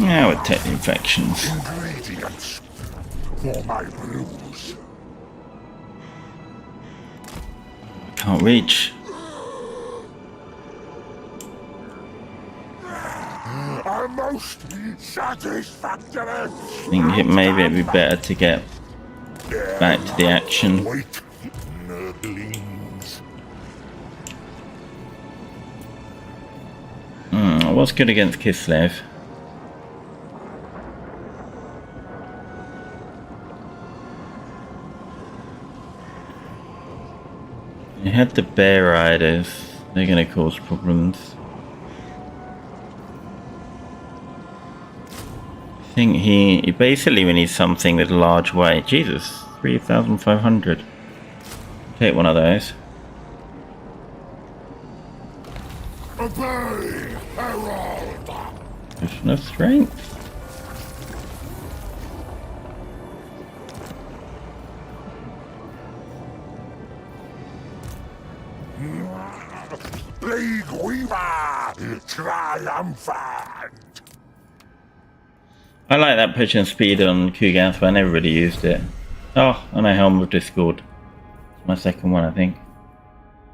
Yeah, with take the infections. Ingredients for my brews. Can't reach. A most satisfactory. I think maybe it'd be better to get back to the action. Wait, Nurglings. What's good against Kislev? You had the bear riders. They're going to cause problems. I think he basically we need something with large weight. Jesus, 3,500. Take one of those. Obey, Herald! Potion of strength. Plague Weaver, triumphant! I like that potion of speed on Kugath, but I never really used it. Oh, and a Helm of Discord. It's my second one, I think.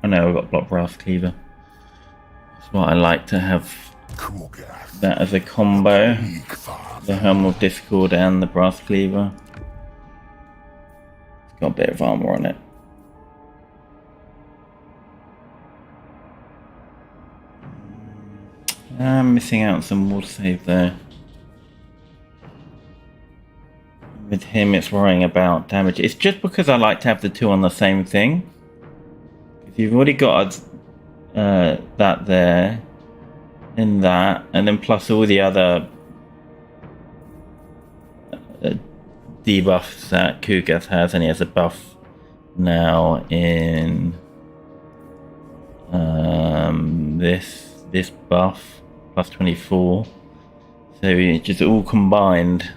Oh no, I've got Block Brass Cleaver. That's what I like to have. That as a combo. The Helm of Discord and the Brass Cleaver. It's got a bit of armor on it. I'm missing out on some water save there. With him, it's worrying about damage. It's just because I like to have the two on the same thing. If you've already got that there, and that, and then plus all the other debuffs that Kugath has, and he has a buff now in this buff plus 24. So it's just all combined.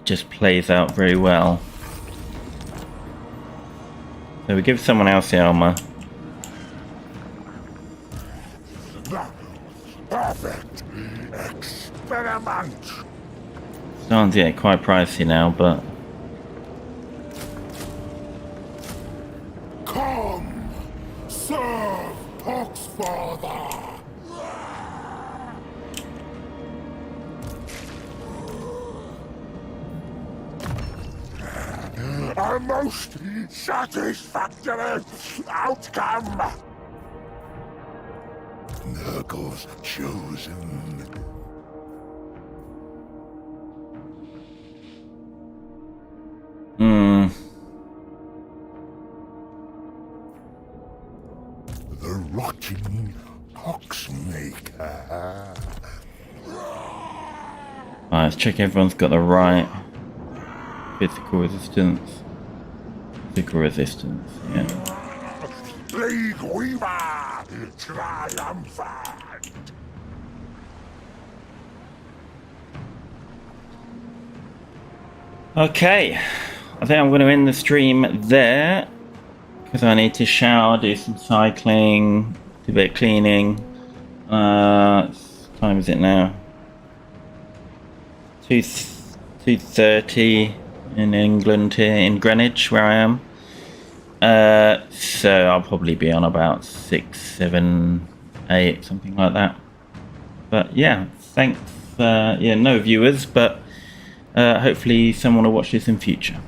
Just plays out very well. So we give someone else the armor. Perfect experiment! Starting to get quite pricey now, but Come, serve Poxfather! A most satisfactory outcome! Nurgle's chosen. The rotting poxmaker. alright, let's check everyone's got the right physical resistance. Physical resistance, yeah. Plague Weaver, triumphant! Okay, I think I'm going to end the stream there because I need to shower, do some cycling, do a bit of cleaning. What time is it now? 2:30 in England here in Greenwich where I am. So I'll probably be on about 6, 7, 8, something like that. But yeah, thanks. Yeah, no viewers, but hopefully someone will watch this in future.